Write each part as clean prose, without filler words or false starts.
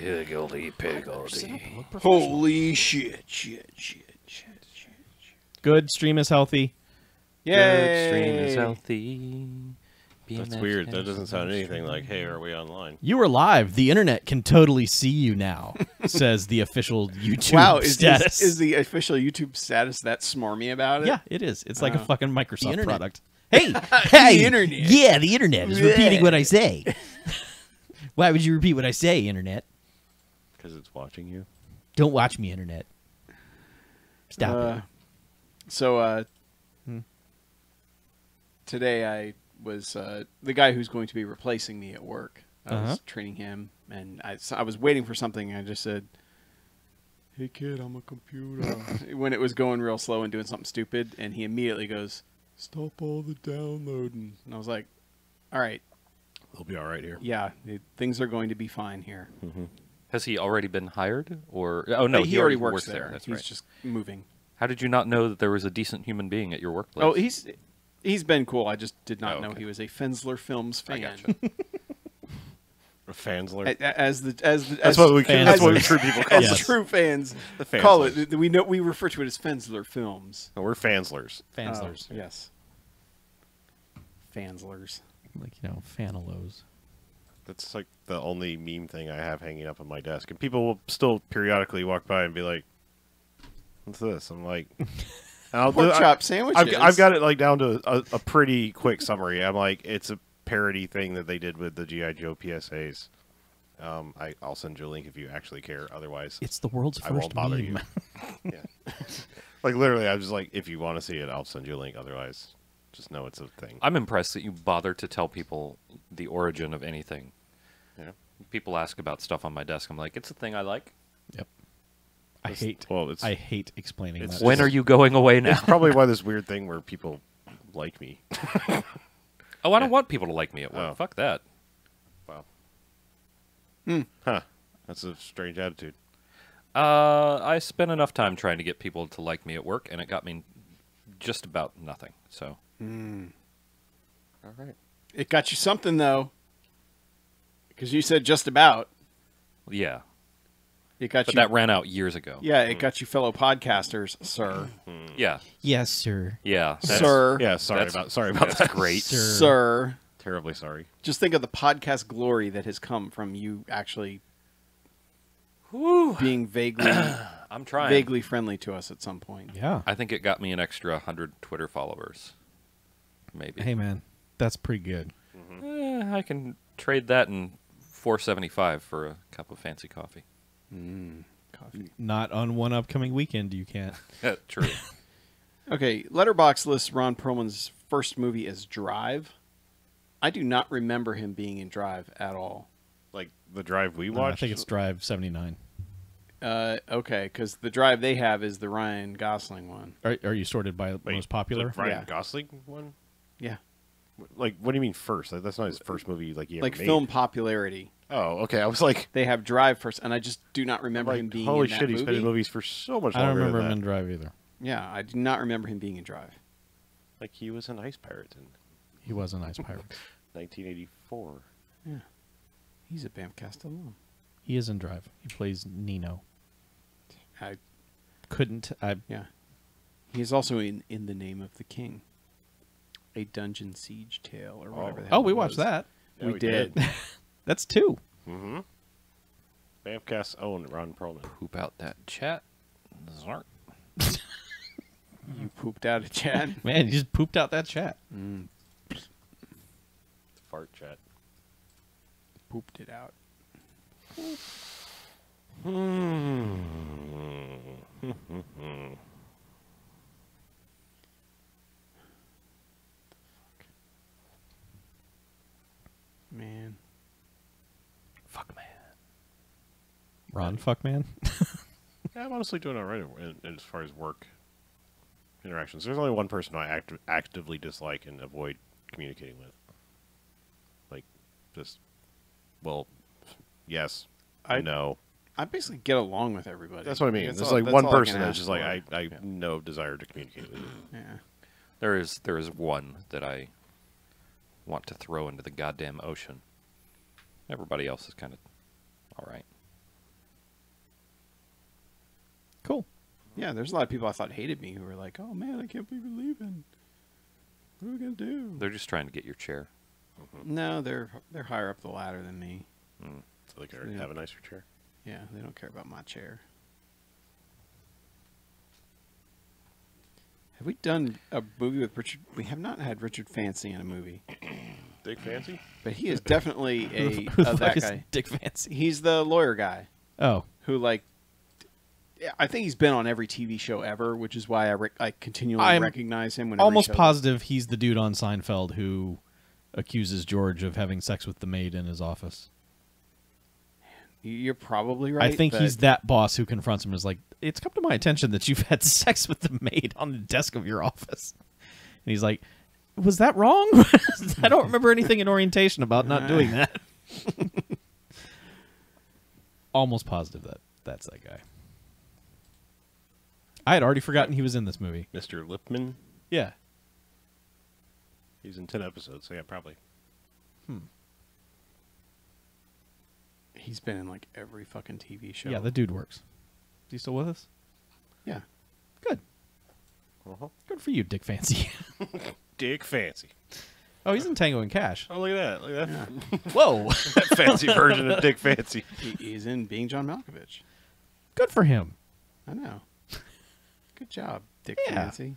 Higgledy piggledy. Holy shit. Good. Stream is healthy. Yay! Good stream is healthy. That's weird. That doesn't sound anything like, hey, are we online? You are live. The internet can totally see you now, says the official YouTube Wow, status. is the official YouTube status that smarmy about it? Yeah, it is. It's like a fucking Microsoft internet. product. Hey, The internet. Yeah, the internet is repeating what I say. Why would you repeat what I say, internet? Because it's watching you. Don't watch me, internet. Stop it. So, today I was the guy who's going to be replacing me at work. I was training him, and I was waiting for something, and I just said, "Hey, kid, I'm a computer." When it was going real slow and doing something stupid, and he immediately goes, "Stop all the downloading." And I was like, "All right. They'll be all right here. Yeah, things are going to be fine here." Mm-hmm. Has he already been hired? Or oh no, he already works there. That's He's right. just moving. How did you not know that there was a decent human being at your workplace? Oh, he's been cool. I just did not know okay. he was a Fensler Films fan. I gotcha. A fansler. That's what we true people call as us. true fans The call fanslers. it. We refer to it as Fensler Films. No, we're fanslers. Fanslers. Oh, yes. Fanslers. Like, Fanalos. That's like the only meme thing I have hanging up on my desk. And people will still periodically walk by and be like, "What's this?" I'm like, Pork chop sandwiches. I've got it like down to a pretty quick summary. I'm like, it's a parody thing that they did with the G.I. Joe PSAs. I'll send you a link if you actually care. Otherwise, It's the world's I first won't bother meme. you. Yeah. Like literally, I'm just like, if you want to see it, I'll send you a link. Otherwise, just know it's a thing. I'm impressed that you bother to tell people the origin of anything. Yeah. People ask about stuff on my desk. I'm like, it's a thing I like. Yep. I hate explaining it's that. When are you going away now? It's probably why this weird thing where people like me. Oh, I don't want people to like me at work. Oh. Fuck that. Wow. Huh. That's a strange attitude. I spent enough time trying to get people to like me at work, and it got me just about nothing. So, all right. It got you something though, because you said just about. Yeah, It got but you. that ran out years ago. Yeah, it got you fellow podcasters, sir. Yeah, Yes, sir. yeah. That's, Sir. Yeah, sorry about That's that. great. Sir. Terribly sorry. Just think of the podcast glory that has come from you actually being I'm trying. vaguely friendly to us at some point. Yeah. I think it got me an extra 100 Twitter followers. Maybe. Hey, man. That's pretty good. I can trade that in $4.75 for a cup of fancy coffee. Coffee. Not on one upcoming weekend, you can't. True. Okay, Letterboxd lists Ron Perlman's first movie as Drive. I do not remember him being in Drive at all. Like the drive we No, watched. I think it's Drive 79. Okay, because the Drive they have is the Ryan Gosling one. Are you sorted by most popular? The Ryan Yeah. Gosling one. Yeah, Like, what do you mean first? Like, that's not his first movie. Like, he ever like made. film popularity. Oh, okay. I was like, They have Drive first, and I just do not remember him being holy in that shit, he's movie. been in movies for so much I don't longer remember him than in that. Drive either. Yeah, I do not remember him being in Drive. Like, he was an Ice Pirate in He was a nice pirate. 1984. Yeah, he's a BMFcast alum. He is in Drive. He plays Nino. I I Yeah. He is also in The Name of the King. A dungeon siege tale or whatever the hell we it watched was. that. Yeah, we did. That's two. Mm-hmm. BMFcast's own Ron Perlman. Poop out that chat. Zark. You pooped out a chat. Man, you just pooped out that chat. Fart chat. Pooped it out. Man. Fuck man. Ron Fuckman. Yeah, I'm honestly doing all right as far as work interactions. There's only one person I actively dislike and avoid communicating with. Like, just, well, yes, no. I basically get along with everybody. That's what I mean. That's There's all- like that's one all I person can that's ask just like, for. I no desire to communicate with you. Yeah. There is one that I want to throw into the goddamn ocean. Everybody else is kind of all right. Yeah, there's a lot of people I thought hated me who were like, "Oh man, I can't believe you're leaving. What are we gonna do?" They're just trying to get your chair. No, they're higher up the ladder than me. So they can have a nicer chair. Yeah, they don't care about my chair. Have we done a movie with Richard? We have not had Richard Fancy in a movie, Dick Fancy? but he is definitely Who the fuck that is guy. Dick Fancy? He's the lawyer guy Oh, who, like, I think he's been on every TV show ever, which is why I continually I'm recognize him. Whenever almost he shows up. positive he's the dude on Seinfeld who accuses George of having sex with the maid in his office. You're probably right. I think but he's that boss who confronts him and is like, it's come to my attention that you've had sex with the maid on the desk of your office. And he's like, was that wrong? I don't remember anything in orientation about not doing that. Almost positive that's that guy. I had already forgotten he was in this movie. Mr. Lipman? Yeah. He's in 10 episodes, so yeah, probably. He's been in like every fucking TV show. Yeah, the dude works. Is he still with us? Yeah. Good. Uh-huh. Good for you, Dick Fancy. Dick Fancy. Oh, he's in Tango and Cash. Oh, look at that. Look at that. Whoa. That fancy version of Dick Fancy. He's in Being John Malkovich. Good for him. I know. Good job, Dick Yeah. Fancy.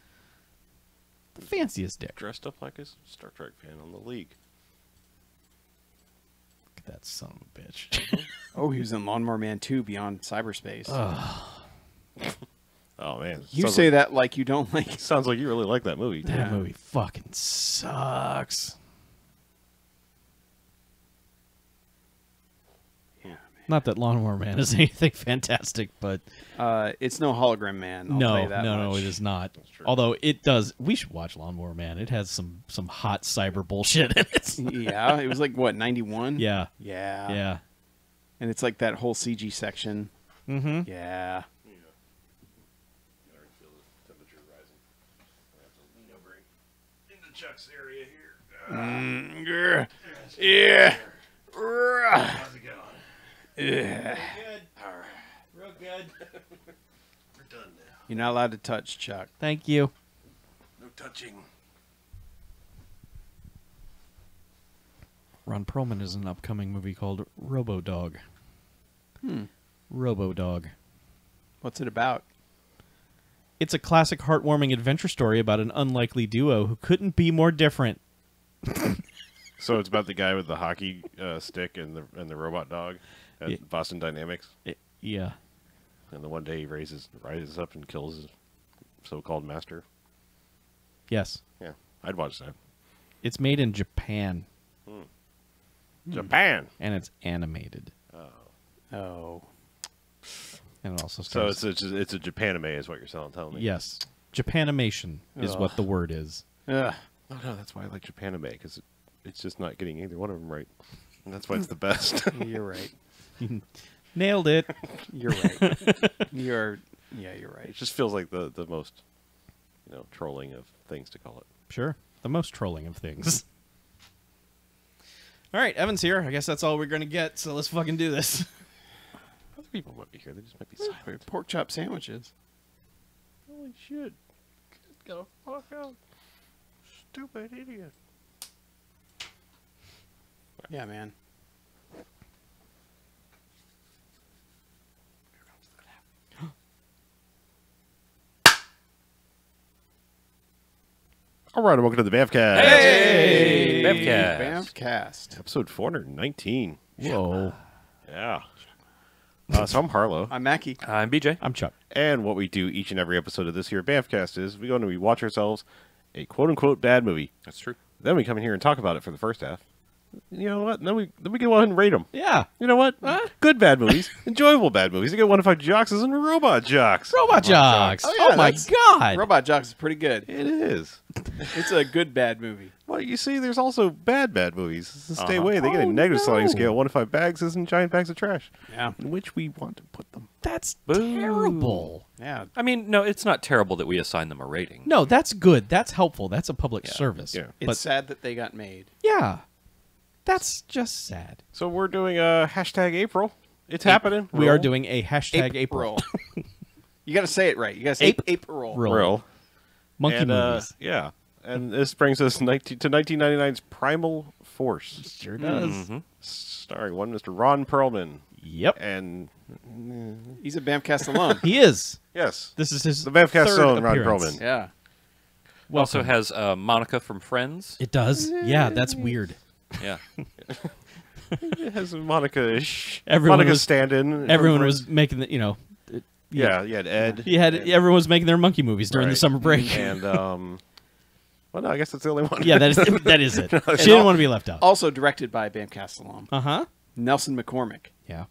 The fanciest dick. Dressed up like a Star Trek fan on the League. Look at that son of a bitch. Oh, he was in Lawnmower Man 2 Beyond Cyberspace. Oh, man. You say that like you don't like. Sounds like you really like that movie. That movie fucking sucks. Not that Lawnmower Man is anything fantastic, but It's no Hologram Man. I'll tell you that no, much. it is not. true. Although it does. We should watch Lawnmower Man. It has some hot cyber bullshit in it. Yeah, it was like what, 91? Yeah, Yeah. yeah. And it's like that whole CG section. Mm-hmm. Yeah. I already feel the temperature rising. I have to lean over into Chuck's area here. Yeah. How's it going? Yeah. Good. All right. Real good. We're done now. You're not allowed to touch, Chuck. Thank you. No touching. Ron Perlman is in an upcoming movie called Robo-Dog. Robo-Dog. What's it about? It's a classic heartwarming adventure story about an unlikely duo who couldn't be more different. So it's about the guy with the hockey stick and the robot dog at Yeah. Boston Dynamics. Yeah. And the one day he rises up and kills his so-called master. Yes. Yeah, I'd watch that. It's made in Japan, Japan. and it's animated. Oh. And it also So stars... it's a Japanime is what you're telling me. Yes. Japanimation is what the word is. Ugh. Oh no, that's why I like Japanime because it's just not getting either one of them right, and that's why it's the best. You're right. Nailed it. You're right. You're right. It just feels like the most, trolling of things to call it. Sure. The most trolling of things. All right, Evan's here. I guess that's all we're going to get, so let's fucking do this. Other people might be here. They just might be silent. Pork chop sandwiches. Holy shit! Get the fuck out! Stupid idiot. Yeah, man. All right, and welcome to the BMFcast. Hey! BMFcast. BMFcast. Episode 419. Whoa. Yeah. So I'm Harlow. I'm Mackie. I'm BJ. I'm Chuck. And what we do each and every episode of this here BMFcast is we go and we watch ourselves a quote-unquote bad movie. That's true. Then we come in here and talk about it for the first half. You know what? Then we go ahead and rate them. Yeah. You know what? Good bad movies. Enjoyable bad movies. You get 1 to 5 jocks and robot jocks. Robot Jocks. Oh, yeah, Oh, my that's- God. Robot Jocks is pretty good. It is. It's a good bad movie. Well, you see, there's also bad movies. So stay away. They get a Oh, negative sliding no. scale. 1 to 5 bags isn't giant bags of trash. Yeah. In which we want to put them. That's Boo. terrible. Yeah. I mean, no, it's not terrible that we assign them a rating. No, that's good. That's helpful. That's a public service. Yeah. It's But sad that they got made. yeah, that's just sad. So we're doing a hashtag April. It's happening. We are Roll. doing a hashtag April. You got to say it right. You got to say April. Real. Monkey And, movies. Yeah. And this brings us to 1999's Primal Force. Sure does. Mm-hmm. Starring one Mr. Ron Perlman. Yep. And He's a BMFcast alum. He is. yes, This is his the BMFcast third own Ron appearance. Perlman. Yeah. Also Welcome. has Monica from Friends. It does. Yeah, that's weird. Yeah. It has Monica-ish. Everyone Monica was- stand-in. Everyone was making the, Yeah, you had Ed. everyone was making their monkey movies during the Right. summer break. And, well, no, I guess that's the only one. Yeah, that is it. She didn't want to be left out. Also directed by BMFcast alum Uh-huh. Nelson McCormick Yeah.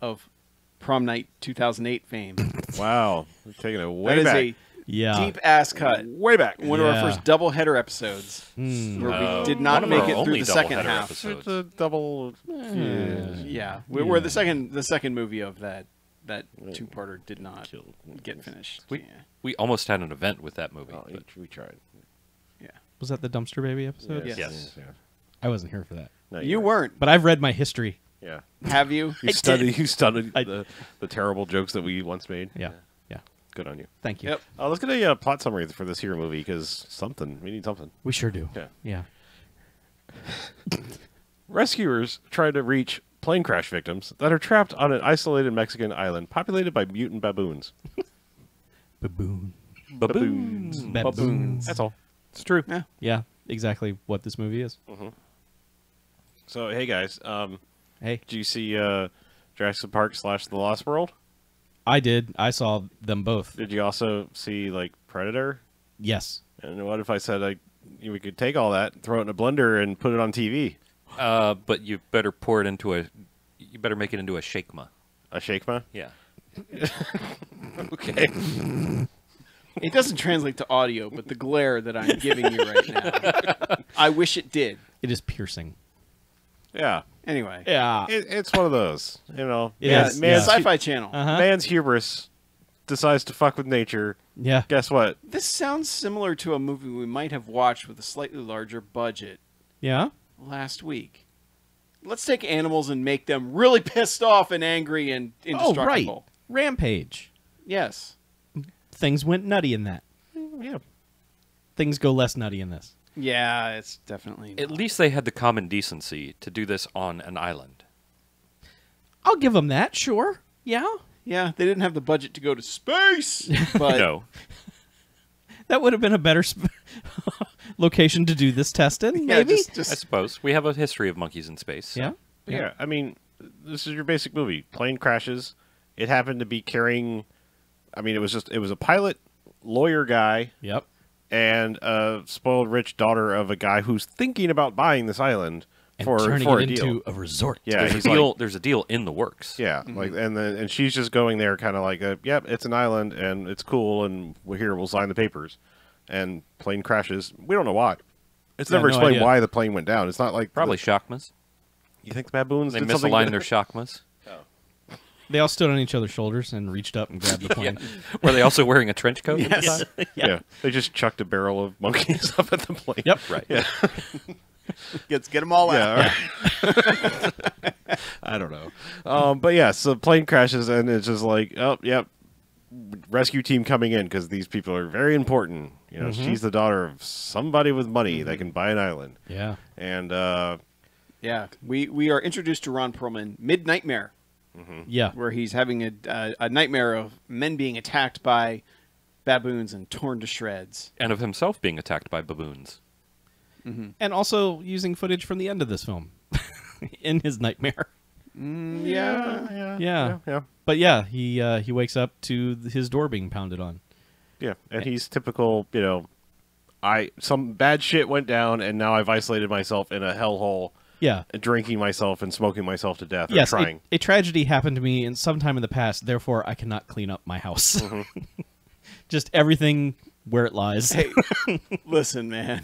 of Prom Night 2008 fame. Wow. We're taking it That way is back. a Yeah. deep ass cut. Way back. One of our Yeah. first double header episodes where we did not one of make our it through only the second doubleheader half. episodes. It's a double... Yeah, we're the second movie of that two-parter did not get finished. We Yeah. we almost had an event with that movie. Oh, but we tried. Was that the Dumpster Baby episode? Yes. Yeah. I wasn't here for that. No, You right. weren't, But I've read my history. Yeah. have you? You studied I- the terrible jokes that we once made. Yeah. Yeah. Good on you. Thank you. Yep. Let's get a plot summary for this here movie, because we need something. We sure do. Yeah. Yeah. Rescuers try to reach plane crash victims that are trapped on an isolated Mexican island populated by mutant baboons. Baboon. Baboons. Baboons. That's all. It's true. Yeah. Yeah. Exactly what this movie is. So, hey guys, Hey, did you see Jurassic Park / The Lost World? I did. I saw them both. Did you also see like Predator? Yes. And what if I said we could take all that, throw it in a blender, and put it on TV? But you better pour it into you better make it into a shakema. A shakema? Yeah. Okay. It doesn't translate to audio, but the glare that I'm giving you right now, I wish it did. It is piercing. Yeah. Anyway, Yeah. It's one of those, It yeah, is, man's, yeah. Sci-Fi Channel. Uh-huh. man's hubris decides to fuck with nature. Yeah. Guess what? This sounds similar to a movie we might have watched with a slightly larger budget Yeah. last week. Let's take animals and make them really pissed off and angry and Oh, indestructible. right. Rampage. Yes. Things went nutty in that. Yeah. Things go less nutty in this. Yeah, it's definitely. At least they had the common decency to do this on an island. I'll give them that, sure. Yeah. Yeah, they didn't have the budget to go to space, but No. That would have been a better location to do this test in, yeah, maybe? I suppose. We have a history of monkeys in space. Yeah. Yeah, I mean, this is your basic movie. Plane crashes. It happened to be carrying. I mean, it was a pilot, lawyer guy, Yep. and a spoiled rich daughter of a guy who's thinking about buying this island And for turning a it deal. into a resort. Yeah, There's he's a deal. like, There's a deal in the works. yeah, like, and she's just going there, kind of like, yep, it's an island and it's cool, and we're here, we'll sign the papers, and plane crashes. We don't know why. It's Yeah, never no explained idea. why the plane went down. It's not like Probably shakmas. You think the baboons They did something? misaligned their shakmas. They all stood on each other's shoulders and reached up and grabbed the plane. Were they also wearing a trench coat? at the Yes. time? Yeah. They just chucked a barrel of monkeys up at the plane. Yep. Right. Yeah. let's get them all out. Yeah. all right. I don't know. But yeah, so plane crashes and it's just like, oh, yep, rescue team coming in because these people are very important. You know, she's the daughter of somebody with money that can buy an island. Yeah. And Yeah, we are introduced to Ron Perlman mid-nightmare, Yeah. where he's having a nightmare of men being attacked by baboons and torn to shreds. And of himself being attacked by baboons. And also using footage from the end of this film in his nightmare. Yeah. Yeah. But yeah, he wakes up to his door being pounded on. Yeah, and he's typical, you know, some bad shit went down and now I've isolated myself in a hellhole. Yeah. Drinking myself and smoking myself to death. Or Yes, trying. a tragedy happened to me in sometime in the past, therefore I cannot clean up my house. Just everything where it lies. Hey, listen, man.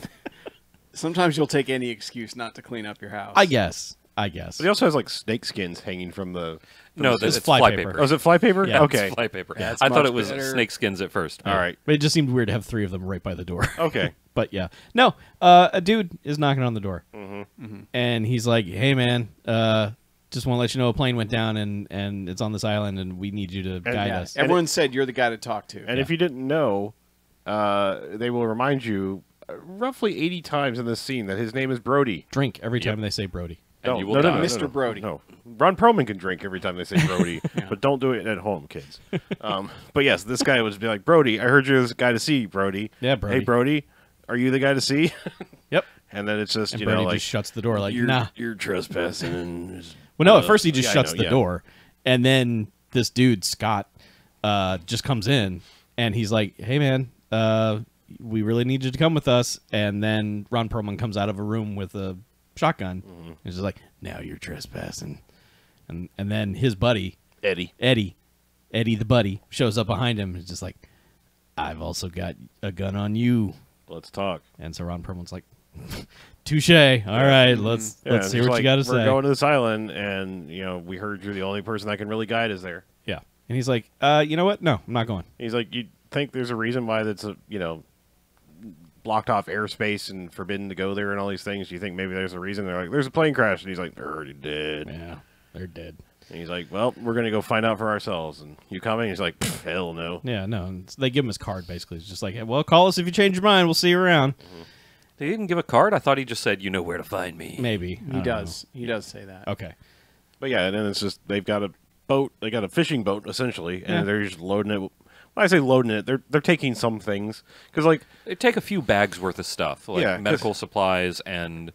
Sometimes you'll take any excuse not to clean up your house. I guess. But he also has like snake skins hanging from the. No, It's that's fly fly paper. paper. Oh, is it fly paper? Yeah, it's Okay. Fly paper. That's I thought much it was better. snake skins at first. All right. But it just seemed weird to have three of them right by the door. Okay. But yeah. No, a dude is knocking on the door. And he's like, hey, man, just want to let you know a plane went down and it's on this island and we need you to guide Yeah, us. everyone said you're the guy to talk to. And if you didn't know, they will remind you roughly 80 times in this scene that his name is Brody. Drink every time they say Brody. And you will die. Mr. Brody. No. Ron Perlman can drink every time they say Brody, but don't do it at home, kids. But yes, this guy was be like, Brody, I heard you're the guy to see, Brody. Yeah, Brody. Hey, Brody, are you the guy to see? Yep. And then it's just, And you Brody know, like, just shuts the door like, you're, nah. you're trespassing. And Well, no, at first he just yeah, I shuts know, the yeah. door, and then this dude, Scott, just comes in, and he's like, hey, man, we really need you to come with us. And then Ron Perlman comes out of a room with a shotgun. He's just like, now you're trespassing. And then his buddy, Eddie the buddy, shows up behind him and is just like, I've also got a gun on you. Let's talk. And so Ron Perlman's like, touche. All right, let's Yeah, see it's what like, you got to we're say. going to this island, and, you know, we heard you're the only person that can really guide us there. Yeah. And he's like, you know what? No, I'm not going. He's like, you think there's a reason why that's, you know, blocked off airspace and forbidden to go there and all these things? You think maybe there's a reason? They're like, there's a plane crash. And he's like, they're already dead. Yeah, they're dead. And he's like, well, we're going to go find out for ourselves. And you coming? He's like, hell no. Yeah, no. And they give him his card, basically. It's just like, hey, well, call us if you change your mind. We'll see you around. They didn't give a card? I thought he just said, you know where to find me. Maybe. He does. He does say that. Okay. But yeah, and then it's just, they've got a boat. They got a fishing boat, essentially. And Yeah. they're just loading it. When I say loading it, they're taking some things. Because, like, They take a few bags worth of stuff, like Yeah, 'cause- medical supplies and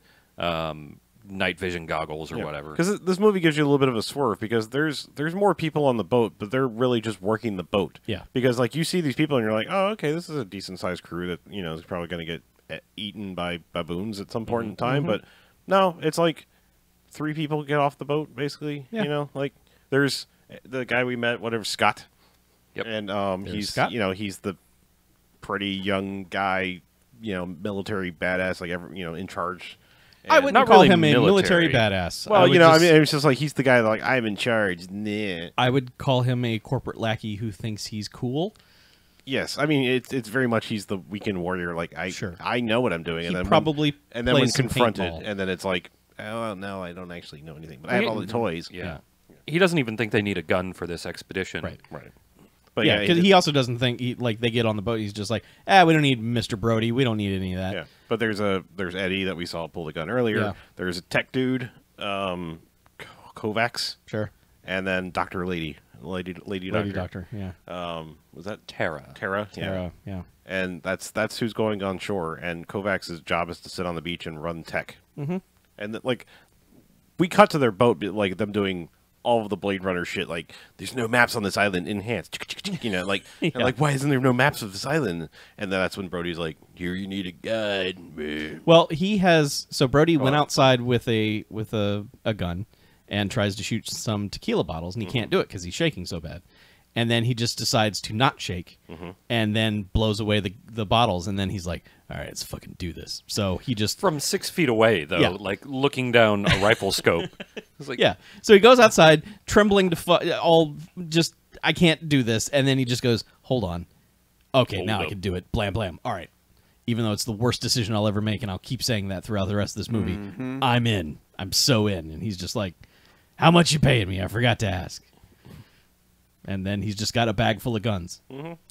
night vision goggles or whatever. Because this movie gives you a little bit of a swerve because there's more people on the boat, but they're really just working the boat. Yeah. Because like you see these people and you're like, oh, okay, this is a decent sized crew that you know is probably going to get eaten by baboons at some point in time. But no, it's like 3 people get off the boat basically. Yeah. You know, like there's the guy we met, whatever, Scott. Yep. And he's Scott. you know he's the pretty young guy, you know, military badass, like in charge. I And- wouldn't not call really him a military military. badass. well, would you know, just- I mean, it's just like he's the guy that, like, I'm in charge. Nah. I would call him a corporate lackey who thinks he's cool. Yes, I mean, it's very much he's the weekend warrior. Like, Sure. I know what I'm doing. He and then probably and then when plays some confronted, paintball. and then it's like, oh, no, I don't actually know anything. But I have all the toys. Yeah. He doesn't even think they need a gun for this expedition. Right. Right. But Yeah, yeah, because he also doesn't think they get on the boat. He's just like, we don't need Mr. Brody. We don't need any of that. yeah. But there's Eddie that we saw pull the gun earlier. Yeah. There's a tech dude, Kovacs, Sure. and then Dr. Lady Doctor. Yeah. Was that Tara. Tara? Tara, yeah. And that's who's going on shore. And Kovacs' job is to sit on the beach and run tech. Mm-hmm. And like, we cut to their boat, like them doing all of the Blade Runner shit. Like, there's no maps on this island. Enhance, you know, like, and like, why isn't there no maps of this island? And then that's when Brody's like, here, you need a guide. Man. Well, he has. So Brody went outside with a gun and tries to shoot some tequila bottles, and he can't do it because he's shaking so bad. And then he just decides to not shake, and then blows away the bottles. And then he's like, "All right, let's fucking do this." So he just From 6 feet away, though, Yeah. like looking down a rifle scope. It's like, yeah. So he goes outside, trembling to all just I can't do this. And then he just goes, "Hold on, okay, Hold now I up. can do it." Blam blam. All right. Even though it's the worst decision I'll ever make, and I'll keep saying that throughout the rest of this movie, I'm in. I'm so in. And he's just like, "How much you paying me? I forgot to ask." And then he's just got a bag full of guns.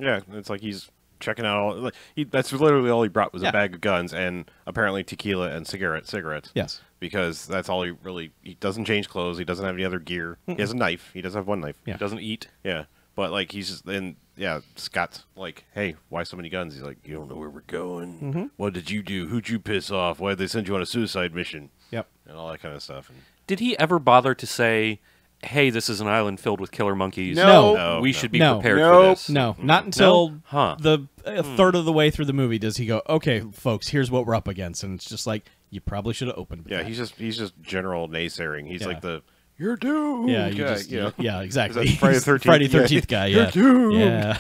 Yeah, it's like he's checking out all. Like, that's literally all he brought was Yeah. a bag of guns and apparently tequila and cigarettes. Yes. Because that's all he really. He doesn't change clothes. He doesn't have any other gear. He has a knife. He does have one knife. Yeah. doesn't eat. Yeah. But like he's just and yeah, Scott's like, hey, why so many guns? He's like, you don't know where we're going. What did you do? Who'd you piss off? Why did they send you on a suicide mission? Yep. And all that kind of stuff. And Did he ever bother to say, hey, this is an island filled with killer monkeys? No. We No. should be No. prepared for Nope. this. No, not until Huh. the third of the way through the movie does he go, "Okay, folks, here's what we're up against," and it's just like you probably should have opened. With yeah, that. he's just general naysaying. He's Yeah. like the you're doomed. Yeah, you guy, just, you know? yeah, exactly. Is that Friday the 13th? Friday Yeah. 13th guy. You're Yeah, doomed. yeah.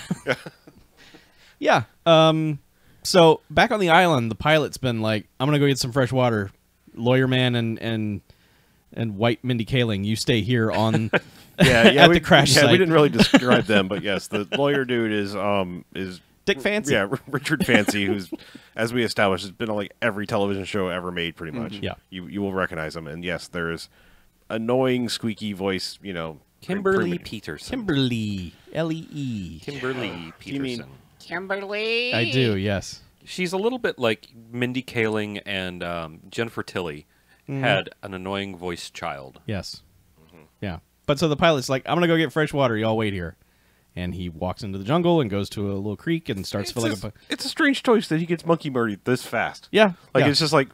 Yeah. So back on the island, the pilot's been like, "I'm gonna go get some fresh water." Lawyer man and white Mindy Kaling, you stay here on Yeah, at the crash yeah, site. we didn't really describe them, but yes, the lawyer dude is Dick Fancy. yeah, Richard Fancy, who's, as we established, has been on like every television show ever made, pretty much. Yeah. You will recognize him, and yes, there's annoying, squeaky voice, Kimberly Peterson. Kimberly, Lee. Kimberly Peterson. You mean Kimberly? I do, yes. She's a little bit like Mindy Kaling and Jennifer Tilly had an annoying voiced child. Yes. Yeah. But so the pilot's like, I'm going to go get fresh water. Y'all wait here. And he walks into the jungle and goes to a little creek and starts filling up. It's a strange choice that he gets monkey murdered this fast. Yeah. Like, yeah. it's just like,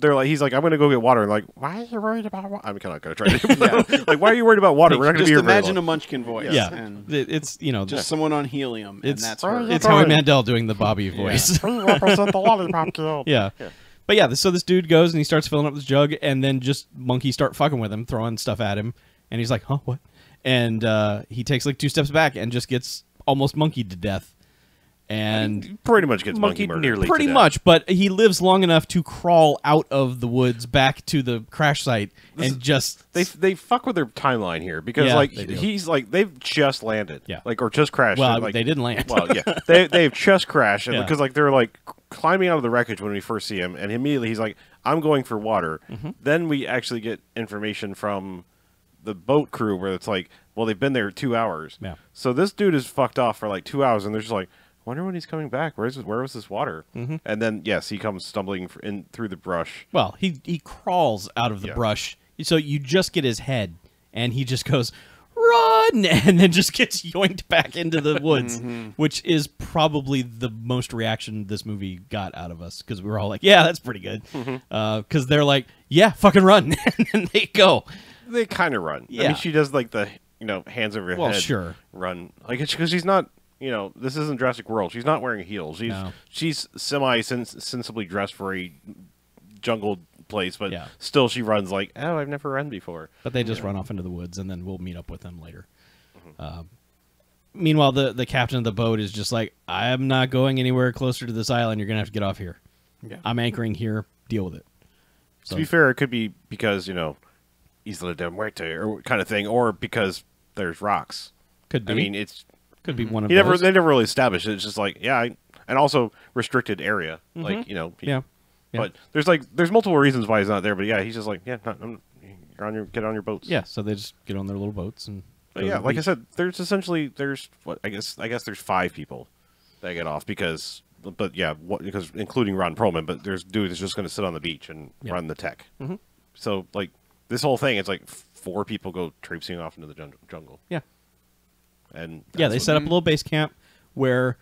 he's like, I'm going to go get water. And like, why are you worried about water? I'm kind of going to try to Like, why are you worried about water? We're not going to be here very imagine long. a Munchkin voice. Yeah. And It's, just someone on helium. And that's her. It's Howie Mandel doing the Bobby voice. Represent the lollipop kill. Yeah. But yeah, so this dude goes and he starts filling up this jug, and then just monkeys start fucking with him, throwing stuff at him. And he's like, huh, what? And he takes like 2 steps back and just gets almost monkeyed to death. And pretty much gets monkey Monkeyed murdered. nearly. pretty to death. much, but he lives long enough to crawl out of the woods back to the crash site and just... They fuck with their timeline here because Yeah, like they do. he's like they've just landed, Yeah. like or just crashed. Well, and, like, they didn't land. Well, yeah, they've just crashed and Yeah. because like they're like climbing out of the wreckage when we first see him, and immediately he's like, "I'm going for water." Then we actually get information from the boat crew where it's like, well, they've been there 2 hours. Yeah. So this dude is fucked off for like 2 hours, and they're just like, wonder when he's coming back. Where was this water? And then yes, he comes stumbling in through the brush. Well, he crawls out of the Yeah. brush, so you just get his head, and he just goes, run, and then just gets yoinked back into the woods, which is probably the most reaction this movie got out of us, because we were all like, yeah, that's pretty good. Because they're like, yeah, fucking run, and then they go. They kind of run. I Yeah. mean, she does like the hands over her Well, head. sure. Run like it's because she's not. This isn't Jurassic World. She's not wearing heels. She's semi-sensibly dressed for a jungle place, but Yeah. still she runs like, oh, I've never run before. But they just run off into the woods, and then we'll meet up with them later. Meanwhile, the captain of the boat is just like, I'm not going anywhere closer to this island. You're going to have to get off here. Yeah. I'm anchoring here. Deal with it. To be fair, it could be because Isla de Muerte or kind of thing, or because there's rocks. Could be. I mean, it's could be one of they those. never really established it. It's just like and also restricted area, like Yeah. But there's multiple reasons why he's not there. But yeah, he's just like get on your boats. Yeah, so they just get on their little boats and. But go to yeah, the like I beach. said, there's what I guess there's 5 people that get off because including Ron Perlman, but there's dude that's just going to sit on the beach and run the tech. So like this whole thing, it's like 4 people go traipsing off into the jungle. Yeah. And Yeah, they set up a little base camp where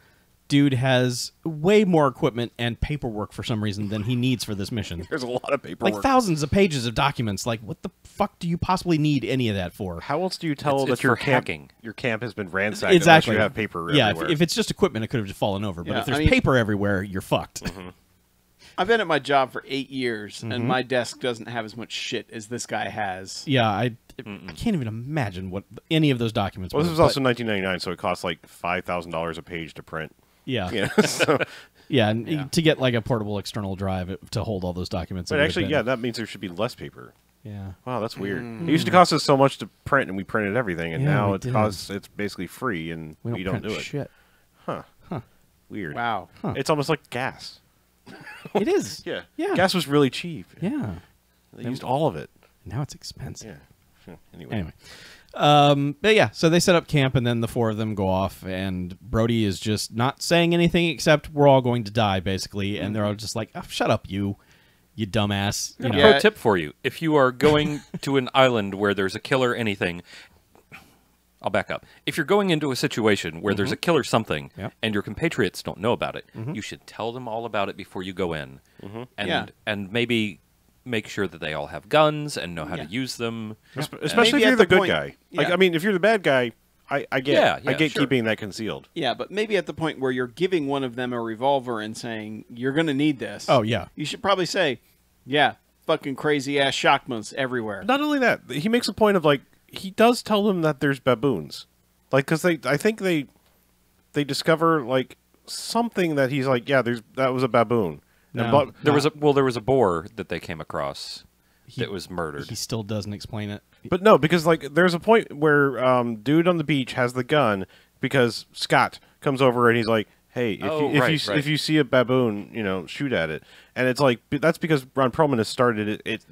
dude has way more equipment and paperwork for some reason than he needs for this mission. There's a lot of paperwork. Like thousands of pages of documents. Like, what the fuck do you possibly need any of that for? How else do you tell It's that your for camp hacking. Your camp has been ransacked? Exactly. Unless you have paper Yeah, everywhere. if it's just equipment, it could have just fallen over. But Yeah, if there's I mean- paper everywhere, you're fucked. I've been at my job for 8 years, and my desk doesn't have as much shit as this guy has. Yeah, I can't even imagine what any of those documents well, were. this was also 1999, so it cost like $5,000 a page to print. Yeah. So, Yeah, and to get like a portable external drive to hold all those documents. it but would have actually, been- yeah, that means there should be less paper. Yeah. Wow, that's weird. It used to cost us so much to print, and we printed everything, and Yeah, now we it did. costs. It's basically free, and we don't print do it. Shit. Weird. Wow. It's almost like gas. It is. Yeah. Yeah. Gas was really cheap. Yeah. They used all of it. Now it's expensive. Yeah. Anyway. But yeah, so they set up camp, and then the 4 of them go off, and Brody is just not saying anything except we're all going to die, basically, and they're all just like, oh, shut up, you dumbass. You know? Yeah. Pro tip for you: if you are going to an island where there's a killer, anything. I'll back up. If you're going into a situation where there's a killer something Yep. and your compatriots don't know about it, you should tell them all about it before you go in, and maybe make sure that they all have guns and know how to use them. Especially Maybe if at you're the the good point- guy. Like, yeah. I mean, if you're the bad guy, I get Yeah, I get sure. keeping that concealed. Yeah, but maybe at the point where you're giving one of them a revolver and saying, you're going to need this. Oh, yeah. You should probably say, yeah, fucking crazy-ass shockmans everywhere. Not only that, he makes a point of like he does tell them that there's baboons, like because I think they discover like something that he's like, yeah, that was a baboon. No. And There was a boar that they came across that was murdered. He still doesn't explain it. But no, because like there's a point where dude on the beach has the gun because Scott comes over and he's like, hey, Right. if you see a baboon, you know, shoot at it. And it's like that's because Ron Perlman has started it.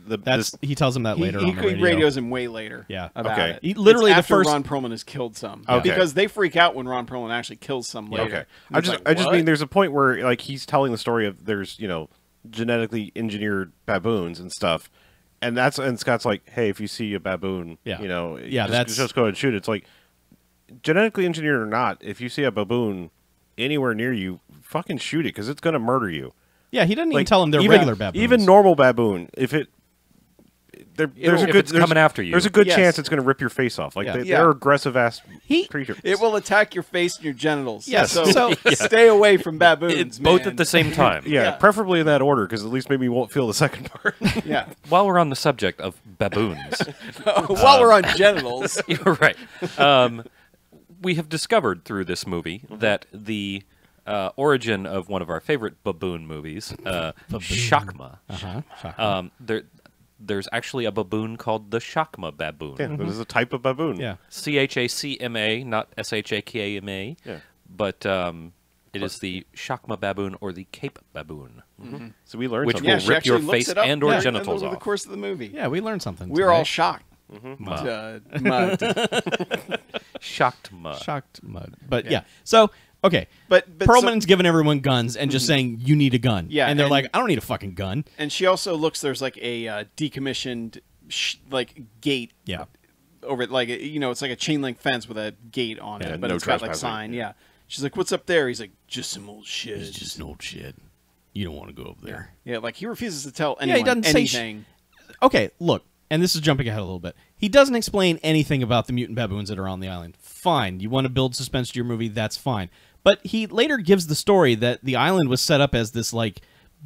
He tells him that later He on the radio. radios him way later. Yeah. About Okay. it. He literally It's the after first Ron Perlman has killed some. Okay. Because they freak out when Ron Perlman actually kills some later. Okay. And it's I just like, mean what? there's a point where like he's telling the story of there's, you know, genetically engineered baboons and stuff. And Scott's like, hey, if you see a baboon, Yeah. you know, Yeah, just go ahead and shoot it. It's like genetically engineered or not, if you see a baboon anywhere near you, fucking shoot it because it's going to murder you. Yeah, he doesn't even Like, tell him they're even, regular baboons. Even normal baboon, if it there's a if good it's coming after you. There's a good Yes. chance it's going to rip your face off. Like Yeah. they're aggressive ass He- creatures. It will attack your face and your genitals. Yes, So, so- stay away from baboons, It's both man. at the same time. yeah, preferably in that order because at least maybe you won't feel the second part. Yeah. While we're on the subject of baboons, While we're on genitals. you're right. We have discovered through this movie that the origin of one of our favorite baboon movies, Shakma. There's actually a baboon called the Shakma baboon. Yeah, this is a type of baboon. Yeah. Chacma, not Shakma. Yeah. But it is the Shakma baboon or the Cape baboon, So we learned which something. will she rip your actually looks face it up and or during genitals over the off. course of the movie. Yeah, we learned something. We're all shocked. Mud. Mud. Shocked mud. shocked mud. But yeah. So, okay. But Perlman's giving everyone guns and just saying, you need a gun. Yeah, And they're and- like, I don't need a fucking gun. and she also looks. There's like a decommissioned like gate. Yeah. Over it, like you know, it's like a chain link fence with a gate on Yeah, it, but no it's got like trespassing. sign. Yeah. She's like, "What's up there?" He's like, "Just some old shit." It's just an old shit. You don't want to go up there. Yeah, like he refuses to tell he anyone doesn't say anything. Okay, look, and this is jumping ahead a little bit. He doesn't explain anything about the mutant baboons that are on the island. Fine. You want to build suspense to your movie, that's fine. But he later gives the story that the island was set up as this, like,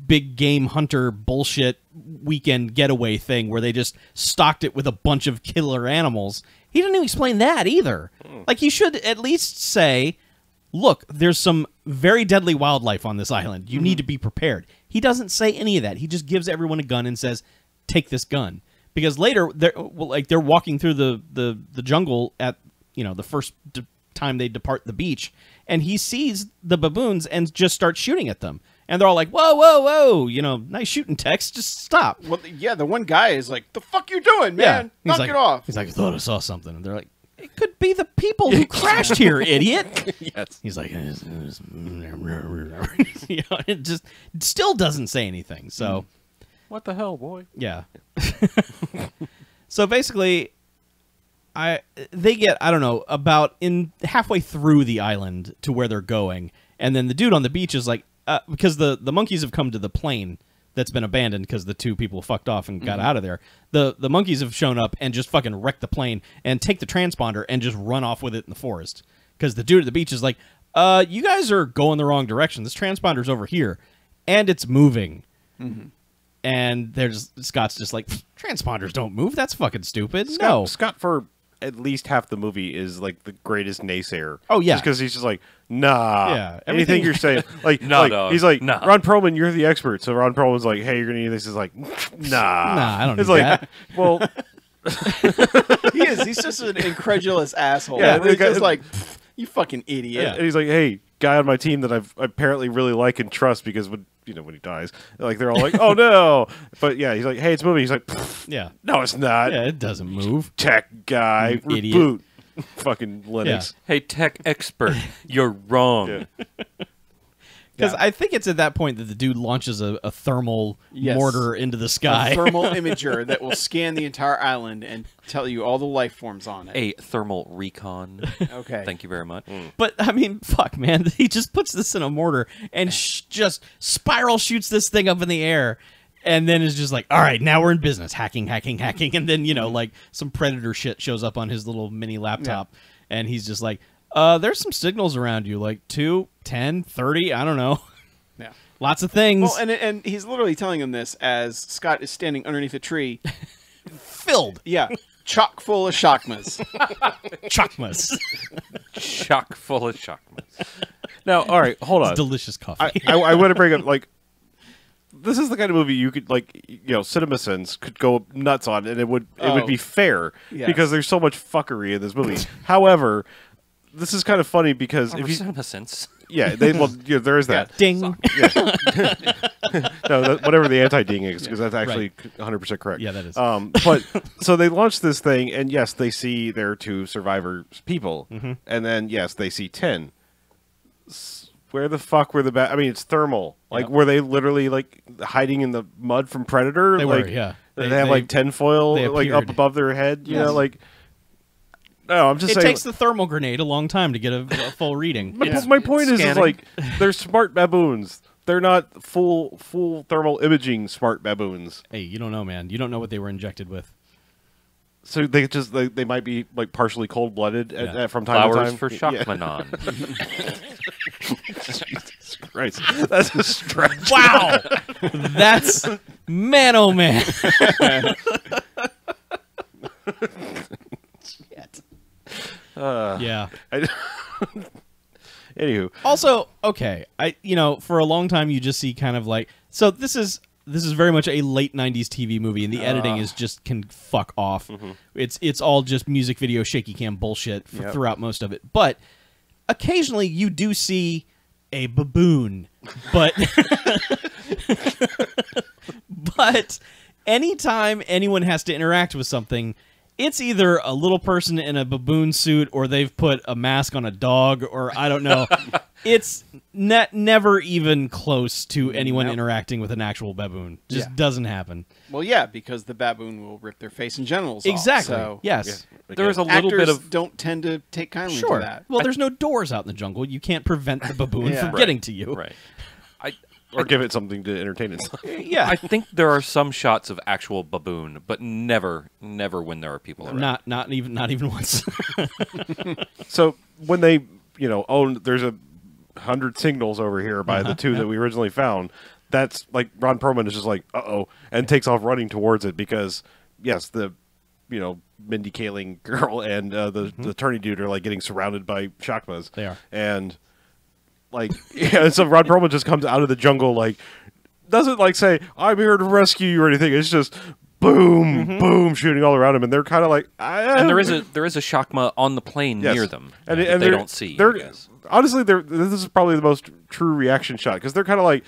big game hunter bullshit weekend getaway thing where they just stocked it with a bunch of killer animals. He didn't even explain that either. Like, he should at least say, look, there's some very deadly wildlife on this island. You need to be prepared. He doesn't say any of that. He just gives everyone a gun and says, take this gun. Because later, they're walking through the jungle at, you know, the first time they depart the beach, and he sees the baboons and just starts shooting at them. And they're all like, whoa, whoa, whoa, you know, nice shooting, Tex, just stop. Well, yeah, the one guy is like, "The fuck you doing, man? He's Knock like, it off!" He's like, I thought I saw something. And they're like, it could be the people who crashed here, idiot. Yes. He's like, you know, it just still doesn't say anything. So, What the hell, boy? yeah. So basically, they get, I don't know, about in halfway through the island to where they're going, and then the dude on the beach is like, because the monkeys have come to the plane that's been abandoned because the two people fucked off and got out of there. The monkeys have shown up and just fucking wrecked the plane and take the transponder and just run off with it in the forest. Because the dude at the beach is like, you guys are going the wrong direction. This transponder's over here, and it's moving. And Scott's just like, transponders don't move. That's fucking stupid. No. Scott for at least half the movie is like the greatest naysayer. Oh, yeah. Just because he's just like, nah. Yeah, Anything everything- you're saying, like, Nah, like dog. he's like, Nah. Ron Perlman, you're the expert. So Ron Perlman's like, hey, you're gonna need this. He's like, nah, Nah, I don't It's need like, that. well, He is. He's just an incredulous asshole. Yeah, He's the guy- just like, "Pfft, you fucking idiot." Yeah. and he's like, hey, guy on my team that I've apparently really like and trust because when he dies, like they're all like, oh no, but yeah, he's like, hey, it's moving. He's like, Yeah. no, it's not. Yeah, it doesn't move. Tech guy, You idiot. reboot, fucking Linux. Hey, tech expert, you're wrong. Yeah. Because I think it's at that point that the dude launches a thermal Yes. mortar into the A sky. thermal imager that will scan the entire island and tell you all the life forms on it. A thermal recon. Okay. Thank you very much. But, I mean, fuck, man. He just puts this in a mortar and just spiral shoots this thing up in the air. And then is just like, all right, now we're in business. Hacking. And then, like some Predator shit shows up on his little mini laptop. And he's just like, there's some signals around you, like 2, 10, 30, I don't know. Yeah. Lots of things. Well, and he's literally telling him this as Scott is standing underneath a tree. filled. Yeah. Chock full of shockmas. Chakmas. Chock full of shockmas. Now, all right, hold on. Delicious coffee. I want to bring up like this is the kind of movie you could like CinemaSins could go nuts on and it would be fair Yes. because there's so much fuckery in this movie. However, this is kind of funny because If if you CinemaSins. Yeah, there is that. Ding. No, whatever the anti-ding is, because that's actually 100% correct. Yeah, that is. But so they launch this thing, and yes, they see their 2 survivor people, and then yes, they see 10. Where the fuck were the I mean, it's thermal. Like, were they literally like hiding in the mud from Predator? They like, were, yeah. They have like tinfoil like up above their head. You know, like. No, I'm just saying. It takes the thermal grenade a long time to get a full reading. My point is like they're smart baboons. They're not full thermal imaging smart baboons. Hey, you don't know, man. You don't know what they were injected with. So they might be like partially cold blooded from time to Flowers time. for Shockmanon. Jesus Christ, that's a stretch. Wow, that's man, oh man. Yeah. Anywho, Also, okay, for a long time you just see kind of like, so this is very much a late 90s TV movie, and the editing is just can fuck off. It's all just music video shaky cam bullshit throughout most of it. But occasionally you do see a baboon, but but anytime anyone has to interact with something, it's either a little person in a baboon suit, or they've put a mask on a dog, or I don't know. It's never even close to anyone interacting with an actual baboon. Just doesn't happen. Well, yeah, because the baboon will rip their face and genitals Exactly. off. So Yes. There is a little actors bit of don't tend to take kindly Sure. to that. Well, there's no doors out in the jungle. You can't prevent the baboon from getting to you. right. or give it something to entertain itself. Yeah. I think there are some shots of actual baboon, but never when there are people around. Not even once. So when they, there's 100 signals over here by the 2 that we originally found. That's like Ron Perlman is just like, uh-oh, and takes off running towards it because, yes, the, Mindy Kaling girl and the attorney dude are like getting surrounded by Chakmas. They are. And like, so Ron Perlman just comes out of the jungle, like, doesn't like say, I'm here to rescue you or anything. It's just boom, boom, shooting all around him. And they're kind of like, And there is a Shakma on the plane near them and that they don't see. I guess. Honestly, this is probably the most true reaction shot because they're kind of like,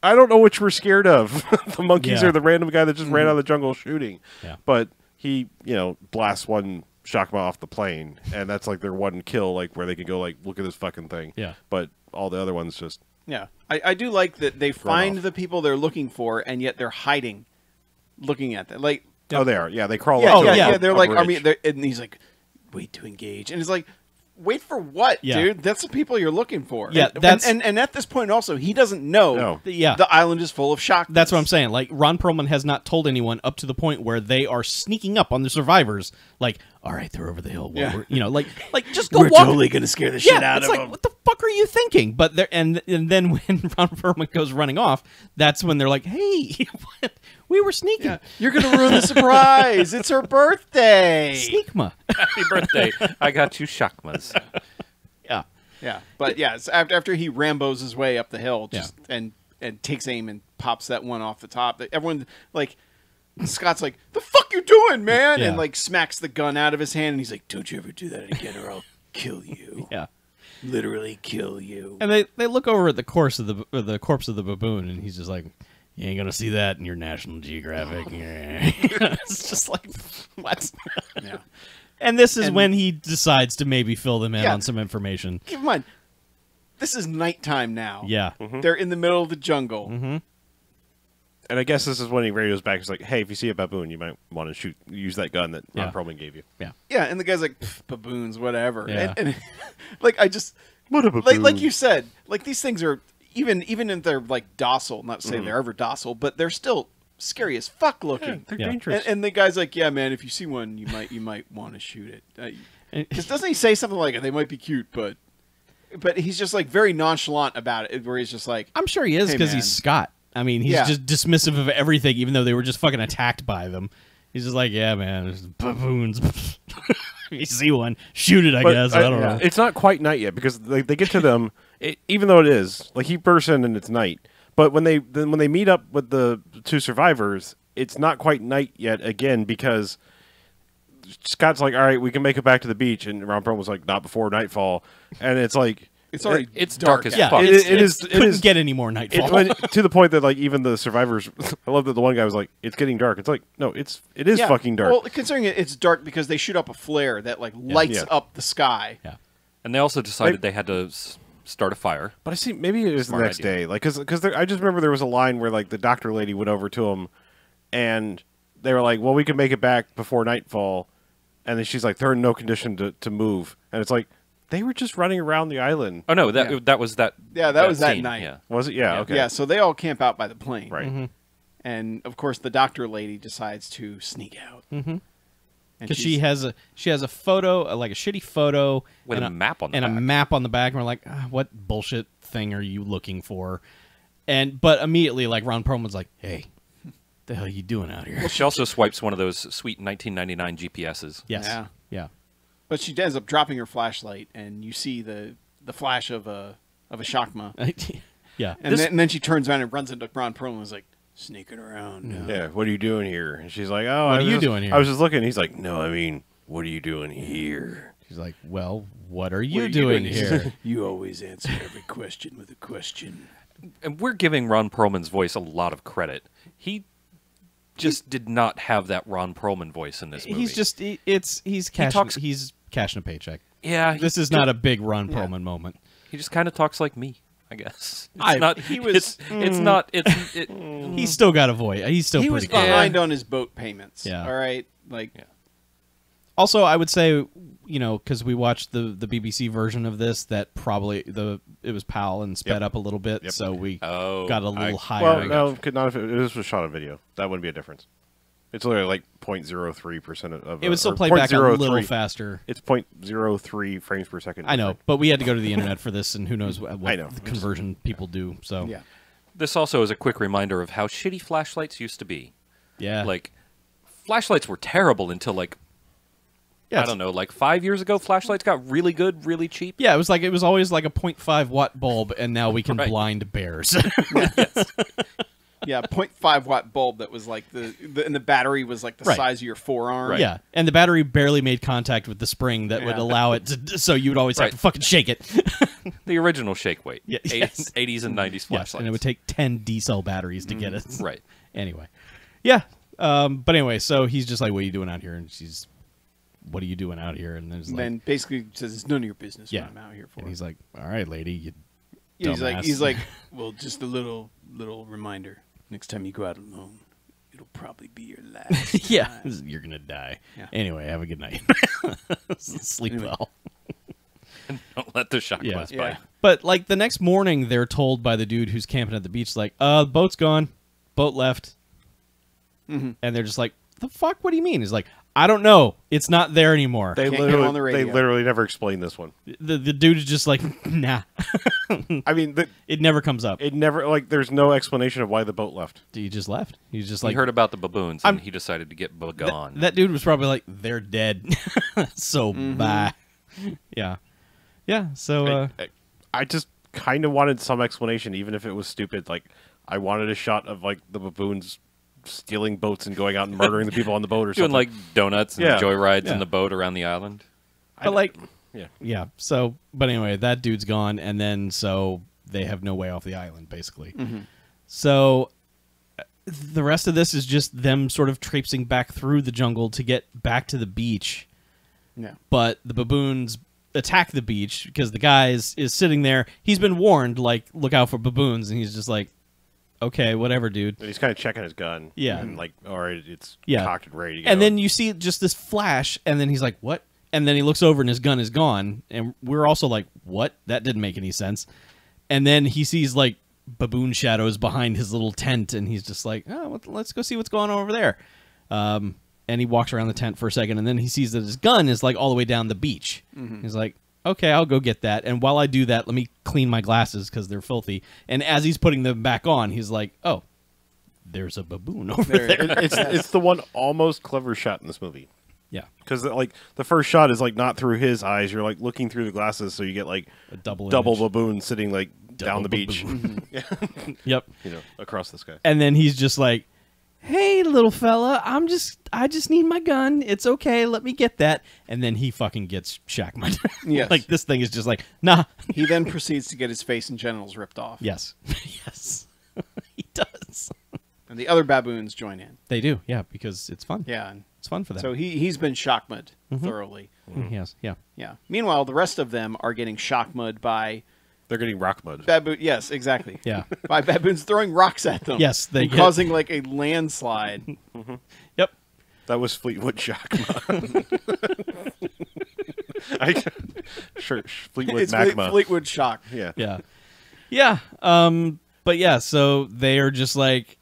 I don't know which we're scared of, the monkeys or the random guy that just ran out of the jungle shooting. Yeah. But he, blasts one Shakma off the plane, and that's like their one kill, like where they can go like, look at this fucking thing. Yeah. But all the other ones just Yeah. I do like that they find off. the people they're looking for, and yet they're hiding, looking at them. Like, oh, they are. Yeah, they crawl yeah, up. yeah, they're like, bridge. and he's like, wait to engage, and it's like, wait for what, dude? That's the people you're looking for. Yeah, and at this point also, he doesn't know. Yeah. The island is full of shock. That's what I'm saying. Like, Ron Perlman has not told anyone up to the point where they are sneaking up on the survivors. Like, all right, they're over the hill. Well, like just go We're walk. totally gonna scare the shit out it's of like, them. what the fuck are you thinking? But they're and then when Ron Perlman goes running off, that's when they're like, hey, we were sneaking. Yeah. You're gonna ruin the surprise. It's her birthday. Sneakma. Happy birthday! I got you Shakmas. Yeah. Yeah, but yeah, it's after he Rambos his way up the hill, and takes aim and pops that one off the top. Everyone like. Scott's like, the fuck you doing, man? Yeah. And like smacks the gun out of his hand, and he's like, don't you ever do that again, or I'll kill you. Yeah. Literally kill you. And they look over at the corpse of the baboon, and he's just like, you ain't gonna see that in your National Geographic. It's just like, what? Yeah. And this is when he decides to maybe fill them in on some information. Keep in mind, this is nighttime now. Yeah. They're in the middle of the jungle. Mm-hmm. And I guess this is when he radios back. He's like, hey, if you see a baboon, you might want to use that gun that Ron Perlman gave you. Yeah. Yeah, and the guy's like, baboons, whatever. Yeah. And like, I just, What a baboon. like you said, like these things are, even if they're like docile, not to say they're ever docile, but they're still scary as fuck looking. They're dangerous. And the guy's like, yeah, man, if you see one, you might want to shoot it. Because doesn't he say something like, they might be cute, but he's just like very nonchalant about it, where he's just like, I'm sure he is hey, because man. he's Scott. I mean, he's just dismissive of everything, even though they were just fucking attacked by them. He's just like, yeah, man, there's baboons. If you see one, shoot it, I guess. I don't know. It's not quite night yet because they get to them, even though it is. Like, he bursts in and it's night. But when they meet up with the 2 survivors, it's not quite night yet again because Scott's like, all right, we can make it back to the beach. And Ron Perlman was like, not before nightfall. And it's like, It's already It's dark as Yeah, fuck. it is- couldn't get any more nightfall. To the point that like even the survivors, I love that the one guy was like, "It's getting dark." It's like, no, it is Yeah. fucking dark. Well, considering it's dark because they shoot up a flare that like lights Yeah. up the sky. Yeah. And they also decided Like- they had to start a fire. But I see maybe it was the Smart next idea. day, like because I just remember there was a line where like the doctor lady went over to him, and they were like, "Well, we can make it back before nightfall," and then she's like, "They're in no condition to move," and it's like they were just running around the island. Oh no, that Yeah. that was that. Yeah, that was that scene, night. Yeah. Was it? Yeah. Okay. Yeah, so they all camp out by the plane. Right. And of course the doctor lady decides to sneak out. Mm-hmm. Because she has a photo, like a shitty photo With and a map on the and back. a map on the back, and we're like, what bullshit thing are you looking for? But immediately, like Ron Perlman's like, hey, the hell are you doing out here? She also swipes one of those sweet 1999 GPSs. Yes, Yeah. yeah. But she ends up dropping her flashlight, and you see the flash of a Shakma. Yeah. And, then she turns around and runs into Ron Perlman and is like, sneaking around. Yeah. What are you doing here? And she's like, "Oh, What I are was you just- doing here?" I was just looking." He's like, "No, I mean, what are you doing here?" She's like, well, what are you are you doing doing here? You always answer every question with a question. And we're giving Ron Perlman's voice a lot of credit. He just did not have that Ron Perlman voice in this movie. He's just he's cashing talks- he's cashing a paycheck. yeah. This is not a big Ron Perlman moment. He just kind of talks like me, I guess. It's I- not. he was- It's not. It, He's still got a voice. He's still He pretty was good. behind on his boat payments. Yeah. All right. Like, Yeah. Also, I would say, because we watched the BBC version of this, that probably it was PAL and sped Yep. up a little bit, Yep. so we Oh, got a little higher. Well, no, could not if this was shot on video. That wouldn't be a difference. It's literally like 0.03% of. It would still or play back a 0.03. little faster. It's 0.03 frames per second. I know, but we had to go to the internet for this, and who knows what I know. the conversion people do. So yeah. This also is a quick reminder of how shitty flashlights used to be. yeah, Like, flashlights were terrible until like I don't know, like 5 years ago. Flashlights got really good, really cheap. Yeah, it was always like a 0.5 watt bulb, and now we can Right. blind bears. Yeah, 0.5 watt bulb that was like and the battery was like the Right. size of your forearm. Right. Yeah, and the battery barely made contact with the spring that would Yeah. allow it to. So you would always have Right. to fucking shake it. The original shake weight. Yeah, yes. 80s and 90s Yes, flashlights. and it would take 10 D cell batteries to get it. Right. Anyway, yeah. But anyway, so he's just like, "What are you doing out here?" And she's, "What are you doing out here?" And there's And like, then basically says it's none of your business yeah, what I'm out here for. and he's like, "All right, lady, you." he's dumbass." like, well, just a little reminder. Next time you go out alone, it'll probably be your last. "Yeah, time." you're gonna die." Yeah. Anyway, have a good night. Sleep Anyway. well. Don't let the shot Yeah. glass Yeah. bite. But like the next morning, they're told by the dude who's camping at the beach, like, the boat's gone, boat left," and they're just like, "The fuck? What do you mean?" He's like, "I don't know. It's not there anymore." They Can't get on the literally, radio. never explained this one. The dude is just like, "Nah." I mean, It never comes up. it never like. There's no explanation of why the boat left. He just left. He's just He like, heard about the baboons I'm- and he decided to get gone. that dude was probably like, "They're dead." So bye. Yeah. Yeah. So I just kind of wanted some explanation, even if it was stupid. Like, I wanted a shot of like the baboons stealing boats and going out and murdering the people on the boat or Doing something. like donuts and Yeah. joyrides Yeah. in the boat around the island. but like yeah. yeah. So but anyway, that dude's gone, and then so they have no way off the island, basically. So the rest of this is just them sort of traipsing back through the jungle to get back to the beach. Yeah. But the baboons attack the beach because the guy is sitting there. He's been warned, like, look out for baboons, and he's just like, okay, whatever, dude. And he's kind of checking his gun. Yeah. And like, all right, it's Yeah. cocked and ready to go. And then you see just this flash, and then he's like, what? And then he looks over and his gun is gone, and we're also like, what? That didn't make any sense. And then he sees, like, baboon shadows behind his little tent, and he's just like, oh, let's go see what's going on over there. And he walks around the tent for a second, and then he sees that his gun is like all the way down the beach. He's like, okay, I'll go get that. And while I do that, let me clean my glasses because they're filthy. And as he's putting them back on, he's like, oh, there's a baboon over there. it's the one almost clever shot in this movie. Yeah, Because like the first shot is like not through his eyes. You're like looking through the glasses, so you get like a double double image. baboon sitting like down the beach, Yep. across the sky. And then he's just like, hey, little fella, I just need my gun. It's okay. Let me get that. And then he fucking gets Shackman. Yes. Like, this thing is just like, nah. He then proceeds to get his face and genitals ripped off. Yes. Yes. He does. And the other baboons join in. They do, yeah, because it's fun. Yeah. And It's fun for them. so he's been shock-mud thoroughly. Yes, yeah. Yeah. Meanwhile, the rest of them are getting shock-mud by They're getting rock mud. baboon. Yes, exactly. Yeah. By baboons throwing rocks at them. Yes, they and get- causing like a landslide. Yep. That was Fleetwood shock mud. Sure, Fleetwood It's magma. Fleetwood shock. Yeah. Yeah. Yeah. But yeah, so they are just like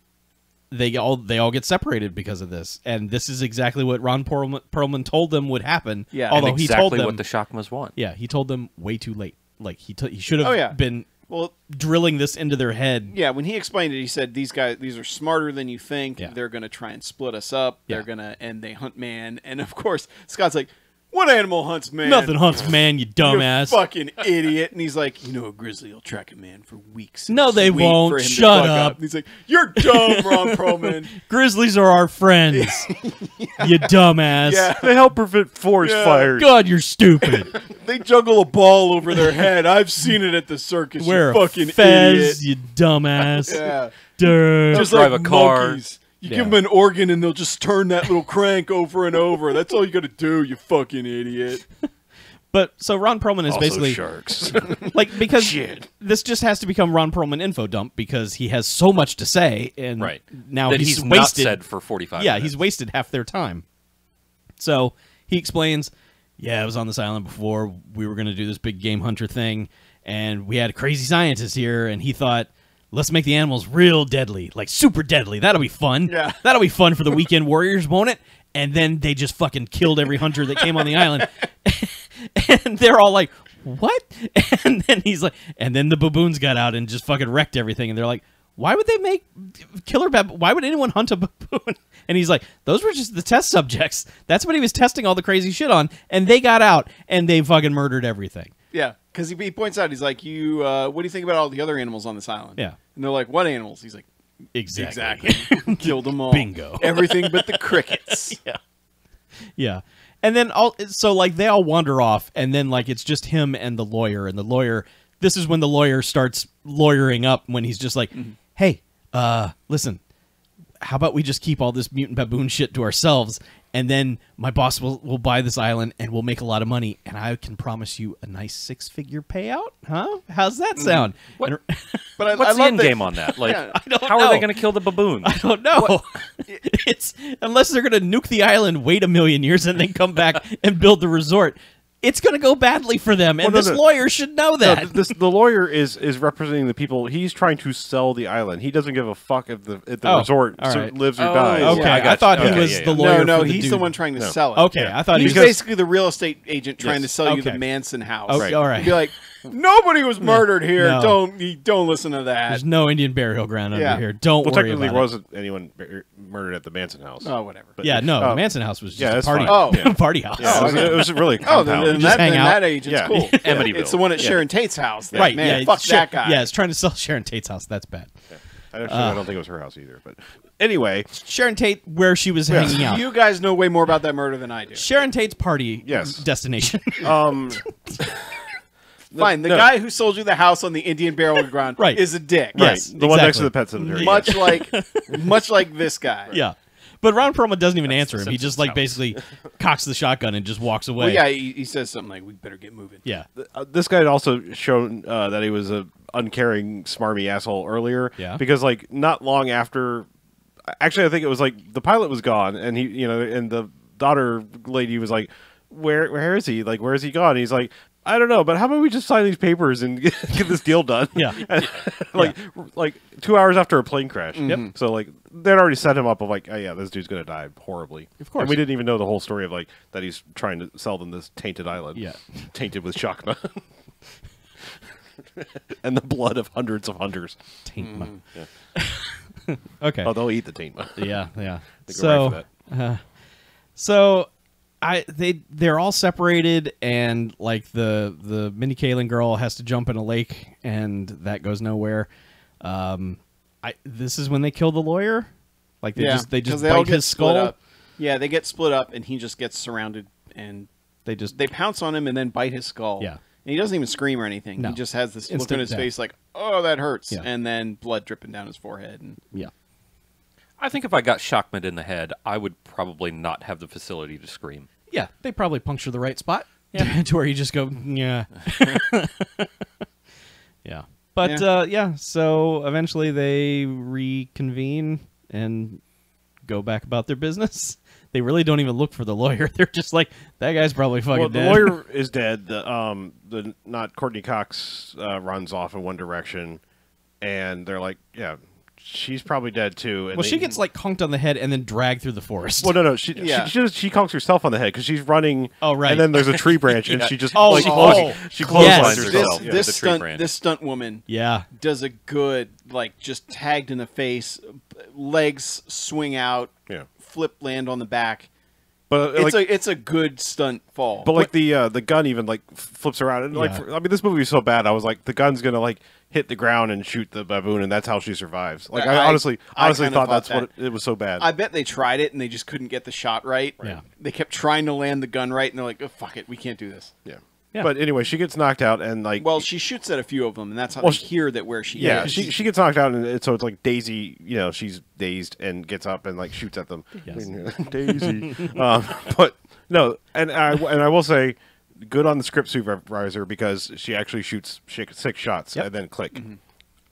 they all get separated because of this. And this is exactly what Ron Perlman told them would happen. Yeah. Although and he exactly told them what the Shockmas want. yeah, he told them way too late. Like he should have Oh, yeah. been Well, drilling this into their head. yeah, when he explained it, he said these are smarter than you think. Yeah. They're going to try and split us up. Yeah. They're going to and they hunt man. And of course, Scott's like, "What animal hunts man?" Nothing hunts man, you You dumbass. fucking idiot. And he's like, "You know, a grizzly will track a man for weeks. and No, they just wait won't. for him to Shut fuck up. And he's like, "You're dumb, Ron Perlman." Grizzlies are our friends. You dumbass. Yeah. They help prevent forest Yeah. fires. God, you're stupid. They juggle a ball over their head. I've seen it at the circus. Wear you a fucking fez, idiot. you dumbass. Yeah. Duh. Just drive like a car. monkeys. You Yeah. give them an organ and they'll just turn that little crank over and over. That's all you got to do, you fucking idiot. But so Ron Perlman is Also basically sharks. like because Shit. this just has to become Ron Perlman info dump because he has so much to say and Right. now that he's not wasted. said for 45 Yeah, minutes. he's wasted half their time. So he explains, yeah, I was on this island before. We were going to do this big game hunter thing, and we had a crazy scientist here, and he thought, let's make the animals real deadly, like super deadly. That'll be fun. Yeah. That'll be fun for the weekend warriors, won't it? And then they just fucking killed every hunter that came on the island. And they're all like, what? And then he's like, and then the baboons got out and just fucking wrecked everything. And they're like, why would they make killer baboon? Why would anyone hunt a baboon? And he's like, those were just the test subjects. That's what he was testing all the crazy shit on. And they got out and they fucking murdered everything. Yeah, because he points out, he's like, what do you think about all the other animals on this island? Yeah. And they're like, what animals? He's like, Exactly. Killed them all. Bingo. Everything but the crickets. Yeah. And then so like they all wander off and then like it's just him and the lawyer, this is when the lawyer starts lawyering up when he's just like, hey, listen, how about we just keep all this mutant baboon shit to ourselves and then my boss will buy this island and we'll make a lot of money and I can promise you a nice 6-figure payout? Huh? How's that sound? What? And- But I What's the love end that- game on that? Like, Yeah, I don't how know. are they going to kill the baboons? I don't know. It's unless they're going to nuke the island, wait 1,000,000 years, and then come back and build the resort. It's going to go badly for them, and Well, no, this no. lawyer should know that. The lawyer is representing the people. He's trying to sell the island. He doesn't give a fuck if the Oh, resort all right. lives or Oh, dies. Okay, Yeah, I I, got thought you. he Okay, was yeah, the yeah. lawyer. No, for the he's dude. the one trying to No. sell it. Okay, I thought he He's was. basically the real estate agent trying to Yes. sell you Okay. the Manson house. Okay, Right. all He'd right. be like, nobody was murdered here. No. Don't listen to that. There's no Indian burial ground Yeah. under here. Don't Well, worry technically, about it. wasn't anyone murdered at the Manson house? Oh, whatever. But- Yeah, no, Oh. the Manson house was just Yeah, a that's party, fine. Oh. party house. Yeah, it was really a Oh, compound. then Just hang out. that agent's Yeah. cool. Amityville. It's the one at Yeah. Sharon Tate's house. That, Right, man, yeah, fuck that guy. Yeah, it's trying to sell Sharon Tate's house. That's bad. I don't think it was her house either. But anyway, Sharon Tate, where she was hanging out. You guys know way more about that murder than I do. Sharon Tate's party Yes. destination. Fine, the no. guy who sold you the house on the Indian burial ground Right. is a dick. Yes. the one next exactly. to the pet cemetery. Much like this guy. Yeah. But Ron Perlman doesn't even answer him. the He just Simpsons like house. basically cocks the shotgun and just walks away. Well, yeah, he says something like, "We better get moving." Yeah. This guy had also shown that he was a uncaring, smarmy asshole earlier. Yeah. Because like not long after, actually, I think it was like the pilot was gone, and he, and the daughter lady was like, "Where is he? Like, where is he gone?" And he's like, "I don't know, but how about we just sign these papers and get this deal done?" Yeah. And, like 2 hours after a plane crash. Yep. So like they'd already set him up of like, oh yeah, this dude's gonna die horribly. Of course. And we didn't even know the whole story of like that he's trying to sell them this tainted island. Yeah. Tainted with Shakma. And the blood of hundreds of hunters. Taintma. Okay. Oh, they'll eat the taintma. Yeah, yeah. They go right for that. So they're all separated, and like the Minnie Kaling girl has to jump in a lake, and that goes nowhere. This is when they kill the lawyer. Like they just 'cause they all bite get his split skull. up. Yeah, they get split up, and he just gets surrounded, and they pounce on him and then bite his skull. Yeah. And he doesn't even scream or anything. No. He just has this look Instant on his death. face like, oh, that hurts. Yeah. And then blood dripping down his forehead. And Yeah. I think if I got shockment in the head, I would probably not have the facility to scream. Yeah, they probably puncture the right spot to where you just go, yeah. Yeah. But, so eventually they reconvene and go back about their business. They really don't even look for the lawyer. They're just like, that guy's probably fucking Well, dead. the lawyer is dead. The not Courtney Cox runs off in one direction, and they're like, yeah, she's probably dead too. And Well, she gets like conked on the head and then dragged through the forest. Well, no, she conks herself on the head because she's running. Oh, right. And then there's a tree branch, and she just Oh, like oh. she clotheslines Yes. herself. Yeah, this the tree stunt, branch. this stunt woman Yeah. does a good, like, just tagged in the face, legs swing out, Yeah. flip land on the back. But It's a good stunt fall. But like the gun even like flips around and like Yeah. I mean this movie is so bad. I was like the gun's gonna like hit the ground and shoot the baboon and that's how she survives. Like I honestly kinda thought thought that's that. what it was so bad. I bet they tried it and they just couldn't get the shot right. Yeah. They kept trying to land the gun right, and they're like, oh, fuck it, we can't do this. yeah. Yeah. But anyway, she gets knocked out and like Well, she shoots at a few of them, and that's how Well, they hear that where she yeah, is. she gets knocked out and so it's like Daisy, she's dazed and gets up and like shoots at them. Yes. Daisy. But no, and I will say good on the script supervisor because she actually shoots 6 shots Yep. and then click. Mm-hmm.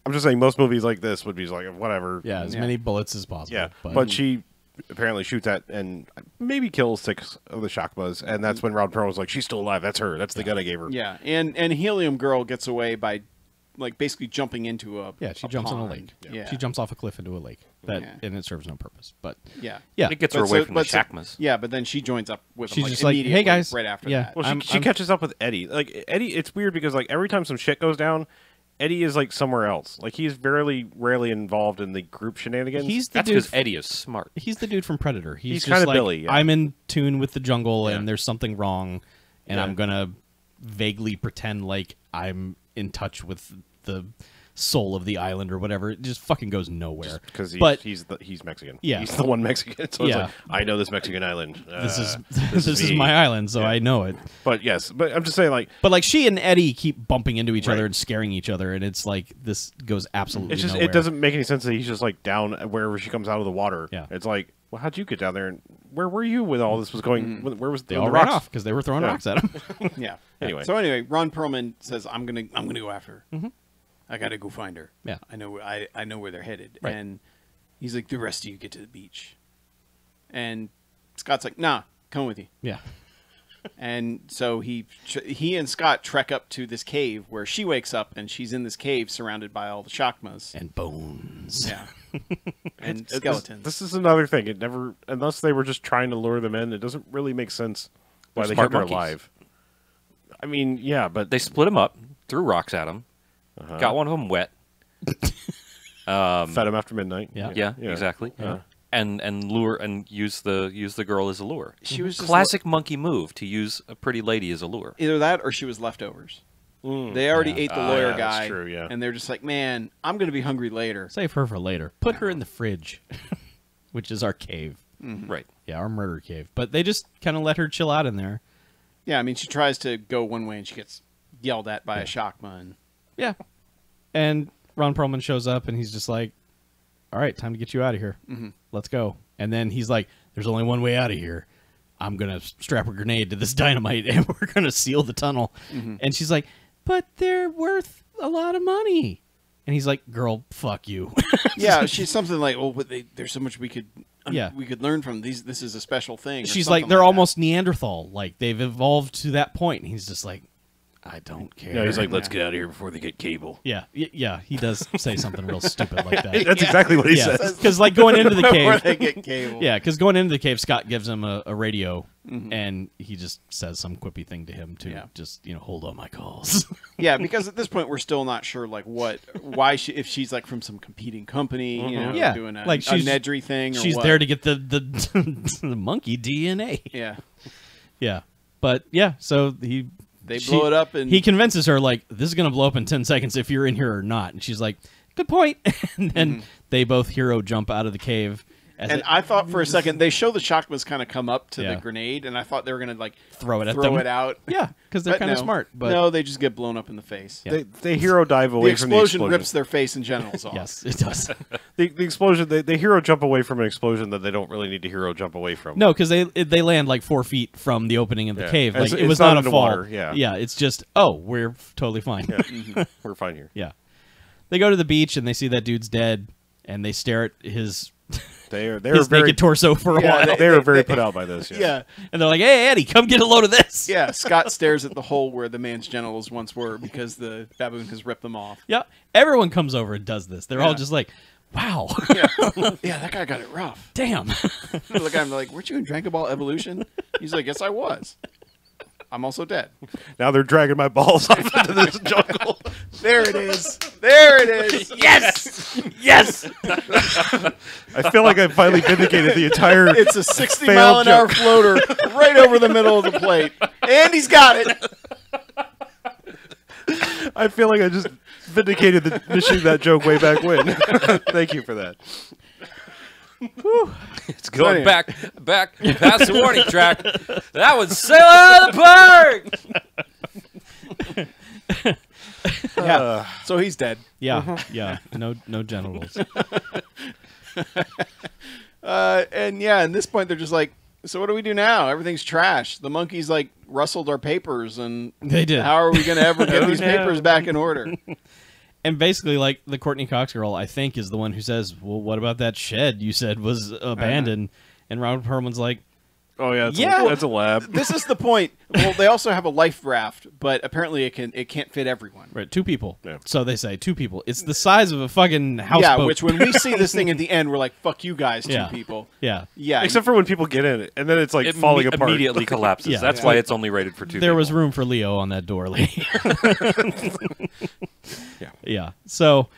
I'm just saying most movies like this would be like whatever. Yeah, as Yeah. many bullets as possible. Yeah, But, but she apparently shoots at and maybe kills 6 of the Shockmas, and that's when Ron Perlman was like, "She's still alive. That's her. That's the gun I gave her." Yeah, and Helium Girl gets away by, like, basically jumping into a she jumps in a pond. lake. Yeah, She jumps off a cliff into a lake. Yeah. And it serves no purpose. But Yeah, yeah. It gets her away from the Shackmas. Yeah, but then she joins up with them. She's Like, just like, "Hey, immediately, guys." right after Yeah. that. Well, she catches up with Eddie. Like Eddie, it's weird because like every time some shit goes down, Eddie is like somewhere else. Like he's rarely involved in the group shenanigans. he's the That's dude. because Eddie is smart. He's the dude from Predator. He's kinda just like, Billy, yeah. I'm in tune with the jungle, Yeah. and there's something wrong, and Yeah. I'm gonna vaguely pretend like I'm in touch with the soul of the island or whatever. It just fucking goes nowhere. because but he's Mexican. Yeah. He's the one Mexican. So it's Yeah. like I know this Mexican island. this is this this is me. my island, so Yeah. I know it. But yes, but I'm just saying like But like she and Eddie keep bumping into each Right. other and scaring each other, and it's like this goes absolutely it's just nowhere. it doesn't make any sense that he's just like down wherever she comes out of the water. Yeah. It's like, well, how'd you get down there? And where were you when all this was going? Where was They the all rocks? ran off because they were throwing Yeah. rocks at him. Yeah. Anyway. So anyway, Ron Perlman says, "I'm gonna go after her. I gotta go find her. Yeah. I know where they're headed." Right. And he's like, "The rest of you get to the beach." And Scott's like, "Nah, come with you." Yeah. And so he and Scott trek up to this cave where she wakes up, and she's in this cave surrounded by all the Shockmas. And bones. Yeah. And skeletons. This is another thing. It never, unless they were just trying to lure them in, it doesn't really make sense why They're they smart kept her monkeys. alive. I mean, yeah, but They split him up, threw rocks at him, got one of them wet. fed them after midnight. Yeah. Yeah, exactly. And lure and use the girl as a lure. She was just Classic monkey move to use a pretty lady as a lure. Either that or she was leftovers. They already ate the lawyer yeah, guy. that's true, yeah. And they're just like, "Man, I'm going to be hungry later." Save her for later. Put her in the fridge, which is our cave. Right. Yeah, our murder cave. But they just kind of let her chill out in there. Yeah, I mean, she tries to go one way and she gets yelled at by a Shockma. And Yeah. And Ron Perlman shows up and he's just like, all right, time to get you out of here. Let's go. And then he's like, there's only one way out of here. I'm going to strap a grenade to this dynamite and we're going to seal the tunnel. And she's like, but they're worth a lot of money. And he's like, girl, fuck you. yeah, she's something like, "Oh, but there's so much we could Yeah. we could learn from these. This is a special thing." or She's something like, they're that. almost Neanderthal. Like, they've evolved to that point. And he's just like, I don't care. Yeah, he's like, let's get out of here before they get cable. Yeah, yeah, he does say something real stupid like that. That's exactly what he Yeah, says. because like going into the Before cave, they get cable. yeah, because going into the cave, Scott gives him a radio, and he just says some quippy thing to him to Yeah. just hold on my calls. Yeah, because at this point we're still not sure like why if she's like from some competing company, Yeah, doing a, like a she's- Nedry thing. Or She's what. there to get the the monkey DNA. Yeah, Yeah, but yeah, so they blow it up and he convinces her like this is gonna blow up in 10 seconds if you're in here or not, and she's like, good point. And then they both hero jump out of the cave And I thought for a second they show the chakmas kind of come up to the grenade, and I thought they were gonna like throw it out. Yeah, because they're kind of smart. But no, they just get blown up in the face. Yeah. They hero dive away from the explosion. Rips their face and genitals off. Yes, it does. the explosion. They hero jump away from an explosion that they don't really need to hero jump away from. No, because they land like 4 feet from the opening of the cave. Like It's it was not not a into fall. water, yeah. It's just we're totally fine. Yeah. We're fine here. Yeah. They go to the beach and they see that dude's dead, and they stare at his They're his very naked torso for a while. they were very put out by this. Yeah. And they're like, "Hey, Eddie, come get a load of this." Yeah, Scott stares at the hole where the man's genitals once were because the baboon has ripped them off. Yeah. Everyone comes over and does this. They're all just like, "Wow, Yeah, that guy got it rough." damn." Look at him like, "Weren't you in Dragon Ball Evolution?" He's like, "Yes, I was. I'm also dead." Now they're dragging my balls off into this jungle. There it is. There it is. Yes, yes. I feel like I finally vindicated the entire. It's a 60-mile-an-hour floater right over the middle of the plate, and he's got it. I feel like I just vindicated the finishing that joke way back when. Thank you for that. It's going back past the warning track. That was sail out of the park. Yeah. So he's dead. Yeah, yeah. No genitals. And at this point they're just like, so what do we do now? Everything's trash. The monkeys like rustled our papers, and They did. how are we going to ever get these papers back in order? And basically, like, the Courtney Cox girl, I think, is the one who says, "Well, what about that shed you said was abandoned?" And Ronald Perlman's like, Oh yeah, Yeah. that's a lab. This is the point. Well, they also have a life raft, but apparently it can't fit everyone. "Right, 2 people." Yeah. So they say 2 people. It's the size of a fucking houseboat. Yeah, which when we see this thing at the end, we're like, "Fuck you guys, 2 Yeah. people." Yeah. Yeah, Except for when people get in it, and then it's like It falling apart. immediately collapses. Yeah. That's why it's only rated for 2 There was people. room for Leo on that door, lady. Yeah. Yeah. So,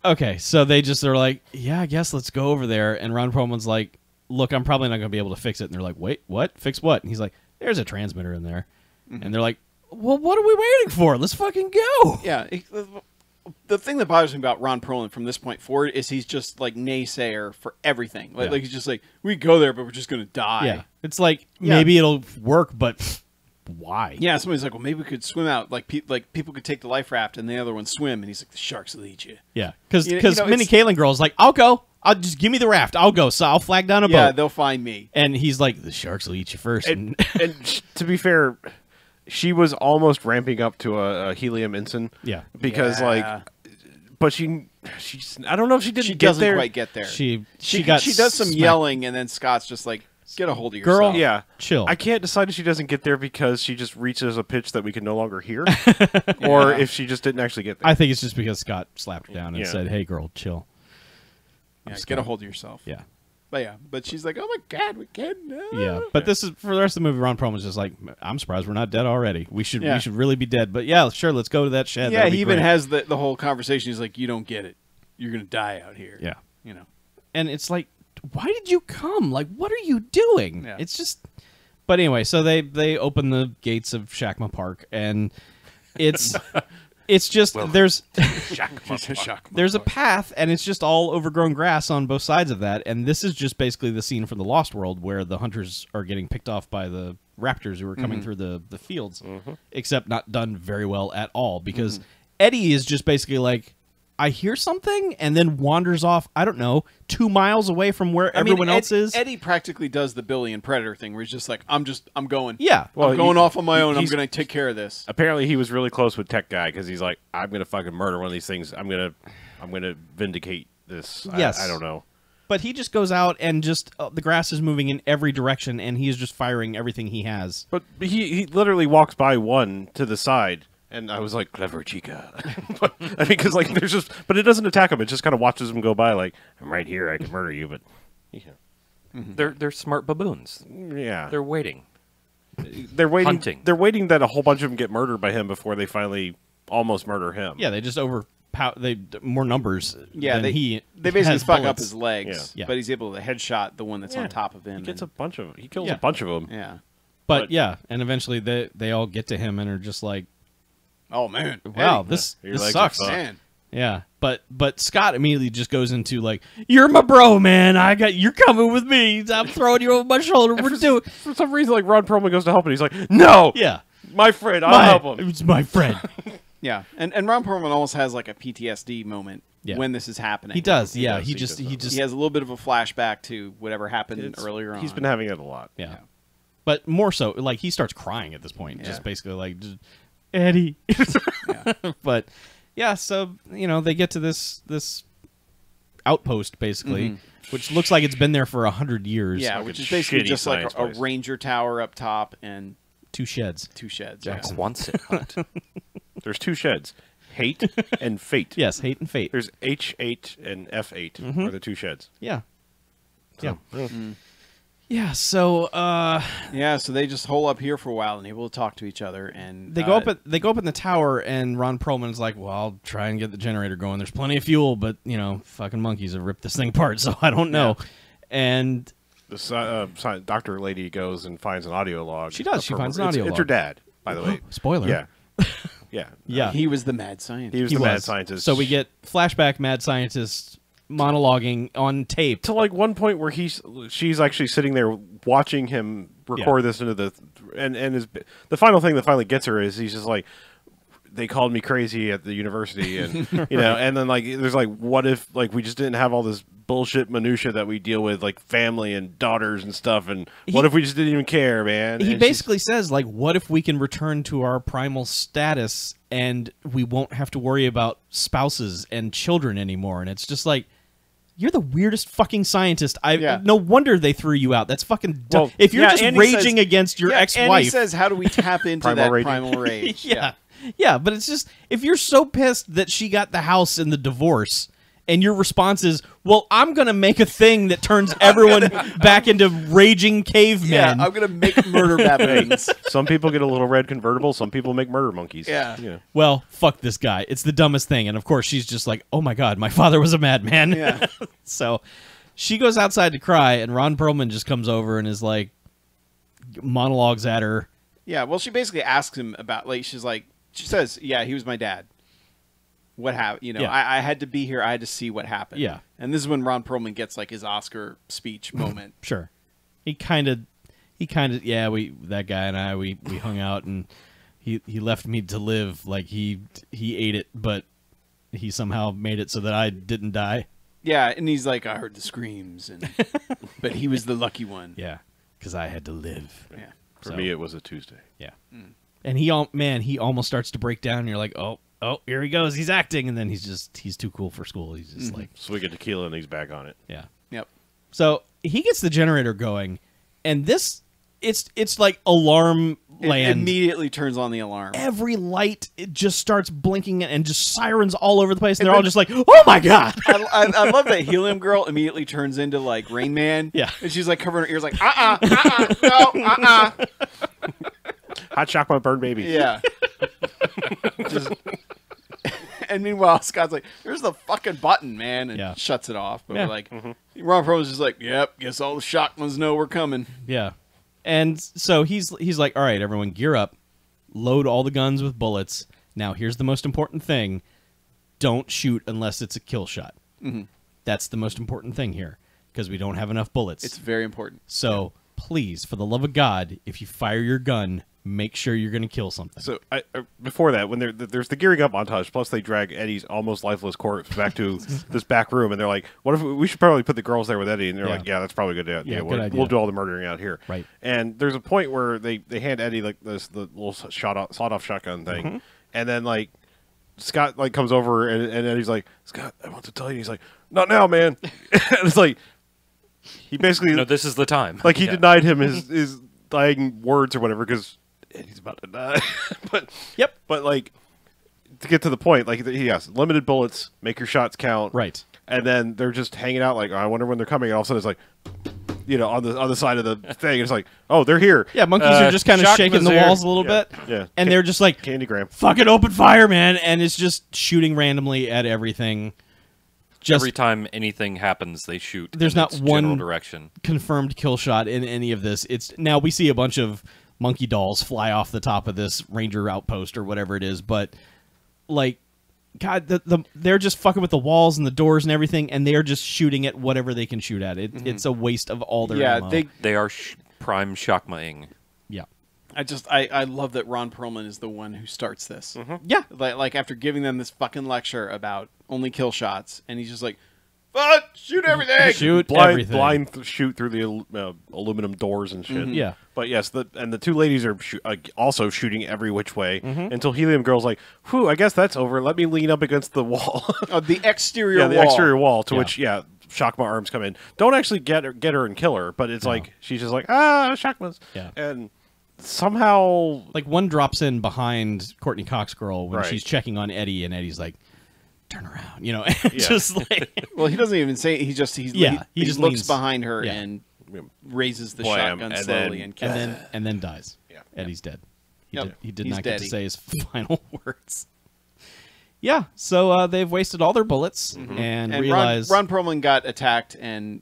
okay. So they just are like, "Yeah, I guess let's go over there." And Ron Perlman's like, "Look, I'm probably not going to be able to fix it." And they're like, "Wait, what? Fix what?" And he's like, "There's a transmitter in there." And they're like, "Well, what are we waiting for? Let's fucking go." yeah. The thing that bothers me about Ron Perlman from this point forward is he's just like naysayer for everything. Like, Yeah. like he's just like, we go there, but we're just gonna die. Yeah. It's like, Yeah. maybe it'll work, but why? Yeah, somebody's like, well, maybe we could swim out. Like people could take the life raft and the other one swim, and he's like, the sharks will eat you. Yeah. Because You know, Minnie it's- Kaling girl's like, "I'll go. I'll just give me the raft. I'll go. So I'll flag down a Yeah, boat." they'll find me. And he's like, "The sharks will eat you first." And to be fair, she was almost ramping up to a helium ensign. Yeah. Because Yeah. but she's I don't know if she didn't She get doesn't there. quite get there. she she got does some smacked. yelling, and then Scott's just like, get a hold of Girl. yourself. Yeah, Chill. I can't decide if she doesn't get there because she just reaches a pitch that we can no longer hear, or if she just didn't actually get there. I think it's just because Scott slapped her down and Yeah. said, "Hey, girl, chill." Yeah, get a hold of yourself. Yeah. But she's like, oh my god, we can't. Yeah, but this is for the rest of the movie. Ron Perlman's just like, "I'm surprised we're not dead already. We should Yeah. really be dead." But yeah, sure, let's go to that shed. Yeah, That'd he be even great. has the whole conversation. He's like, you don't get it. You're gonna die out here. Yeah, You know. and it's like, why did you come? Like, what are you doing? Yeah. It's just. But anyway, so they open the gates of Shakma Park, and it's it's just there's there's a path, and it's just all overgrown grass on both sides of that. And this is just basically the scene from the Lost World where the hunters are getting picked off by the raptors who are coming through the fields, except not done very well at all, because Eddie is just basically like, I hear something, and then wanders off, I don't know, 2 miles away from where everyone else is. Eddie practically does the Billy and Predator thing, where he's just like, I'm going. Yeah. Well, I'm going he- off on my own. I'm he's- going to take care of this. Apparently, he was really close with Tech Guy because he's like, I'm gonna fucking murder one of these things. I'm gonna vindicate this. Yes. I don't know. But he just goes out and just the grass is moving in every direction, and he is just firing everything he has. But he literally walks by one to the side, and I was like, clever chica. But, I mean, because like there's just, but it doesn't attack him. It just kind of watches him go by. Like, I'm right here. I can murder you. But yeah, They're smart baboons. yeah. They're waiting. They're waiting. hunting. They're waiting that a whole bunch of them get murdered by him before they finally almost murder him. Yeah, they just more numbers Yeah, than they he basically has fuck up bullets. his legs, Yeah. but he's able to headshot the one that's on top of him. He gets a and- bunch of. He kills Yeah. a bunch of them. yeah. But yeah, and eventually they all get to him and are just like, Oh man. wow, Eddie, this Your legs are sucks. fucked. man. Yeah, But Scott immediately just goes into like, "You're my bro, man. You're coming with me. I'm throwing you over my shoulder. We're doing." For some reason, like Ron Perlman goes to help, and he's like, "No, Yeah, my friend, I'll help him." It's my friend. Yeah, and Ron Perlman almost has like a PTSD moment when this is happening. He does. He Yeah, does, he he just does. He has a little bit of a flashback to whatever happened earlier on. He's been having it a lot. Yeah. But more so, like, he starts crying at this point. Yeah. Just basically like, Eddie. But, yeah, so, they get to this outpost, basically, which looks like it's been there for 100 years. Yeah, Like which a is basically shitty just like science a place. ranger tower up top and 2 sheds. 2 sheds. Jackson Quonset hut. There's 2 sheds, Hate and Fate. Yes, Hate and Fate. There's H8 and F8 are the 2 sheds. Yeah. So, Yeah, so Yeah, so they just hole up here for a while and able to talk to each other, and they go up in the tower, and Ron Perlman's like, "Well, I'll try and get the generator going. There's plenty of fuel, but fucking monkeys have ripped this thing apart, so I don't know." And the doctor lady goes and finds an audio log. She does. She finds an audio It's log. her dad, by the way. spoiler. Yeah. Yeah. Yeah. he was the mad scientist. He was He the mad was. scientist. So we get flashback mad scientist monologuing on tape. to like one point where she's actually sitting there watching him record this into the final thing that finally gets her is he's just like, they called me crazy at the university, and and then like there's like, what if like we just didn't have all this bullshit minutia that we deal with, like family and daughters and stuff, and what if we just didn't even care, man? He And basically says, like, what if we can return to our primal status and we won't have to worry about spouses and children anymore? And it's just like, you're the weirdest fucking scientist. No wonder they threw you out. That's fucking dumb. Well, if you're just and he raging says- against your and he ex-wife. says, "How do we tap into Primal that rage. primal rage?" Yeah, but it's just, if you're so pissed that she got the house in the divorce, and your response is, well, I'm going to make a thing that turns everyone back into raging cavemen. Yeah, I'm gonna make murder baboons. some people get a little red convertible, some people make murder monkeys. Yeah. Well, fuck this guy. It's the dumbest thing. And of course, she's just like, oh my God, my father was a madman. Yeah. So she goes outside to cry, and Ron Perlman just comes over and is like, monologues at her. Yeah, well, she basically asks him about, like, she says, "Yeah, he was my dad. What happened? Yeah. I had to be here. I had to see what happened." Yeah. And this is when Ron Perlman gets like his Oscar speech moment. Sure. He kind of, yeah, that guy and I, we hung out, and he left me to live. Like, he ate it, but he somehow made it so that I didn't die. Yeah, and he's like, "I heard the screams, but he was the lucky one." Yeah. Because I had to live. Yeah. For me, it was a Tuesday. Yeah. And he almost starts to break down, and you're like, oh, here he goes. He's acting. And then he's too cool for school. He's just like, So we get tequila, and he's back on it. yeah. Yep. So he gets the generator going, and it's like alarm It land. immediately turns on the alarm. Every light, it just starts blinking and just sirens all over the place. And they're all just like, oh my God. I love that Helium Girl immediately turns into like Rain Man. Yeah. And she's like covering her ears like, no, Hot chocolate burned baby. Yeah. And meanwhile, Scott's like, "There's the fucking button, man," and shuts it off. But Yeah. we're like, Ron Perlman's just like, "Yep, guess all the shotguns know we're coming." Yeah. And so he's like, all right, everyone, gear up. Load all the guns with bullets. Now, here's the most important thing. Don't shoot unless it's a kill shot. That's the most important thing here, because we don't have enough bullets. It's very important. So, please, for the love of God, if you fire your gun, make sure you're going to kill something. So before that, when there's the gearing up montage, plus they drag Eddie's almost lifeless corpse back to this back room, and they're like, "What if we should probably put the girls there with Eddie?" And they're like, "Yeah, that's probably a good idea. Yeah, good idea. We'll do all the murdering out here." Right. And there's a point where they hand Eddie like the little sawed-off shotgun thing, and then like Scott like comes over and Eddie's like, "Scott, I want to tell you." He's like, "Not now, man." And it's like he basically No, this is the time. like he denied him his dying words or whatever because Eddie's about to die. But like to get to the point, like he has limited bullets, make your shots count. Right. And then they're just hanging out like, oh, I wonder when they're coming, and all of a sudden it's like, on the side of the thing, it's like, oh, they're here. Yeah, monkeys are just kind of shock shaking the Mazir. walls a little bit. Yeah. And they're just like, Candygram. fucking open fire, man. And it's just shooting randomly at everything. Just Every time anything happens, they shoot. There's in not its one general direction. confirmed kill shot in any of this. It's now we see a bunch of monkey dolls fly off the top of this ranger outpost or whatever it is, but like God, they're just fucking with the walls and the doors and everything, and they're just shooting at whatever they can shoot at. It's a waste of all their ammo. They are prime shockma-ing. Yeah. I love that Ron Perlman is the one who starts this. Yeah. Like after giving them this fucking lecture about only kill shots, and he's just like, "Fuck, shoot everything, Shoot blind, everything. shoot through the aluminum doors and shit. Yeah. But yes, the two ladies are also shooting every which way until Helium Girl's like, "Whew, I guess that's over. Let me lean up against the wall." The exterior yeah, wall. the exterior wall. To Yeah. which, Shockma arms come in. Don't actually get her and kill her, but it's like she's just like, Shockmas. Yeah. And somehow, Like one drops in behind Courtney Cox girl when Right. she's checking on Eddie, and Eddie's like, "Turn around," Yeah. just like Well, he doesn't even say. He just he just just looks leans- behind her yeah. and raises the Blam, shotgun and slowly then- and kills. and then dies. Yeah. Eddie's dead. Yep. He did He's not get to deady. say his final words. Yeah, so they've wasted all their bullets and And realize. Ron Perlman got attacked and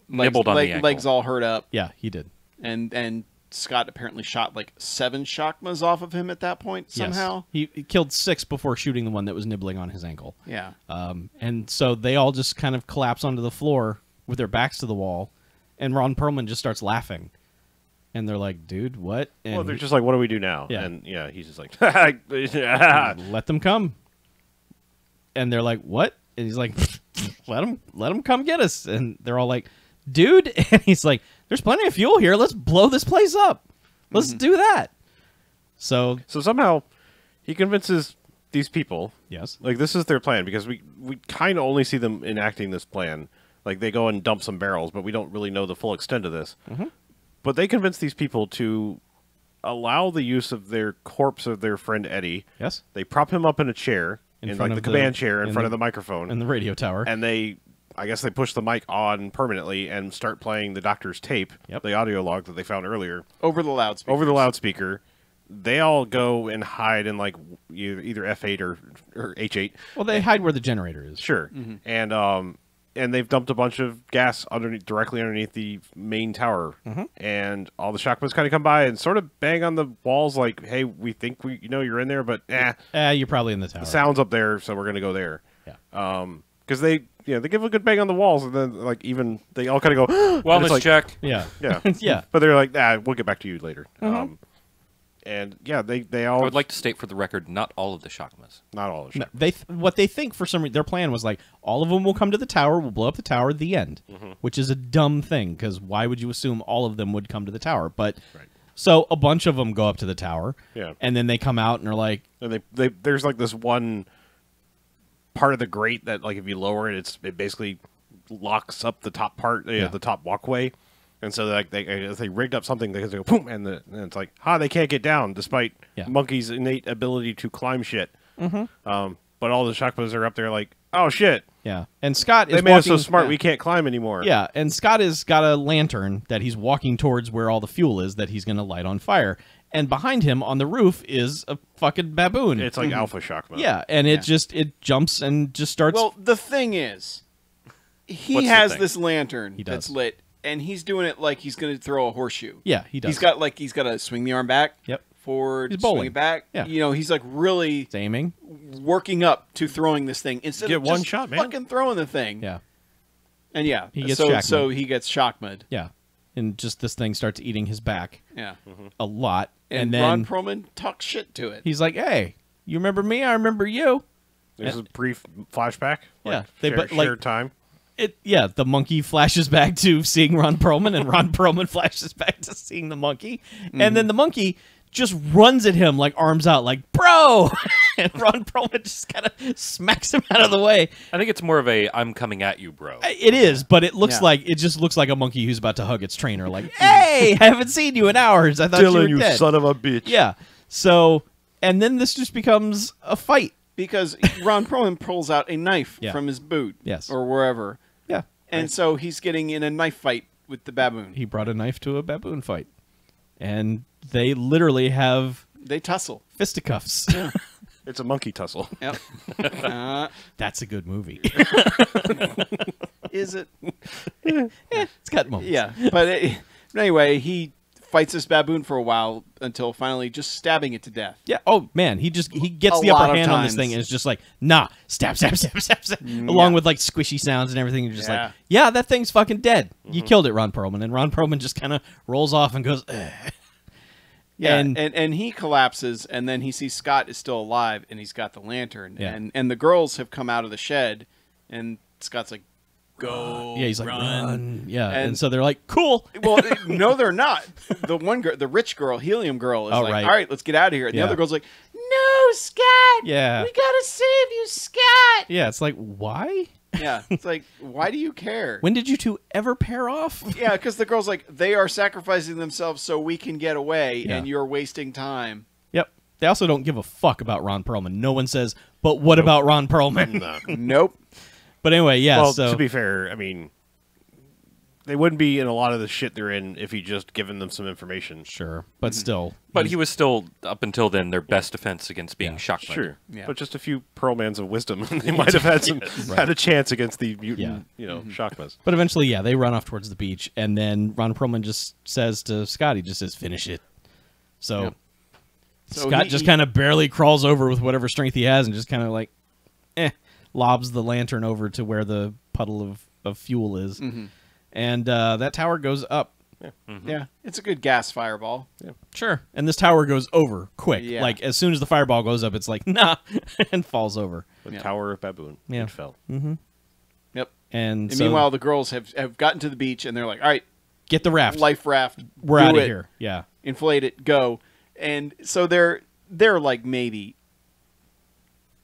Nibbled on the ankle. legs all hurt up, Yeah, he did. and Scott apparently shot like 7 shockmas off of him at that point somehow. Yes. He killed 6 before shooting the one that was nibbling on his ankle. Yeah. And so they all just kind of collapse onto the floor with their backs to the wall, and Ron Perlman just starts laughing. And they're like, "Dude, what?" And well, they're just like, "What do we do now?" Yeah. And he's just like, let them come. And they're like, "What?" And he's like, let them come get us." And they're all like, "Dude," and he's like, "There's plenty of fuel here. Let's blow this place up. Let's do that." So So somehow he convinces these people, yes, like this is their plan, because we kind of only see them enacting this plan. Like they go and dump some barrels, but we don't really know the full extent of this. But they convince these people to allow the use of their corpse of their friend Eddie. yes, They prop him up in a chair, In in front like of the the- command chair in in front the- of the microphone. and the radio tower. And I guess they push the mic on permanently and start playing the doctor's tape, Yep. the audio log that they found earlier, Over the loudspeaker. over the loudspeaker. They all go and hide in like either F8 or H8. Well, they hide where the generator is. Sure. And they've dumped a bunch of gas directly underneath the main tower. And all the shockmas kind of come by and sort of bang on the walls like, "Hey, we think you're in there, but You're probably in the tower. the sound's up there, so we're going to go there." Yeah. Because they give a good bang on the walls, and then like even they all kind of go, and Wellness it's like, check. Yeah. yeah, Yeah. But they're like, we'll get back to you later. And yeah, they all I would like to state for the record, not all of the shockmas. not all of No, what they think for some reason, their plan was like, all of them will come to the tower, we'll blow up the tower, the end. Which is a dumb thing, because why would you assume all of them would come to the tower? But Right. so a bunch of them go up to the tower, Yeah. and then they come out and are like, and they there's like this one part of the grate that like if you lower it, it basically locks up the top part, Yeah. the top walkway. And so like they rigged up something that go boom, and it's like, they can't get down despite Yeah. Monkey's innate ability to climb shit. But all the shockmas are up there like, oh shit, yeah. And Scott is they made us so walking- smart yeah. we can't climb anymore. Yeah, and Scott has got a lantern that he's walking towards where all the fuel is that he's going to light on fire. And behind him on the roof is a fucking baboon. It's like alpha shockma. yeah, and it jumps and just starts. Well, the thing is, he What's the has thing? this lantern He does. that's lit, and he's doing it like he's going to throw a horseshoe. yeah, he does. He's got to swing the arm back. Yep. Forward. He's swing bowling. it back. Yeah. He's like really He's aiming. working up to throwing this thing instead Get of one just shot, man. fucking throwing the thing. Yeah, And yeah, He gets so shockmud. he gets shockmud. yeah, and just this thing starts eating his back Yeah. a lot, And then Ron Perlman talks shit to it. he's like, "Hey, you remember me? I remember you." There's a brief flashback. Yeah, Like, they- but, like- shared time. The monkey flashes back to seeing Ron Perlman, and Ron Perlman flashes back to seeing the monkey, and then the monkey just runs at him like arms out, like "bro," and Ron Perlman just kind of smacks him out of the way. I think it's more of a "I'm coming at you, bro." It is, but it looks Yeah. like it just looks like a monkey who's about to hug its trainer. Like, "Hey, I haven't seen you in hours. I thought you were dead." son of a bitch. Yeah. So, and then this just becomes a fight. Because Ron Perlman pulls out a knife Yeah. from his boot. Yes. Or wherever. Yeah. And so he's getting in a knife fight with the baboon. He brought a knife to a baboon fight, and they literally have They tussle. fisticuffs. It's a monkey tussle. Yep. That's a good movie. Is it? It's got moments. Yeah. But anyway, he fights this baboon for a while until finally just stabbing it to death. Yeah. Oh man, he gets A the lot upper of hand on this times. thing, and it's just like, nah, stab, along with like squishy sounds and everything. You're just Yeah. like, yeah, that thing's fucking dead. You killed it, Ron Perlman, and Ron Perlman just kind of rolls off and goes, ugh. Yeah, And- and he collapses, and then he sees Scott is still alive, and he's got the lantern, Yeah. and the girls have come out of the shed, and Scott's like, "Go, Yeah, he's like, run. Yeah, and And- so they're like, cool. Well, no, they're not. The one girl, the rich girl, Helium Girl, is Oh, like, right. "All right, let's get out of here." And Yeah. the other girl's like, "No, Scott. Yeah. we gotta save you, Scott." Yeah, it's like, why? Yeah, it's like, why do you care? When did you two ever pair off? Yeah, because the girl's like, they are sacrificing themselves so we can get away, Yeah. and you're wasting time. Yep. They also don't give a fuck about Ron Perlman. No one says, but what about Ron Perlman? No. Nope. But anyway, yeah. Well, so to be fair, I mean, they wouldn't be in a lot of the shit they're in if he just given them some information. sure, but still. But he was still, up until then, their best defense against being Yeah. shocked. Sure, Yeah. but just a few Pearlmans of wisdom, they might have had some had a chance against the mutant, Shockmas. But eventually, yeah, they run off towards the beach, and then Ron Perlman just says to Scott, he just says, "Finish it." So, Yep. So Scott he- just he- kind of barely crawls over with whatever strength he has, and just kind of like, lobs the lantern over to where the puddle of fuel is, and that tower goes up. Yeah, it's a good gas fireball. Sure, and this tower goes over quick. Yeah. Like as soon as the fireball goes up, it's like nah, and falls over. The Yeah. Tower of Baboon. Yeah. It fell. Yep. And, And so meanwhile, the girls have gotten to the beach, and they're like, "All right, get the raft. life raft, We're do out of it, here. Yeah. inflate it, go." And so they're like maybe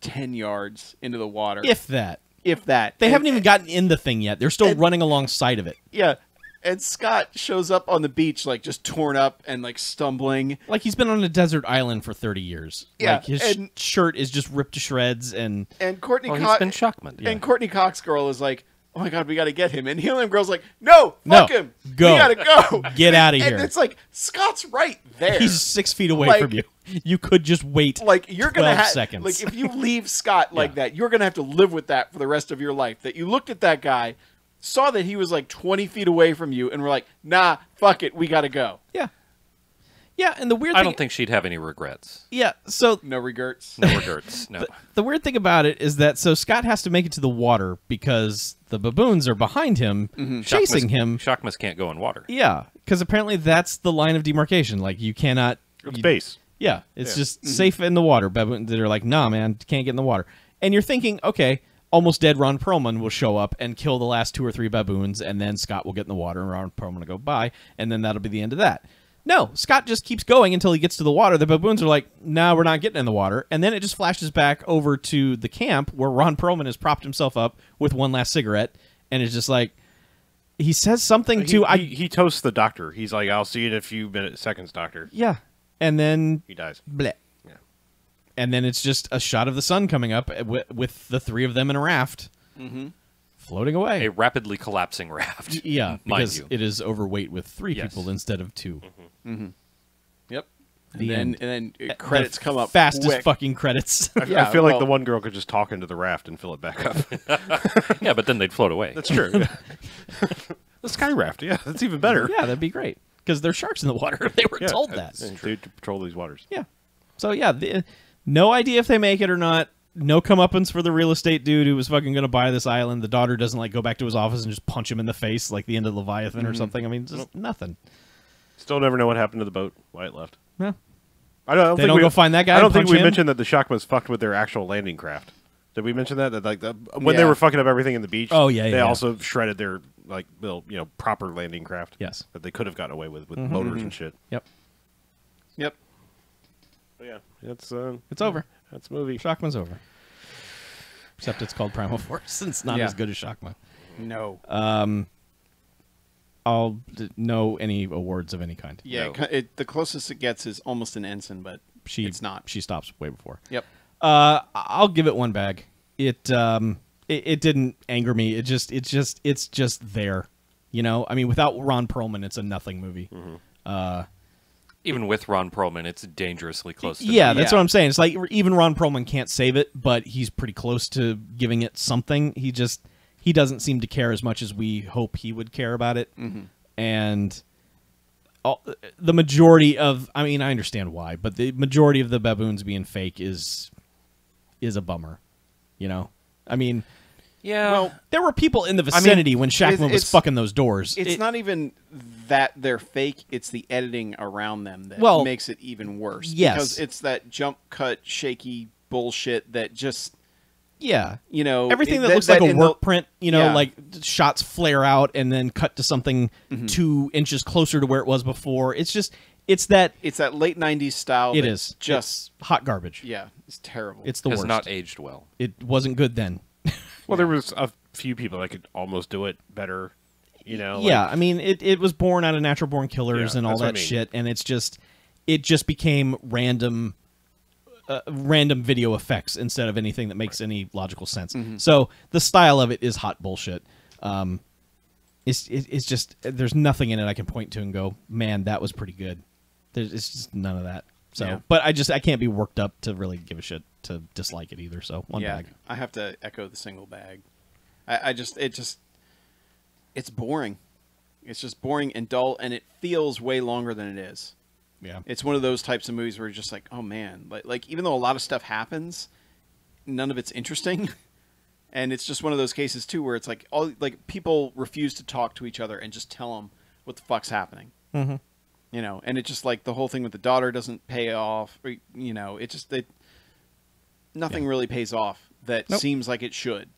10 yards into the water, If that. if that. They And- haven't even gotten in the thing yet. They're still and- running alongside of it. Yeah. And Scott shows up on the beach, like just torn up and like stumbling. Like he's been on a desert island for 30 years. Yeah, Like his and- shirt is just ripped to shreds, and And Courtney Well, he's Cox been Shockman. Yeah. and Courtney Cox girl is like, "Oh my god, we got to get him." And Helium Girl's like, "No, No, fuck him. go. We got to go. Get outta And here." it's like Scott's right there. he's 6 feet away Like- from you. You could just wait like you're gonna 12 have seconds. like if you leave Scott like Yeah. that, you're gonna have to live with that for the rest of your life. That you looked at that guy, saw that he was like 20 feet away from you, and were like, "Nah, fuck it, we gotta go." Yeah. Yeah, and the weird I thing... don't think she'd have any regrets. Yeah, so No regrets. No regrets. No. the weird thing about it is that so Scott has to make it to the water because the baboons are behind him, chasing him. Shockmas can't go in water. Yeah, because apparently that's the line of demarcation. Like you cannot... It's you- base. Yeah, it's Yeah. just safe in the water. Baboons that are like, nah, man, can't get in the water. And you're thinking, okay, almost dead Ron Perlman will show up and kill the last 2 or 3 baboons, and then Scott will get in the water, and Ron Perlman will go by, and then that'll be the end of that. No, Scott just keeps going until he gets to the water. The baboons are like, nah, we're not getting in the water. And then it just flashes back over to the camp where Ron Perlman has propped himself up with one last cigarette, and it's just like, he says something to... He toasts the doctor. He's like, "I'll see you in a few seconds, doctor." Yeah. And then... He dies. bleh. Yeah. And then it's just a shot of the sun coming up with the 3 of them in a raft, floating away. A rapidly collapsing raft. Yeah, mind because you. it is overweight with 3 Yes. people instead of 2. Yep. And The then end. and then credits The come up fastest quick. fucking credits. Yeah, I feel like well- the one girl could just talk into the raft and fill it back up. Yeah, but then they'd float away. That's true. The sky raft. Yeah, that's even better. Yeah, that'd be great because there's sharks in the water. They were Yeah, told that. They patrol these waters. Yeah. So yeah, no idea if they make it or not. No comeuppance for the real estate dude who was fucking going to buy this island. The daughter doesn't like go back to his office and just punch him in the face like the end of Leviathan or something. I mean, just nothing. Still never know what happened to the boat. Why it left. Yeah. I don't They think don't we go find that guy I don't and think punch we him? mentioned that the Shockmas fucked with their actual landing craft. Did we mention that? That like when they Yeah. were fucking up everything in the beach? Oh, yeah, They yeah. also shredded their like little proper landing craft. Yes. That they could have gotten away with motors and shit. Yep. Yep. But yeah, it's over. That's a movie. Shockman's over. Except it's called Primal Force. It's not Yeah. as good as Shockman. No. I'll know any awards of any kind. Yeah. No. The closest it gets is almost an ensign, but it's not. She stops way before. Yep. I'll give it 1 bag. It didn't anger me. It's just there. You know, I mean, without Ron Perlman, it's a nothing movie. Even with Ron Perlman, it's dangerously close to Yeah, that. that's Yeah. what I'm saying. It's like even Ron Perlman can't save it, but he's pretty close to giving it something. He doesn't seem to care as much as we hope he would care about it. And the majority of, I mean, I understand why, but the majority of the baboons being fake is a bummer. You know, I mean, Yeah. Well, there were people in the vicinity when Shackman was fucking those doors. It's not even that they're fake; it's the editing around them that Well, makes it even worse. yes. Because it's that jump cut, shaky bullshit that just yeah, you know everything that looks like a work print. You know, Yeah. like shots flare out and then cut to something 2 inches closer to where it was before. It's just it's that late '90s style. it that is just it's hot garbage. yeah, it's terrible. It's the has worst. not aged well. It wasn't good then. Well, there was a few people that could almost do it better. You know. Yeah, like- I mean, it was born out of natural born killers Yeah, and all that's what that I mean. shit, and it just became random video effects instead of anything that makes any logical sense. So the style of it is hot bullshit. It's just there's nothing in it I can point to and go, man, that was pretty good. It's just none of that. So, Yeah. but I can't be worked up to really give a shit to dislike it either. So one bag. I have to echo the single bag. It's boring. It's just boring and dull, and it feels way longer than it is. Yeah. It's one of those types of movies where you're just like, oh man, like even though a lot of stuff happens, none of it's interesting. And it's just one of those cases too where it's like people refuse to talk to each other and just tell them what the fuck's happening. Mm-hmm. You know, and it's just like the whole thing with the daughter doesn't pay off. Or, you know, nothing really pays off that Nope. seems like it should.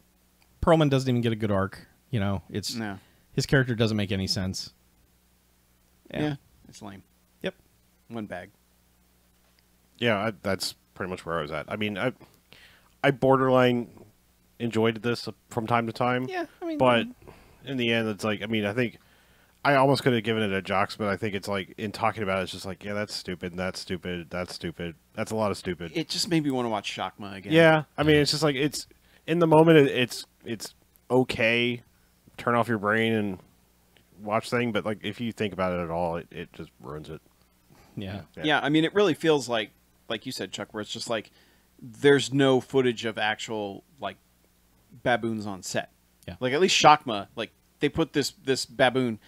Perlman doesn't even get a good arc. You know, it's No. his character doesn't make any sense. Yeah, it's lame. Yep. One bag. Yeah, that's pretty much where I was at. I mean, I borderline enjoyed this from time to time. Yeah, I mean, but in the end, it's like, I mean, I think I almost could have given it a jocks, but I think it's like in talking about it, it's just like, yeah, that's stupid, that's stupid, that's stupid, that's a lot of stupid. It just made me want to watch Shakma again. Yeah, I mean, it's just like it's in the moment, it's okay. Turn off your brain and watch thing, but like if you think about it at all, it just ruins it. yeah. Yeah, I mean, it really feels like you said, Chuck, where it's just like there's no footage of actual like baboons on set. Yeah. Like at least Shakma, like they put this baboon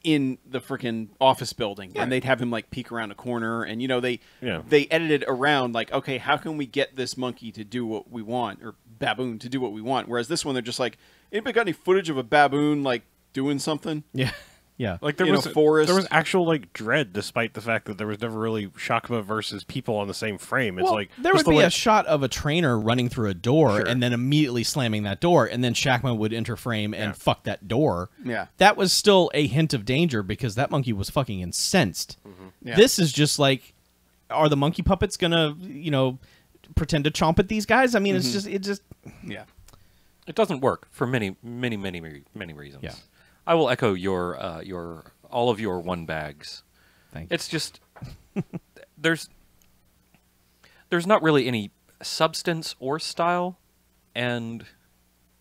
in the freaking office building, and they'd have him like peek around a corner, and you know they edited around like, okay, how can we get this monkey to do what we want, or baboon to do what we want? Whereas this one, they're just like, anybody got any footage of a baboon like doing something? Yeah. Yeah. Like there In was a forest. there was actual like dread, despite the fact that there was never really Shakma versus people on the same frame. It's Well, like there just would the be way- a shot of a trainer running through a door Sure. and then immediately slamming that door, and then Shackman would enter frame and fuck that door. Yeah. That was still a hint of danger because that monkey was fucking incensed. Yeah. This is just like, are the monkey puppets gonna, pretend to chomp at these guys? I mean, it just Yeah. It doesn't work for many reasons. Yeah. I will echo all of your one bags. Thank you. It's just there's not really any substance or style, and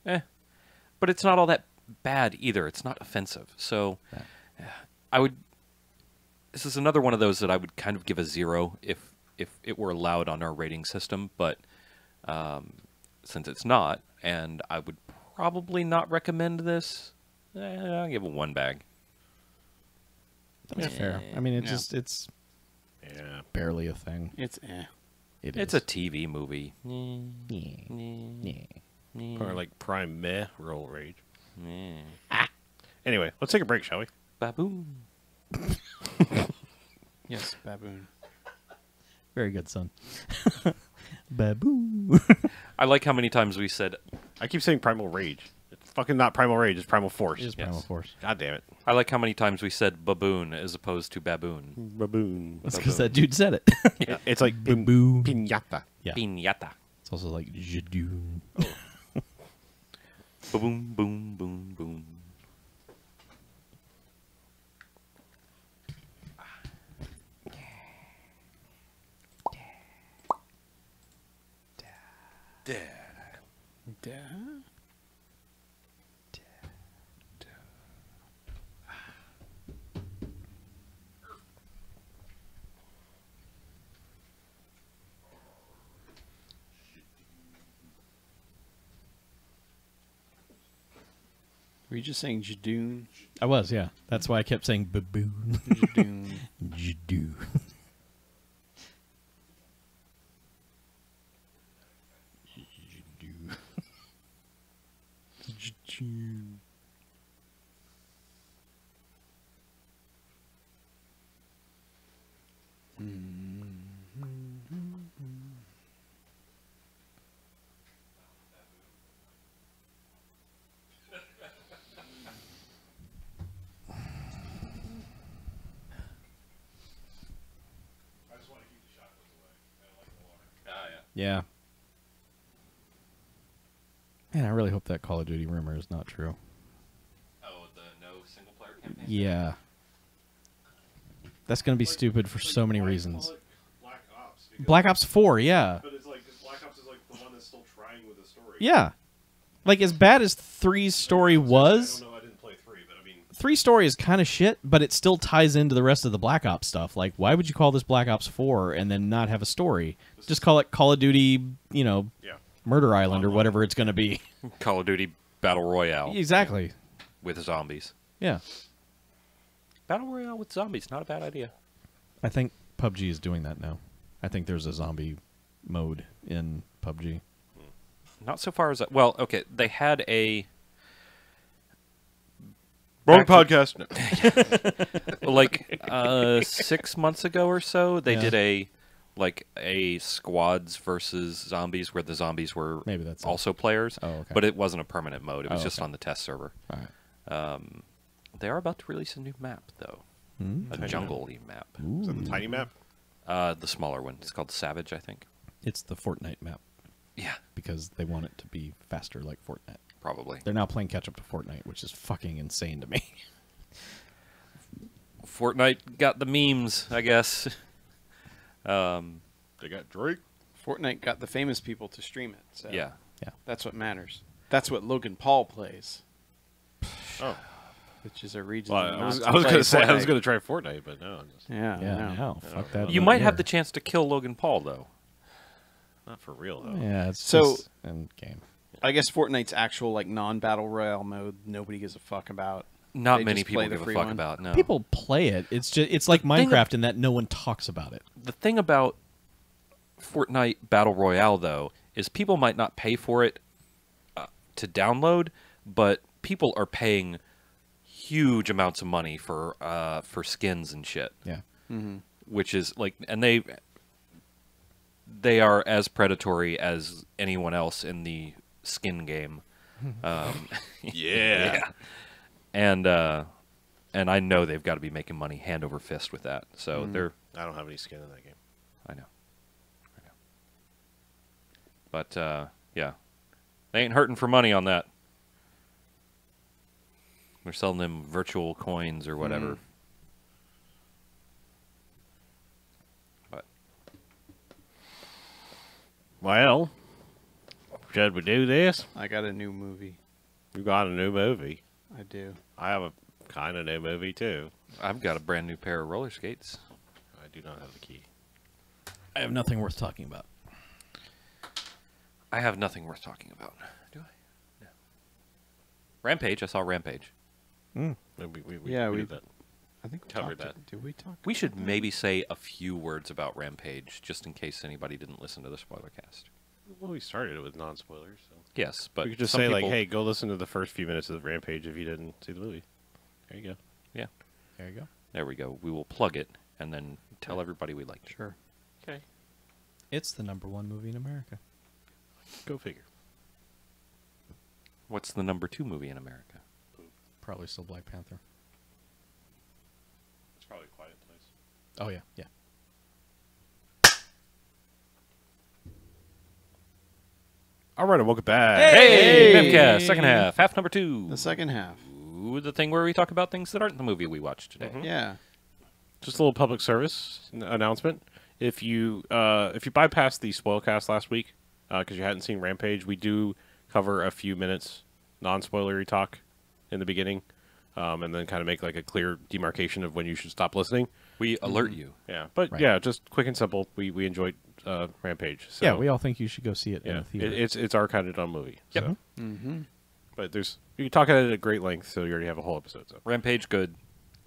but it's not all that bad either. It's not offensive. So I would. This is another one of those that I would kind of give a 0 if it were allowed on our rating system, but since it's not, and I would probably not recommend this, I'll give it 1 bag. That's fair. I mean, Yeah. it's yeah. barely a thing. It's It's a TV movie. Or like prime meh roll rage. Yeah. Anyway, let's take a break, shall we? Baboon. yes, baboon. Very good, son. Baboo. I like how many times we said. I keep saying primal rage. It's fucking not primal rage. It's primal force. It is Primal Force. God damn it. I like how many times we said baboon as opposed to baboon. Baboon. That's because that dude said it. Yeah, it's like Baboo. piñata. Yeah. Piñata. It's also like Jadoon. Boom, boom, boom, boom. Were you just saying Jadoon? I was, yeah. That's why I kept saying baboon. Jadoon. Jadoo. Jadoon. Yeah. Man, I really hope that Call of Duty rumor is not true. Oh, the no single player campaign? Yeah. That's going to be stupid for so many reasons. Black Ops. Black Ops 4, yeah. But it's like Black Ops is like the one that's still trying with the story. Yeah. Like, as bad as 3's story was, I don't know. I didn't play 3, but I mean, 3's story is kind of shit, but it still ties into the rest of the Black Ops stuff. Like, why would you call this Black Ops 4 and then not have a story? Just call it Call of Duty, you know, yeah. Murder Island or whatever it's going to be. Call of Duty Battle Royale Exactly. with zombies. Yeah. Battle Royale with zombies, not a bad idea. I think PUBG is doing that now. I think there's a zombie mode in PUBG. Not so far as... Well, okay, they had a... Wrong Back podcast. No. like 6 months ago or so, they Yeah. did a squads versus zombies where the zombies were Maybe that's it. also players. Oh, okay. But it wasn't a permanent mode. It was Oh, just okay. on the test server. All right. They are about to release a new map, though. A jungle-y map. Is that the tiny map? The smaller one. It's called Savage, I think. It's the Fortnite map Yeah, because they want it to be faster like Fortnite. probably. They're now playing catch up to Fortnite, which is fucking insane to me. Fortnite got the memes, I guess. They got Drake. Fortnite got the famous people to stream it. So Yeah. that's what matters. That's what Logan Paul plays, Oh, which is a region. well, I was not going play to say I was Fortnite. going to try Fortnite, but no, just Yeah, Yeah, I know. no, fuck that. You up might have here. the chance to kill Logan Paul, though. not for real though. Yeah, it's So- just in game. I guess Fortnite's actual like non-battle royale mode, nobody gives a fuck about. Not They many just people play the give a free fuck one. about. No. People play it. It's just it's like thing Minecraft in that no one talks about it. The thing about Fortnite Battle Royale, though, is people might not pay for it to download, but people are paying huge amounts of money for skins and shit. Yeah. Which is like, and they are as predatory as anyone else in the skin game. Yeah. And I know they've got to be making money hand over fist with that. So they're, I don't have any skin in that game. I know. But yeah, they ain't hurting for money on that. They're selling them virtual coins or whatever. But Well, should we do this? I got a new movie. You got a new movie. I do. I have a kind of new movie too. I've got a brand new pair of roller skates. I do not have the key. I have nothing worth talking about. I have nothing worth talking about. Do I? No. Rampage. I saw Rampage. We Yeah, did that. I think we Covered talked- that. Did we talk? We should maybe say a few words about Rampage, just in case anybody didn't listen to the spoiler cast. Well, we started it with non-spoilers, so Yes, but we could just some say like, people- "Hey, go listen to the first few minutes of Rampage if you didn't see the movie." There you go. yeah, There you go. there we go. We will plug it and then tell everybody we liked it. Sure. Okay. It's the #1 movie in America. Go figure. What's the #2 movie in America? Probably still Black Panther. It's probably a Quiet Place. Oh yeah, yeah. All right, and welcome back. Hey, BMFcast, second half, half #2. The second half. Ooh, the thing where we talk about things that aren't the movie we watched today. Yeah. Just a little public service announcement. If you bypassed the spoilcast last week because you hadn't seen Rampage, we do cover a few minutes non-spoilery talk in the beginning, and then kind of make like a clear demarcation of when you should stop listening. We alert you. Yeah, but Right. yeah, just quick and simple. We enjoyed Rampage. So, Yeah, we all think you should go see it in yeah, the theater. it's our kind of dumb movie. Yep. So. But there's you can talk about it at great length, so you already have a whole episode. So. Rampage, good.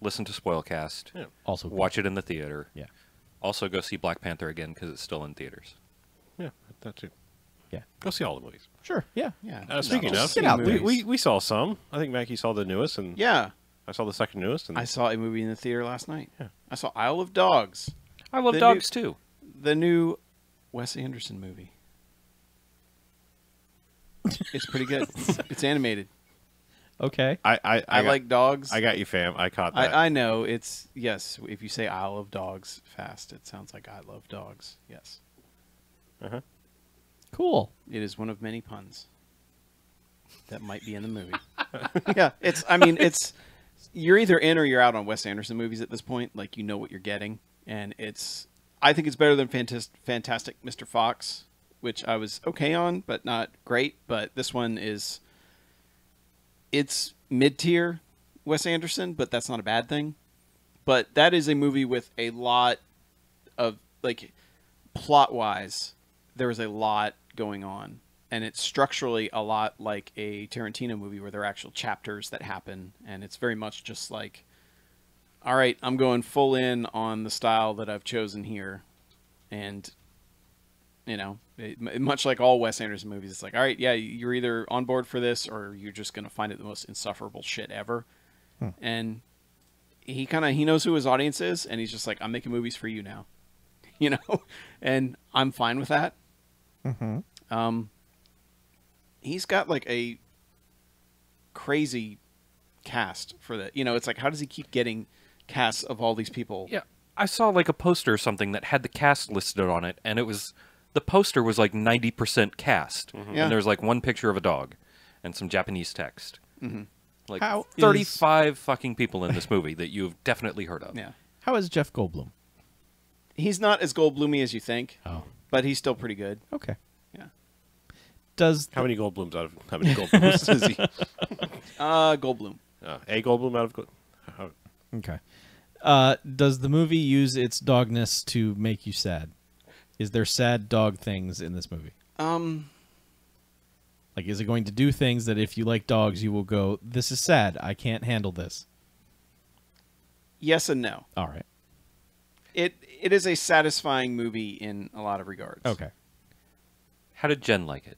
Listen to Spoilcast. Yeah. Also, good. Watch it in the theater. Yeah. Also, go see Black Panther again because it's still in theaters. Yeah, that too. Yeah. Go see all the movies. Sure. Yeah. Yeah. Speaking Just of, see movies. we saw some. I think Mackie saw the newest, and Yeah. I saw the second newest. And I saw a movie in the theater last night. Yeah. I saw Isle of Dogs, I love The dogs too. the new Wes Anderson movie. It's pretty good. It's animated. Okay. I like dogs. I got you, fam. I caught that. I know. It's, yes, if you say Isle of Dogs fast, it sounds like I love dogs. Yes. Uh-huh. Cool. It is one of many puns that might be in the movie. Yeah, it's you're either in or you're out on Wes Anderson movies at this point. Like, you know what you're getting, and I think it's better than Fantastic Mr. Fox, which I was okay on, but not great. But this one it's mid-tier Wes Anderson, but that's not a bad thing. But that is a movie with a lot of, like, plot-wise, there is a lot going on. And it's structurally a lot like a Tarantino movie where there are actual chapters that happen. And it's very much just like, all right, I'm going full in on the style that I've chosen here. And, you know, much like all Wes Anderson movies, it's like, all right, yeah, you're either on board for this or you're just going to find it the most insufferable shit ever. And he knows who his audience is. And he's just like, I'm making movies for you now, you know, and I'm fine with that. Mm-hmm. He's got like a crazy cast for that. You know, it's like, how does he keep getting casts of all these people? Yeah, I saw like a poster or something that had the cast listed on it, and the poster was like 90% cast, Yeah. and there's like one picture of a dog and some Japanese text. Like How 35 fucking people in this movie that you've definitely heard of. Yeah. How is Jeff Goldblum? He's not as Goldbloomy as you think, Oh. but he's still pretty good. Okay. Yeah. Does how many Goldblums out of how many Goldblums does he? Goldblum. A Goldblum out of okay? Does the movie use its dogness to make you sad? Is there sad dog things in this movie? Like, is it going to do things that if you like dogs, you will go, this is sad, I can't handle this? Yes and no. All right. It is a satisfying movie in a lot of regards. Okay. How did Jen like it?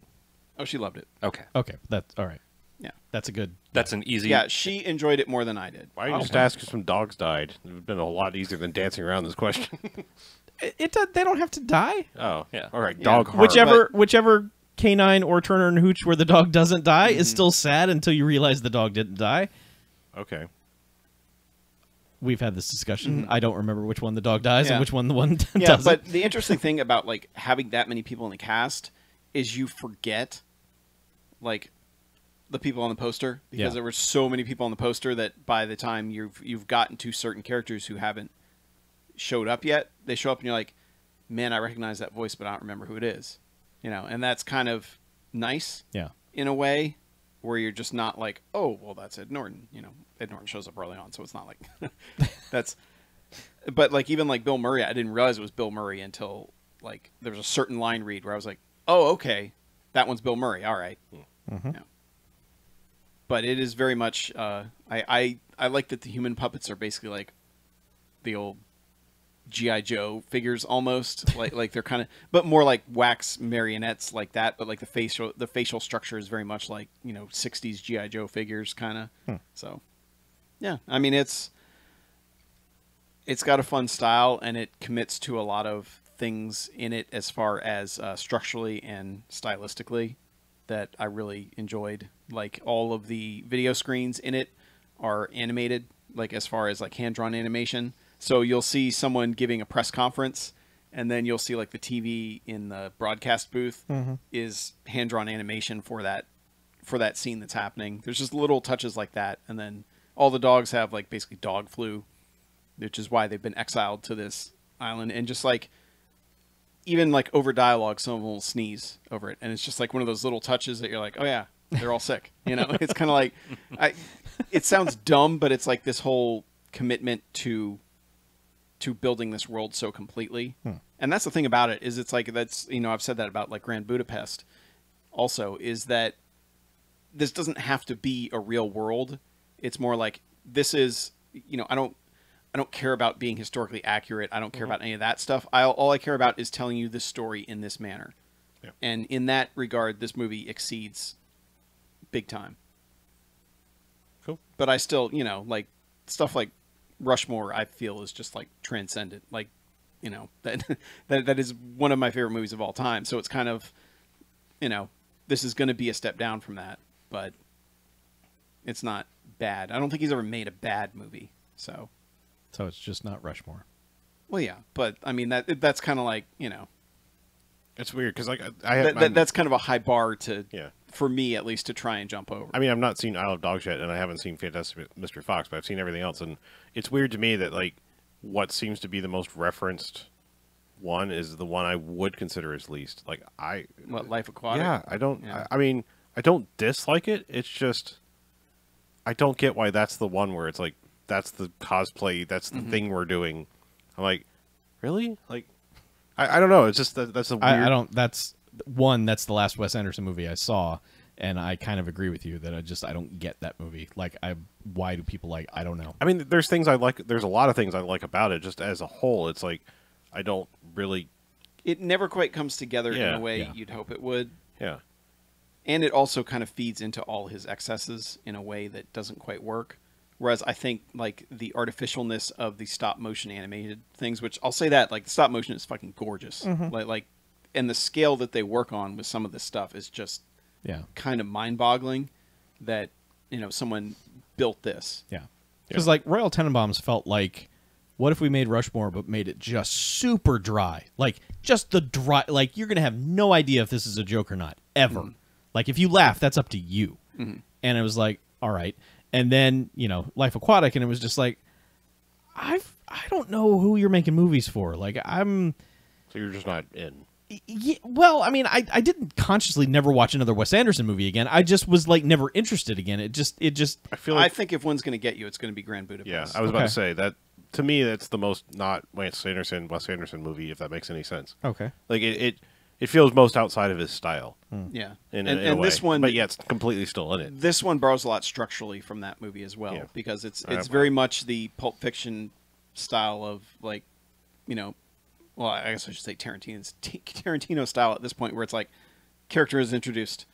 Oh, she loved it. Okay. Okay. That's all right. Yeah. That's a good. That's an easy... Yeah, she enjoyed it more than I did. Why don't you just ask if some dogs died? It would have been a lot easier than dancing around this question. They don't have to die. Oh, Yeah. All right, Yeah. dog horror. Whichever canine or Turner and Hooch where the dog doesn't die is still sad until you realize the dog didn't die. Okay. We've had this discussion. I don't remember which one the dog dies Yeah. and which one the one Yeah, doesn't. but the interesting thing about like having that many people in the cast is you forget like the people on the poster because Yeah. there were so many people on the poster that by the time you've gotten to certain characters who haven't showed up yet, they show up and you're like, man, I recognize that voice, but I don't remember who it is. You know, and that's kind of nice Yeah. in a way where you're just not like, oh, well, that's Ed Norton. You know, Ed Norton shows up early on, so it's not like that's. But like even like Bill Murray, I didn't realize it was Bill Murray until like there was a certain line read where I was like, oh, okay, that one's Bill Murray. All right. Yeah. But it is very much. I like that the human puppets are basically like the old G.I. Joe figures almost like they're kind of, but more like wax marionettes like that. But like the facial structure is very much like, you know, 60s G.I. Joe figures kind of. So, yeah, I mean it's got a fun style and it commits to a lot of things in it as far as structurally and stylistically that I really enjoyed. Like all of the video screens in it are animated, like as far as like hand-drawn animation. So you'll see someone giving a press conference, and then you'll see like the TV in the broadcast booth is hand-drawn animation for that scene that's happening. There's just little touches like that, and then all the dogs have like basically dog flu, which is why they've been exiled to this island. And just like even like over dialogue, some of them will sneeze over it, and it's just like one of those little touches that you're like, oh yeah, they're all sick. You know, it's kind of like it sounds dumb, but it's like this whole commitment to building this world so completely. And that's the thing about it is it's like, that's, you know, I've said that about like Grand Budapest also, is that this doesn't have to be a real world. It's more like this is, I don't care about being historically accurate. I don't care about any of that stuff. All I care about is telling you this story in this manner. Yeah. And in that regard, this movie exceeds big time. Cool. But I still, like stuff like Rushmore, I feel is just like transcendent. Like, that is one of my favorite movies of all time. So it's kind of, this is going to be a step down from that, but it's not bad. I don't think he's ever made a bad movie. So it's just not Rushmore. well, yeah, but I mean that's kind of like, It's weird because like that's kind of a high bar to, yeah. for me at least, to try and jump over. I mean, I've not seen Isle of Dogs yet, and I haven't seen Fantastic Mr. Fox, but I've seen everything else, and it's weird to me that like what seems to be the most referenced one is the one I would consider as least. Like What, Life Aquatic? Yeah, I don't. Yeah. I mean, I don't dislike it. It's just I don't get why that's the one where it's like that's the cosplay, that's the thing we're doing. I'm like, really? Like, I don't know. It's just that's a weird. I don't. That's the last Wes Anderson movie I saw, and I kind of agree with you that I don't get that movie. Like, why do people like? I don't know. I mean, there's things I like. There's a lot of things I like about it. Just as a whole, it's like I don't really. It never quite comes together in Yeah, a way yeah. you'd hope it would. Yeah. And it also kind of feeds into all his excesses in a way that doesn't quite work. Whereas I think like the artificialness of the stop motion animated things, which I'll say that like the stop motion is fucking gorgeous. Like, and the scale that they work on with some of this stuff is just Yeah. kind of mind boggling that, someone built this. Yeah. Because like Royal Tenenbaums felt like, what if we made Rushmore but made it just super dry? Like just the dry, like you're gonna have no idea if this is a joke or not ever. Like if you laugh, that's up to you. And it was like, all right. And then Life Aquatic, and it was just like, I don't know who you're making movies for. Like So you're just not in. Yeah, well, I mean, I didn't consciously never watch another Wes Anderson movie again. I just was like never interested again. It just. I feel I like think if one's going to get you, it's going to be Grand Budapest. yeah. I was about Okay. to say that to me. That's the most not Wes Anderson movie, if that makes any sense. Okay. Like it feels most outside of his style. Yeah. In and a way. this one, but yeah, it's completely still in it. this one borrows a lot structurally from that movie as well, Yeah. because it's Well. very much the Pulp Fiction style of like, well, I guess I should say Tarantino style at this point, where it's like character is introduced.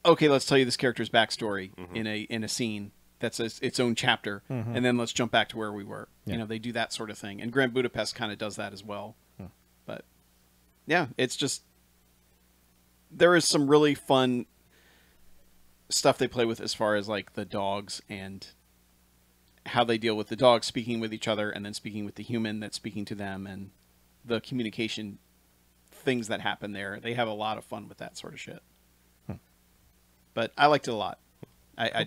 Okay, let's tell you this character's backstory in a scene that's its own chapter, and then let's jump back to where we were. Yeah. They do that sort of thing, and Grand Budapest kind of does that as well. But yeah, it's just there is some really fun stuff they play with as far as like the dogs and how they deal with the dogs speaking with each other and then speaking with the human that's speaking to them, and the communication things that happen there. They have a lot of fun with that sort of shit. But I liked it a lot. I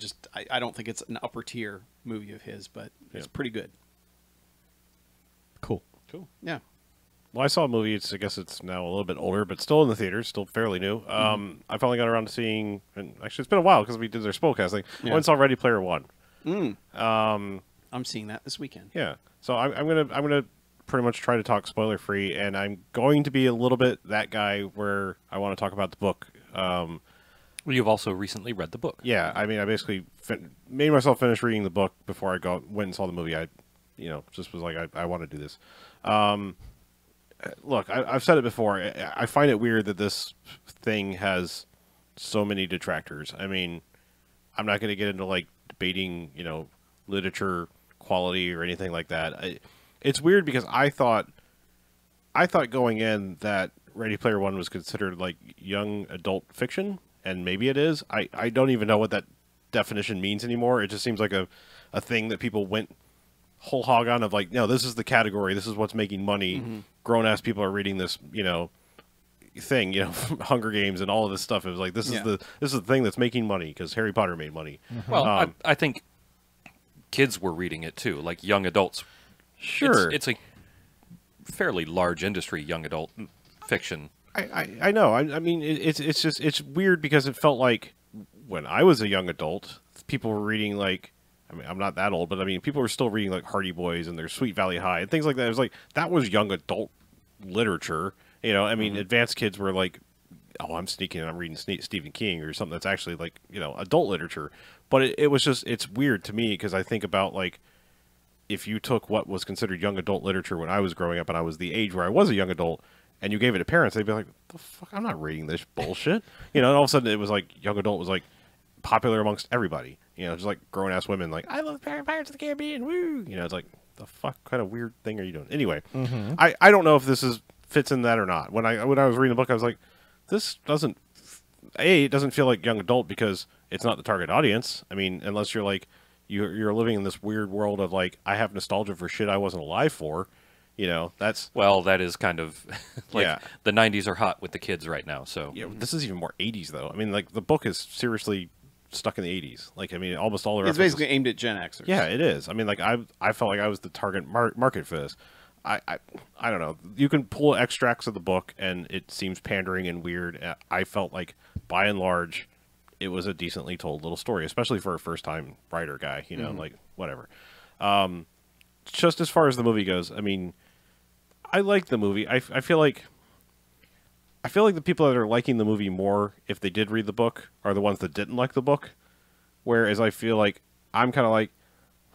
don't think it's an upper tier movie of his, but it's pretty good. Cool. Cool. Yeah. Well, I saw a movie. I guess it's now a little bit older, but still in the theaters, still fairly new. I finally got around to seeing, and actually it's been a while because we did their Spellcast thing. I went and saw Ready Player One. I'm seeing that this weekend. Yeah, so I'm gonna pretty much try to talk spoiler free, and I'm going to be a little bit that guy where I want to talk about the book. You've also recently read the book. Yeah, I mean, I basically made myself finish reading the book before I went and saw the movie. I, just was like, I want to do this. Look, I've said it before. I find it weird that this thing has so many detractors. I mean, I'm not going to get into like debating, literature quality or anything like that. It's weird because I thought going in that Ready Player One was considered like young adult fiction, and maybe it is. I don't even know what that definition means anymore. It just seems like a thing that people went whole hog on of like, no, this is the category. This is what's making money. Grown ass people are reading this, thing, Hunger Games and all of this stuff. It was like, this is the thing that's making money because Harry Potter made money. Well, I think kids were reading it too, like young adults. Sure. It's a fairly large industry, young adult fiction. I know. I mean, it's weird because it felt like when I was a young adult, people were reading like, I mean, I'm not that old, but I mean, people were still reading like Hardy Boys and their Sweet Valley High and things like that. It was like, that was young adult literature. I mean, advanced kids were like oh, I'm sneaking and I'm reading Stephen King or something that's actually like, adult literature. But it was just, it's weird to me because I think about like, if you took what was considered young adult literature when I was growing up and I was the age where I was a young adult and you gave it to parents, they'd be like, the fuck, I'm not reading this bullshit. And all of a sudden it was like young adult was like popular amongst everybody. Just like grown ass women like, I love Pirates of the Caribbean, woo. It's like, the fuck kind of weird thing are you doing? Anyway, I don't know if this fits in that or not. When I was reading the book, I was like, this doesn't, it doesn't feel like young adult because it's not the target audience. I mean, unless you're like, you're living in this weird world of like, I have nostalgia for shit I wasn't alive for. That's... Well, that is kind of like Yeah. the 90s are hot with the kids right now. So Yeah, this is even more 80s though. I mean, like the book is seriously stuck in the 80s. Like, I mean, almost all the It's references... basically aimed at Gen Xers. Yeah, it is. I mean, like I felt like I was the target market for this. I don't know. You can pull extracts of the book and it seems pandering and weird. I felt like by and large it was a decently told little story, especially for a first-time writer guy, like whatever. Just as far as the movie goes, I mean, I like the movie. I feel like the people that are liking the movie more if they did read the book are the ones that didn't like the book. Whereas I feel like I'm kind of like,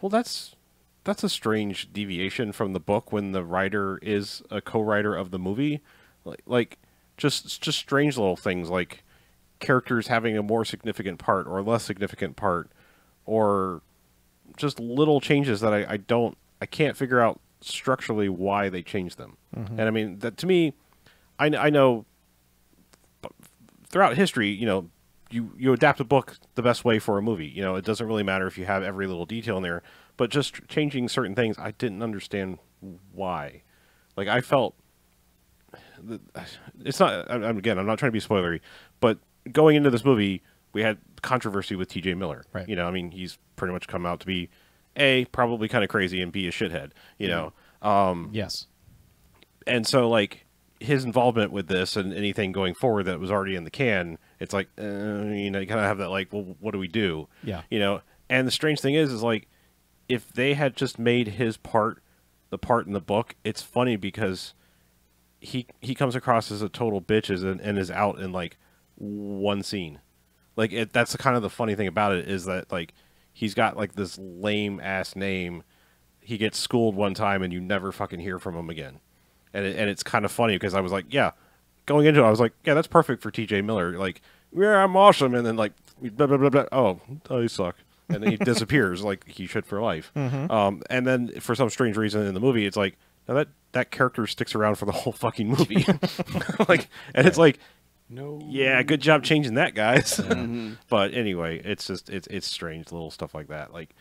well, that's a strange deviation from the book when the writer is a co-writer of the movie. Like just strange little things like characters having a more significant part or less significant part, or just little changes that I can't figure out structurally why they changed them. And I mean, that to me, I know throughout history, you adapt a book the best way for a movie. It doesn't really matter if you have every little detail in there, but just changing certain things, I didn't understand why. Like, I felt... It's not... Again, I'm not trying to be spoilery, but going into this movie, we had controversy with T.J. Miller. Right. I mean, he's pretty much come out to be, A, probably kind of crazy, and B, a shithead, Yes. And so, like, his involvement with this and anything going forward that was already in the can, it's like, you kind of have that, like, well, what do we do? Yeah. And the strange thing is like, if they had just made his part the part in the book, it's funny because he comes across as a total bitch and is out in, like, one scene. Like, that's the kind of the funny thing about it is that, like, he's got, like, this lame-ass name. He gets schooled one time and you never fucking hear from him again. And it's kind of funny because I was like, yeah, going into it, I was like, yeah, that's perfect for T.J. Miller. Like, yeah, I'm awesome. And then, like, blah, blah, blah, blah. Oh, you suck. And then he disappears like he should for life. And then for some strange reason in the movie, it's like, now that character sticks around for the whole fucking movie. Like, and it's like, No. yeah, good job changing that, guys. But anyway, it's just, it's strange little stuff like that. Like,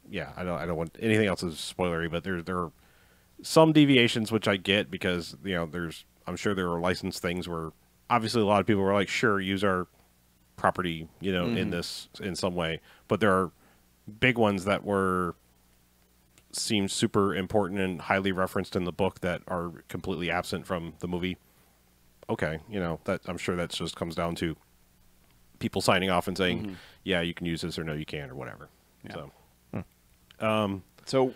yeah, I don't want anything else is spoilery, but there are some deviations which I get because, I'm sure there are licensed things where obviously a lot of people were like, sure, use our property, in this in some way, but there are big ones that seem super important and highly referenced in the book that are completely absent from the movie. Okay, that I'm sure that just comes down to people signing off and saying, yeah, you can use this or no, you can't or whatever. Yeah. So, So,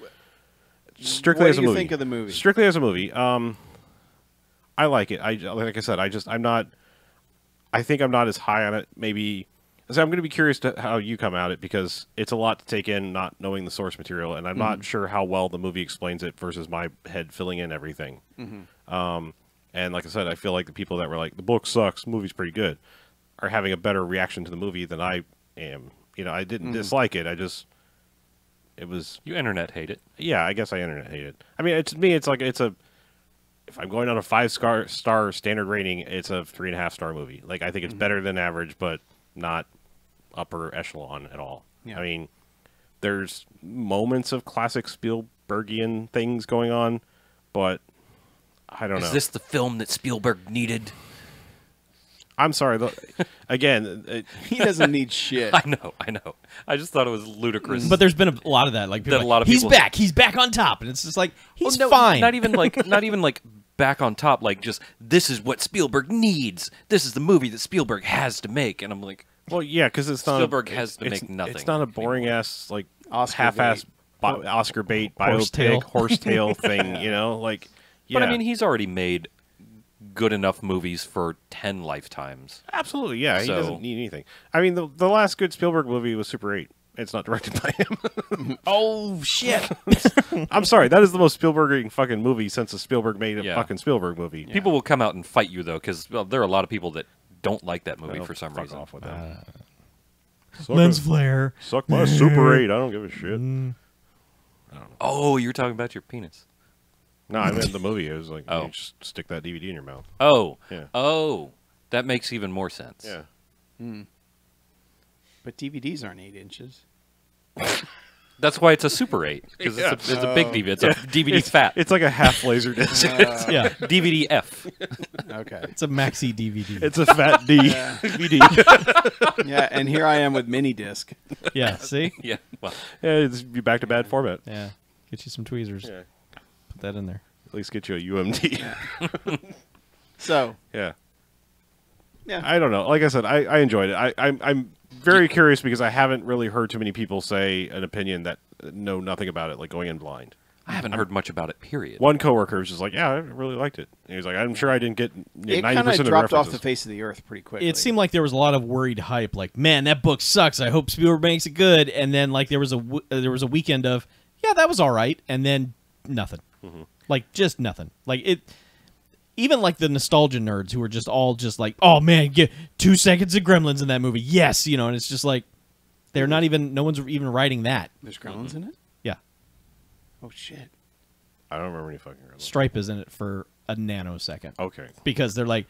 strictly what as do a you movie, think of the movie? Strictly as a movie, I like it. Like I said, I think I'm not as high on it. Maybe, so I'm going to be curious to how you come at it because it's a lot to take in, not knowing the source material, and I'm not sure how well the movie explains it versus my head filling in everything. And like I said, I feel like the people that were like, the book sucks, the movie's pretty good, are having a better reaction to the movie than I am. I didn't dislike it. It was... You internet hate it. Yeah, I guess I internet hate it. I mean, to me, it's like, if I'm going on a 5-star standard rating, it's a 3.5-star movie. Like, I think it's better than average, but not upper echelon at all. Yeah. I mean, there's moments of classic Spielbergian things going on, but I don't know. Is this the film that Spielberg needed? I'm sorry. Again, He doesn't need shit. I know. I just thought it was ludicrous. But there's been a lot of that. Like, people That a like, lot of he's people- back. He's back on top, and it's just like he's no, fine. Not even like back on top. Like, just this is what Spielberg needs. This is the movie that Spielberg has to make. And I'm like, well, yeah, because it's not... Spielberg has to make nothing. It's not a boring-ass, like, Oscar half-ass Oscar bait, Horsetail. biopic, horsetail thing, like... Yeah. But I mean, he's already made good enough movies for 10 lifetimes. Absolutely, yeah. He So- doesn't need anything. I mean, the last good Spielberg movie was Super 8. It's not directed by him. Oh shit! I'm sorry, that is the most Spielberg fucking movie since a Spielberg made a Yeah. fucking Spielberg movie. People will come out and fight you, though, because there are a lot of people that don't like that movie Well, for some fuck reason. off with that. Lens flare. Suck my Super 8. I don't give a shit. Oh, you're talking about your penis. No, I meant the movie. It was like, Oh. you just stick that DVD in your mouth. Oh. Yeah. Oh. That makes even more sense. Yeah. But DVDs aren't 8 inches. That's why it's a Super 8, because it's a big DVD. It's a DVD fat. It's like a half laser disc. Yeah, DVD F. Okay. it's a maxi DVD. It's a fat D DVD. Yeah, and here I am with mini disc. Yeah, see? Yeah. Well, Yeah, it's back to bad format. Yeah, get you some tweezers. Yeah. Put that in there. At least get you a UMD. So, Yeah. yeah. I don't know. Like I said, I enjoyed it. I'm very curious because I haven't really heard too many people say an opinion that know nothing about it, like going in blind. I haven't heard much about it, period. One coworker was just like, "Yeah, I really liked it." And he was like, "I'm sure I didn't get It 90% kind of of the dropped off references." the face of the earth pretty quickly. It seemed like there was a lot of worried hype. Like, man, that book sucks. I hope Spielberg makes it good. And then like there was a weekend of, yeah, that was all right, and then nothing. Like just nothing. Like it. Even like the nostalgia nerds who were just all just like, oh man, get 2 seconds of Gremlins in that movie. Yes, you know, and it's just like they're not even. No one's even writing that. There's gremlins in it? Yeah, Oh, shit. I don't remember any fucking. Real Stripe is in it for a nanosecond. Okay. Because they're like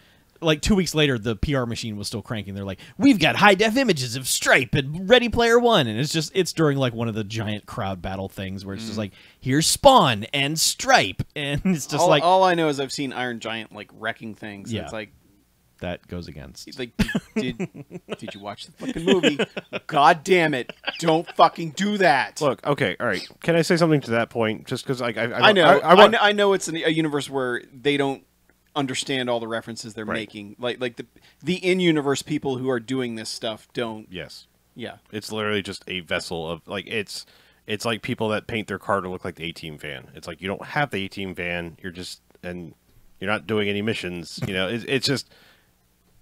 2 weeks later, the PR machine was still cranking. They're like, we've got high def images of Stripe and Ready Player One, and it's during like one of the giant crowd battle things where it's just like, here's Spawn and Stripe, and it's just like all I know is I've seen Iron Giant like wrecking things. Yeah. It's like that goes against. did you watch the fucking movie? God damn it! Don't fucking do that. Look, okay, all right. Can I say something to that point? Just because I know. want, I know it's a universe where they don't understand all the references they're Right. making. Like the in-universe people who are doing this stuff don't. Yes, Yeah. it's literally just a vessel of like it's like people that paint their car to look like the A-Team van. It's like you don't have the A-Team van. You're just and you're not doing any missions. You know, it's just.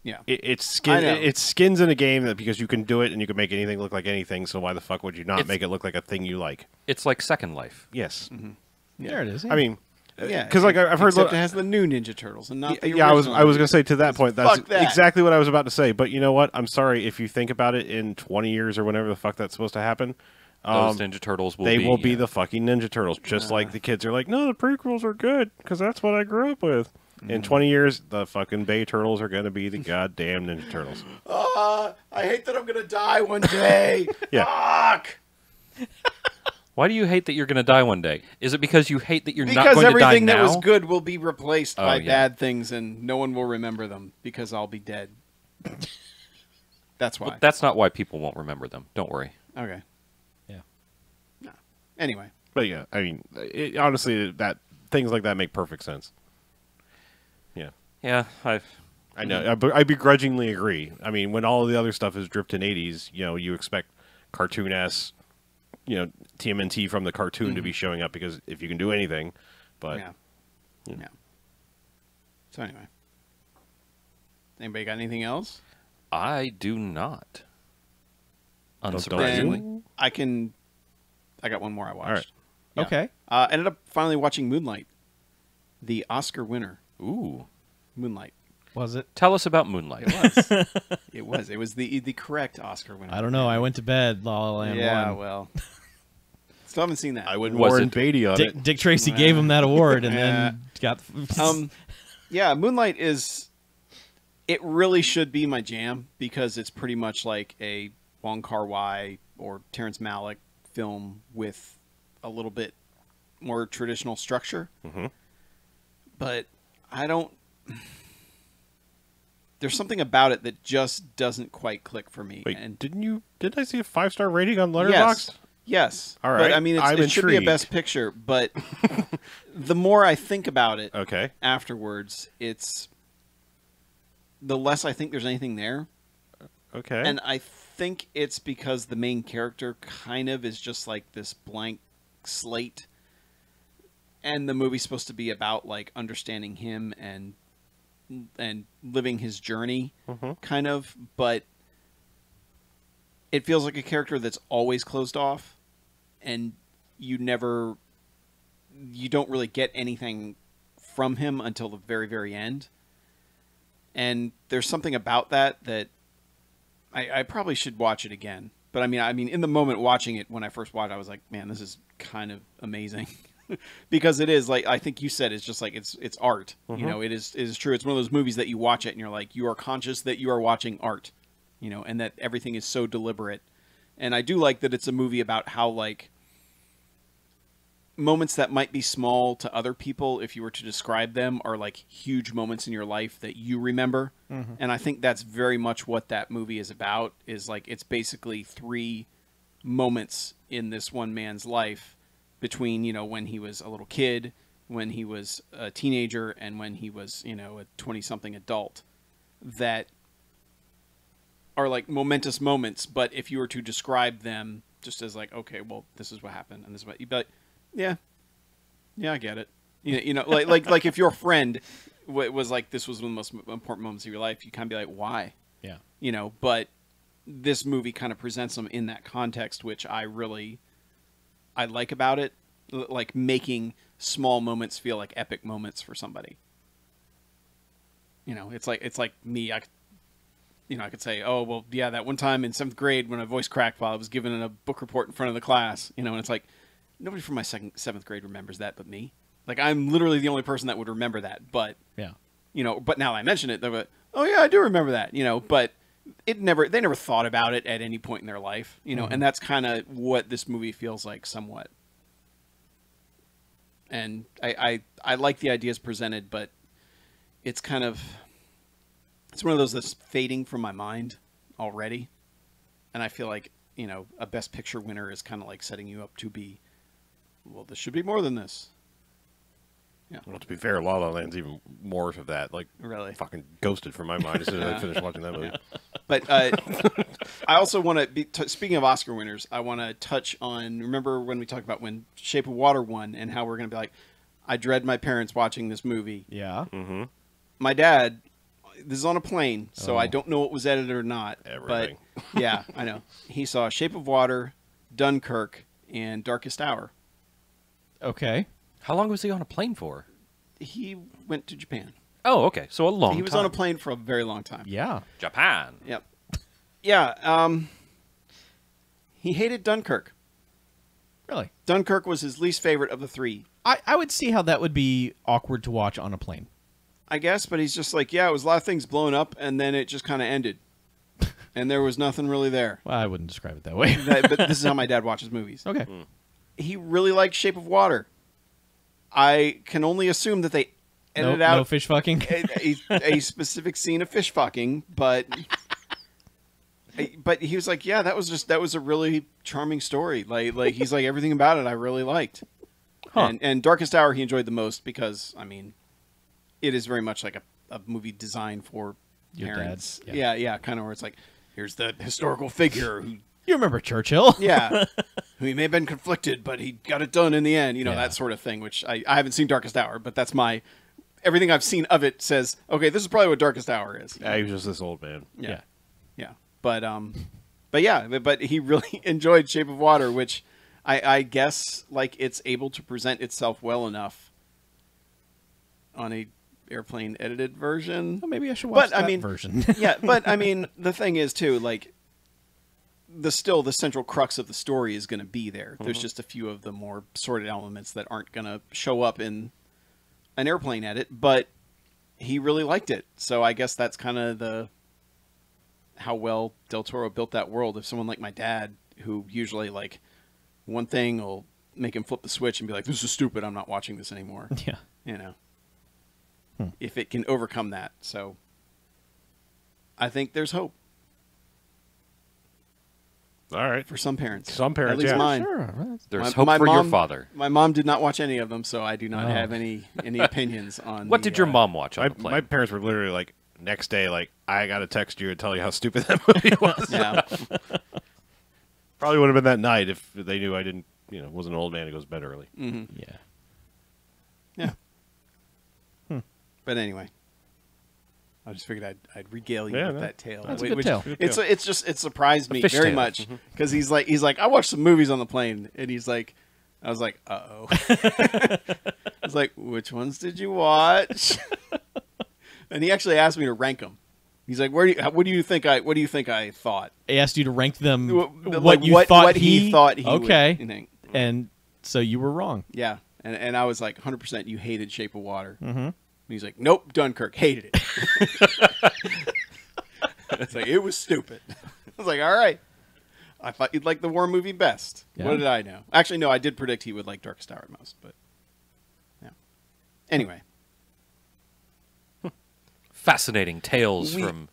Yeah. It's I know. it's skins in a game that because you can do it and you can make anything look like anything. So why the fuck would you not It's- make it look like a thing you like? It's like Second Life. Yes, There it is. I mean, Yeah. because like I've heard. Except it has the new Ninja Turtles and not the Yeah, I was original gonna say to that point. That's Fuck that. exactly what I was about to say. But you know what? I'm sorry if you think about it in 20 years or whenever the fuck that's supposed to happen. Those Ninja Turtles will They be... will be the fucking Ninja Turtles, just like the kids are like, no, the prequels are good because that's what I grew up with. In 20 years, the fucking Bay Turtles are going to be the goddamn Ninja Turtles. I hate that I'm gonna die one day. Yeah. Fuck. Why do you hate that you're going to die one day? Is it because you hate that you're not Because going to die everything now? that was good will be replaced by yeah. bad things, and no one will remember them because I'll be dead. That's why. But that's not why people won't remember them. Don't worry. Okay. Yeah. No. Anyway. But yeah, I mean, honestly, that things like that make perfect sense. Yeah. Yeah, I know. I begrudgingly agree. I mean, when all of the other stuff is dripped in 80s, you know, you expect cartoon-ass, you know, TMNT from the cartoon to be showing up because if you can do anything, but Yeah. Yeah. So anyway. Anybody got anything else? I do not. don't Unsurprisingly. Then I got one more I watched. All right. Yeah. Okay. Ended up finally watching Moonlight, the Oscar winner. Ooh. Moonlight. Was it? Tell us about Moonlight. It was. It was the correct Oscar winner. I don't know. I went to bed. La La Land Yeah, won. well. Still haven't seen that. I wouldn't Was Warren it Beatty on it. Dick Tracy gave him that award and then got. Yeah, Moonlight is. It really should be my jam because it's pretty much like a Wong Kar-wai or Terrence Malick film with a little bit more traditional structure. Mhm. But I don't. There's something about it that just doesn't quite click for me. Wait, and didn't I see a 5-star rating on Letterboxd? yes, yes. All But right, I mean, I'm it should be a intrigued. best picture. But the more I think about it Okay. afterwards, it's the less I think there's anything there. Okay. And I think it's because the main character kind of is just like this blank slate. And the movie's supposed to be about like understanding him and and living his journey, kind of. But it feels like a character that's always closed off, and you don't really get anything from him until the very, very end. And there's something about that I probably should watch it again. But I mean, in the moment watching it, when I first watched it, I was like, man, this is kind of amazing. Because it is, like I think you said, it's just like it's art. You know, it is true. It's one of those movies that you watch it and you're like, you are conscious that you are watching art, you know, and that everything is so deliberate. And I do like that it's a movie about how, like, moments that might be small to other people, if you were to describe them, are like huge moments in your life that you remember. And I think that's very much what that movie is about, is like, it's basically 3 moments in this one man's life between, you know, when he was a little kid, when he was a teenager, and when he was, you know, a 20-something adult, that are like momentous moments. But if you were to describe them just as like, okay, well, this is what happened, and this is what you'd be like, yeah, I get it. You know, like if your friend was like, this was one of the most important moments of your life, you kind of be like, why? Yeah. You know, but this movie kind of presents them in that context, which I like about it, like making small moments feel like epic moments for somebody. You know, it's like me. I could say, oh, well, yeah, that one time in 7th grade when my voice cracked while I was giving a book report in front of the class, you know, and it's like, nobody from my 7th grade remembers that but me. Like, I'm literally the only person that would remember that. But, Yeah. you know, but now I mention it, they're like, oh, yeah, I do remember that, you know, but they never thought about it at any point in their life, you know, and that's kind of what this movie feels like somewhat. And I like the ideas presented, but it's kind of, it's one of those that's fading from my mind already. And I feel like, you know, a Best Picture winner is kind of like setting you up to be, well, this should be more than this. Yeah. Well, to be fair, La La Land's even more of that. Like, Really? fucking ghosted from my mind as soon as I finished watching that movie. But I also want to speaking of Oscar winners, I want to touch on, remember when we talked about when Shape of Water won and how we're going to be like, I dread my parents watching this movie. Yeah. Mm-hmm. My dad, this is on a plane, so Oh. I don't know what was edited or not. Everything. But yeah, I know. He saw Shape of Water, Dunkirk, and Darkest Hour. Okay. How long was he on a plane for? He went to Japan. Oh, okay. So a long time. He was on a plane for a very long time. Yeah. Japan. Yep. Yeah. He hated Dunkirk. Really? Dunkirk was his least favorite of the 3, I would see how that would be awkward to watch on a plane. I guess. But he's just like, yeah, it was a lot of things blowing up, and then it just kind of ended, and there was nothing really there. Well, I wouldn't describe it that way. But this is how my dad watches movies. Okay. He really liked Shape of Water. I can only assume that they edited No out fish fucking. a specific scene of fish fucking, but he was like, yeah, that was a really charming story. Like he's like, everything about it I really liked. Huh. And Darkest Hour he enjoyed the most because, I mean, it is very much like a movie designed for Your parents. dad's, yeah. Yeah, kind of where it's like, here's the historical figure who, You remember Churchill? yeah, who he may have been conflicted, but he got it done in the end. You know, Yeah. that sort of thing, which I haven't seen Darkest Hour, but that's everything I've seen of it says, okay, this is probably what Darkest Hour is. Yeah, he was just this old man. Yeah. But he really enjoyed Shape of Water, which I guess like it's able to present itself well enough on a airplane edited version. Well, maybe I should watch But, I that mean- version. Yeah, but I mean, the thing is too, like, the central crux of the story is going to be there. There's just a few of the more sorted elements that aren't going to show up in an airplane edit, but he really liked it. So I guess that's kind of how well Del Toro built that world. If someone like my dad, who usually like one thing will make him flip the switch and be like, this is stupid, I'm not watching this anymore. Yeah. You know, if it can overcome that. So I think there's hope All right. for some parents. Some parents, At least yeah. mine. Sure. There's My- hope my for your mom- father. My mom did not watch any of them, so I do not Oh. have any opinions on. What did your mom watch on My, the plane? my parents were literally like, next day, like, I got to text you and tell you how stupid that movie was. Yeah, Probably would have been that night if they knew I didn't, wasn't an old man who goes to bed early. Yeah. yeah. But anyway, I just figured I'd regale you Yeah, with no. that tale. That's a good tale. It surprised me fish very tale. much because he's like, I watched some movies on the plane, and I was like, uh-oh. I was like, which ones did you watch? And he actually asked me to rank them. He's like, what do you think I thought? He asked you to rank them. What you thought what he thought he okay, would think. and so you were wrong. Yeah, and I was like, 100%. You hated Shape of Water. Mm-hmm. He's like, nope, Dunkirk, hated it. It's like it was stupid. I was like, all right. I thought you'd like the war movie best. Yeah. What did I know? Actually, no, I did predict he would like Darkest Hour most, but yeah. Anyway, Fascinating tales from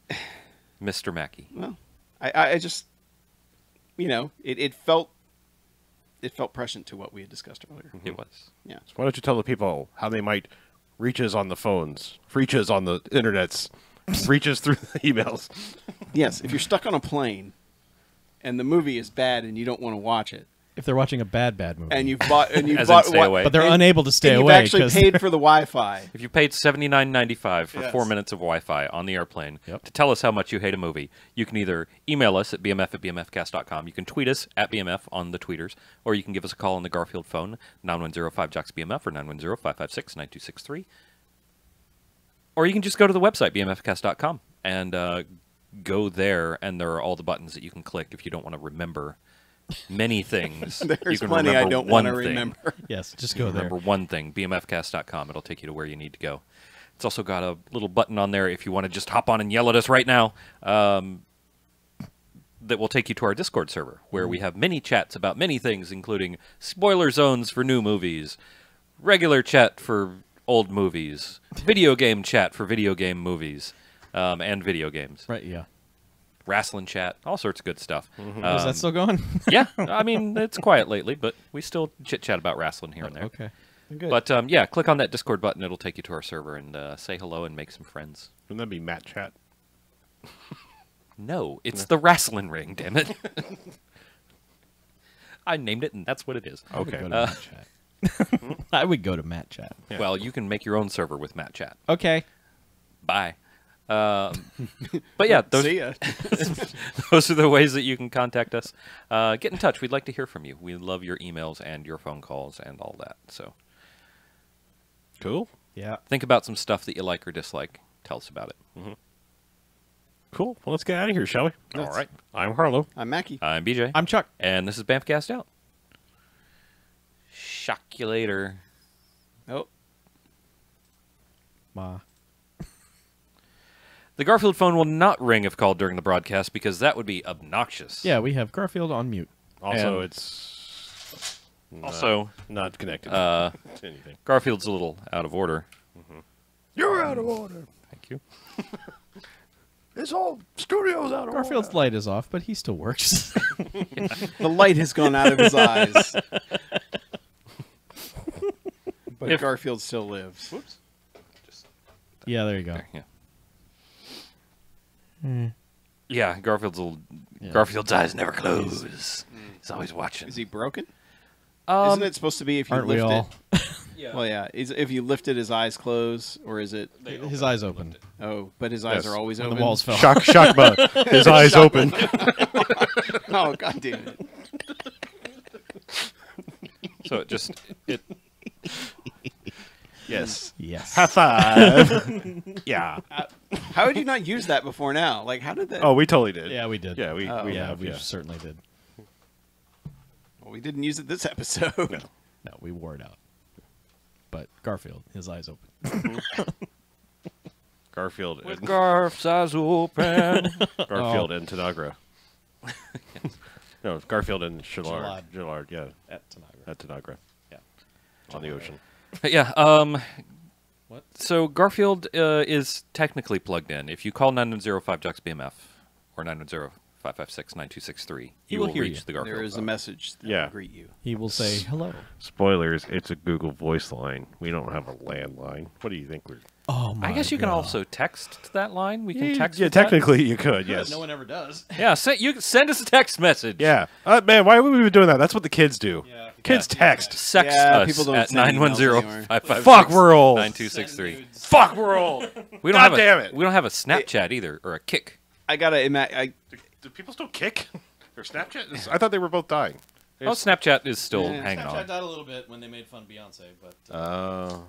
Mr. Mackey. well, I just, it felt prescient to what we had discussed earlier. It was. Yeah. So why don't you tell the people how they might reach us on the phones, reach us on the internets, reach us through the emails. Yes, if you're stuck on a plane and the movie is bad and you don't want to watch it, If they're watching a bad movie, and you've bought As in bought stay away. but they're and- unable to stay and you've away actually 'cause- paid for the Wi-Fi. If you paid $79.95 for Yes. 4 minutes of Wi-Fi on the airplane Yep. to tell us how much you hate a movie, you can either email us at bmf@bmfcast.com. You can tweet us at BMF on the tweeters, or you can give us a call on the Garfield phone, 9105-JOCKS-BMF or 910-556-9263. Or you can just go to the website, bmfcast.com, and go there, and there are all the buttons that you can click if you don't want to remember many things. You There's can plenty I remember don't one want to thing. remember. yes, just go there. Remember one thing, bmfcast.com. It'll take you to where you need to go. It's also got a little button on there if you want to just hop on and yell at us right now. That will take you to our Discord server, where we have many chats about many things, including spoiler zones for new movies, regular chat for old movies, video game chat for video game movies, and video games, Right? Yeah. wrestling chat, all sorts of good stuff. Is that still going? Yeah, I mean, it's quiet lately, but we still chit-chat about wrestling here and there. Okay. Good. But yeah, click on that Discord button. It'll take you to our server and say hello and make some friends. Wouldn't that be Matt Chat? No, it's the wrestling ring, damn it. I named it, and that's what it is. I would Okay. go to Matt Chat. I would go to Matt Chat. Yeah. Well, you can make your own server with Matt Chat. Okay. Bye. But yeah, See ya. those are the ways that you can contact us. Get in touch. We'd like to hear from you. We love your emails and your phone calls and all that. So Cool. Yeah. think about some stuff that you like or dislike. Tell us about it. Cool. Well, let's get out of here, shall we? All right. I'm Harlow. I'm Mackie. I'm BJ. I'm Chuck. And this is BMFcast out. Shock you later. Oh, Ma. The Garfield phone will not ring if called during the broadcast because that would be obnoxious. Yeah, we have Garfield on mute. Also, And- it's Also, not connected uh, to anything. Garfield's a little out of order. You're out of order. Thank you. This whole studio's out of Garfield's light is off, but he still works. the light has gone out of his eyes. But If- Garfield still lives. Whoops. yeah, there you go. There, yeah. Yeah, Yeah. Garfield's eyes never close. He's always watching. Is he broken? Isn't it supposed to be if you Aren't we lift all? it? Well, yeah. If you lift it, his eyes close, or is it? His eyes opened. Oh, but his eyes Yes. are always When open. the walls fell. Shock mode. His eyes open. Oh, god damn it! So it just it Yes. Yes. High five. Yeah. How did you not use that before now? Like, how did that? Oh, we totally did. Yeah, we did. Yeah, we yeah, have. we Yeah. certainly did. Well, we didn't use it this episode. No. No, we wore it out. But Garfield, his eyes open. Garfield with and Garf's eyes open. Garfield and Tanagra. No, Garfield and Gillard. Gillard, yeah, At Tanagra. at Tanagra. Yeah. On the ocean. Yeah. What? So Garfield is technically plugged in. If you call 9105-JOCKS-BMF or 910-556-9263, He you will will hear reach you. the Garfield There is a phone. message that Yeah. will greet you. He will say hello. Spoilers, it's a Google voice line. We don't have a landline. What do you think we're... Oh my I guess you can God. also text to that line. We can text. Yeah, with that. technically you could, yes. No one ever does. Yeah, you send us a text message. Yeah. Man, why would we be doing that? That's what the kids do. Yeah, Kids text. Sext Yeah, us people don't at send emails anymore. 910-556-9263. Fuck, we're old. Fuck, we're old. We don't God have a, damn it. We don't have a Snapchat either, or a Kick. I gotta imagine. Do people still kick? Or Snapchat? I thought they were both dying. Oh, Snapchat is still Yeah. hanging Snapchat on. died a little bit when they made fun of Beyonce, but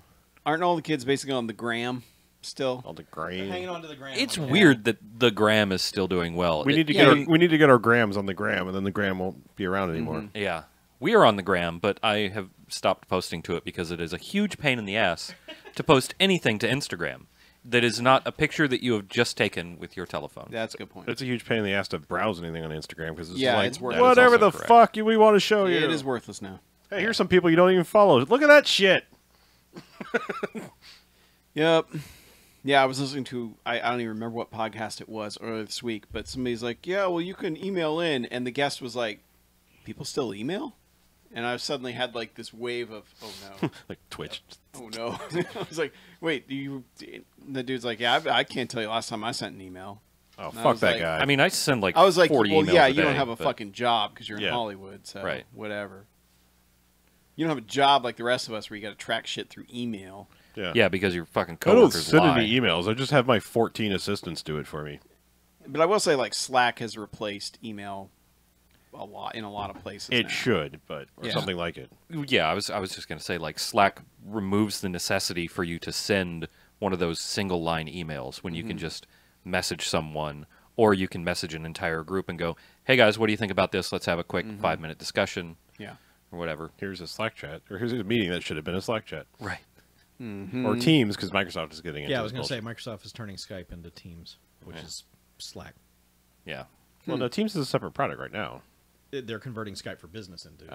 Aren't all the kids basically on the gram still? all the they're hanging grain. on to the gram. It's like weird that the gram is still doing well. We need to Yeah, get our grams on the gram, and then the gram won't be around anymore. Yeah. We are on the gram, but I have stopped posting to it because it is a huge pain in the ass to post anything to Instagram that is not a picture that you have just taken with your telephone. That's a good point. It's a huge pain in the ass to browse anything on Instagram because it's Yeah, like it's worthless. whatever That the is also fuck we want to show you. It is worthless now. Hey, here's some people you don't even follow. Look at that shit. Yep. Yeah, I was listening to, I don't even remember what podcast it was earlier this week, but somebody's like, yeah, well, you can email in. And the guest was like, people still email? And I suddenly had like this wave of, oh no. Like Twitch. Oh no. I was like, wait, the dude's like, yeah, I can't tell you last time I sent an email. Oh, And I fuck was that like- guy. I mean, I send like I was like, 40 well, emails yeah, a you don't day, have a but- fucking job because you're in Yeah. Hollywood, so Right. whatever. You don't have a job like the rest of us where you got to track shit through email. Yeah, because your fucking I don't coworkers send lie. any emails. I just have my 14 assistants do it for me. But I will say, like, Slack has replaced email in a lot of places. It now. should, but or Yeah. something like it. Yeah, I was just gonna say like Slack removes the necessity for you to send one of those single line emails when you can just message someone, or you can message an entire group and go, "Hey guys, what do you think about this? Let's have a quick 5-minute discussion." Yeah. Or whatever. Here's a Slack chat, or here's a meeting that should have been a Slack chat, Right. or Teams because Microsoft is getting into. Yeah, I was this going to say bullshit. Microsoft is turning Skype into Teams, which is Slack. Yeah. Well, no, Teams is a separate product right now. They're converting Skype for Business into.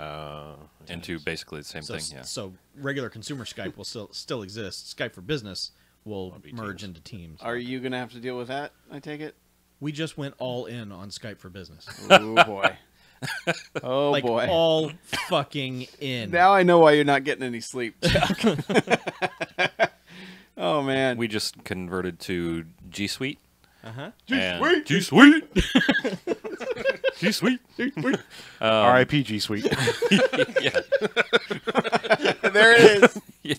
Into basically the same so, thing. Yeah. so regular consumer Skype will still exist. Skype for Business will be merge Teams. into Teams. Are you going to have to deal with that, I take it? We just went all in on Skype for Business. Oh, boy. Oh, like boy. all fucking in. Now I know why you're not getting any sleep, Chuck. Oh, man. We just converted to G Suite. Uh-huh. And G Suite. G Suite. R.I.P. G Suite. Yeah. There it is.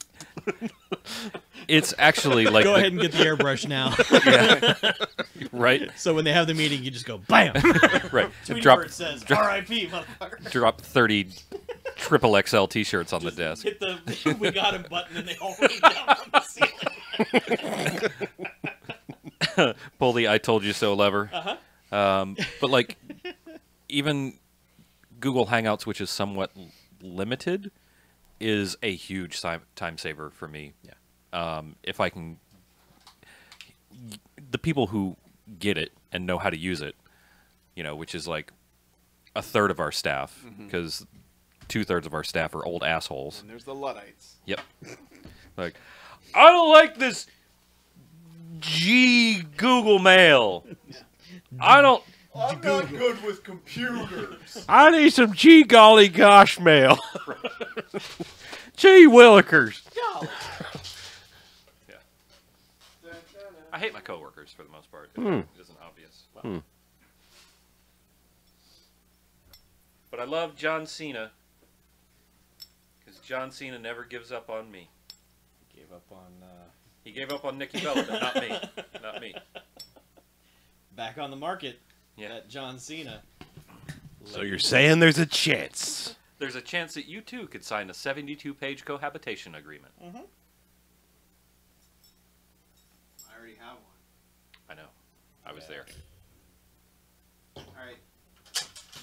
It's actually like Go ahead and get the airbrush now. right. So when they have the meeting, you just go BAM! Right. Tweet Drop where it says R.I.P. motherfucker. drop 30 triple XL T-shirts on the desk. Hit the we got him button and they all rain down from the ceiling. Pull the "I told you so" lever. But like, even Google Hangouts, which is somewhat limited, is a huge time saver for me. Yeah. If I can, the people who get it and know how to use it, which is like a third of our staff, because 2/3 of our staff are old assholes. And there's the Luddites. Yep. Like, I don't like this G Google Mail. I don't. I'm not good with computers. I need some G golly gosh mail. Gee willikers. Yeah. I hate my coworkers for the most part. It isn't obvious. But I love John Cena because John Cena never gives up on me. Gave up on He gave up on Nikki Bella, but not me. Not me. back on the market. Yeah. That John Cena. So you're saying there's a chance? There's a chance that you too could sign a 72-page cohabitation agreement. I already have one. I know. I was there. All right.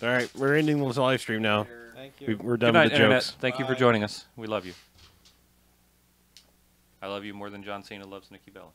All right, we're ending this live stream now. Thank you. We're Good done night, with the Internet. jokes. Thank you for Bye. joining us. We love you. I love you more than John Cena loves Nikki Bella.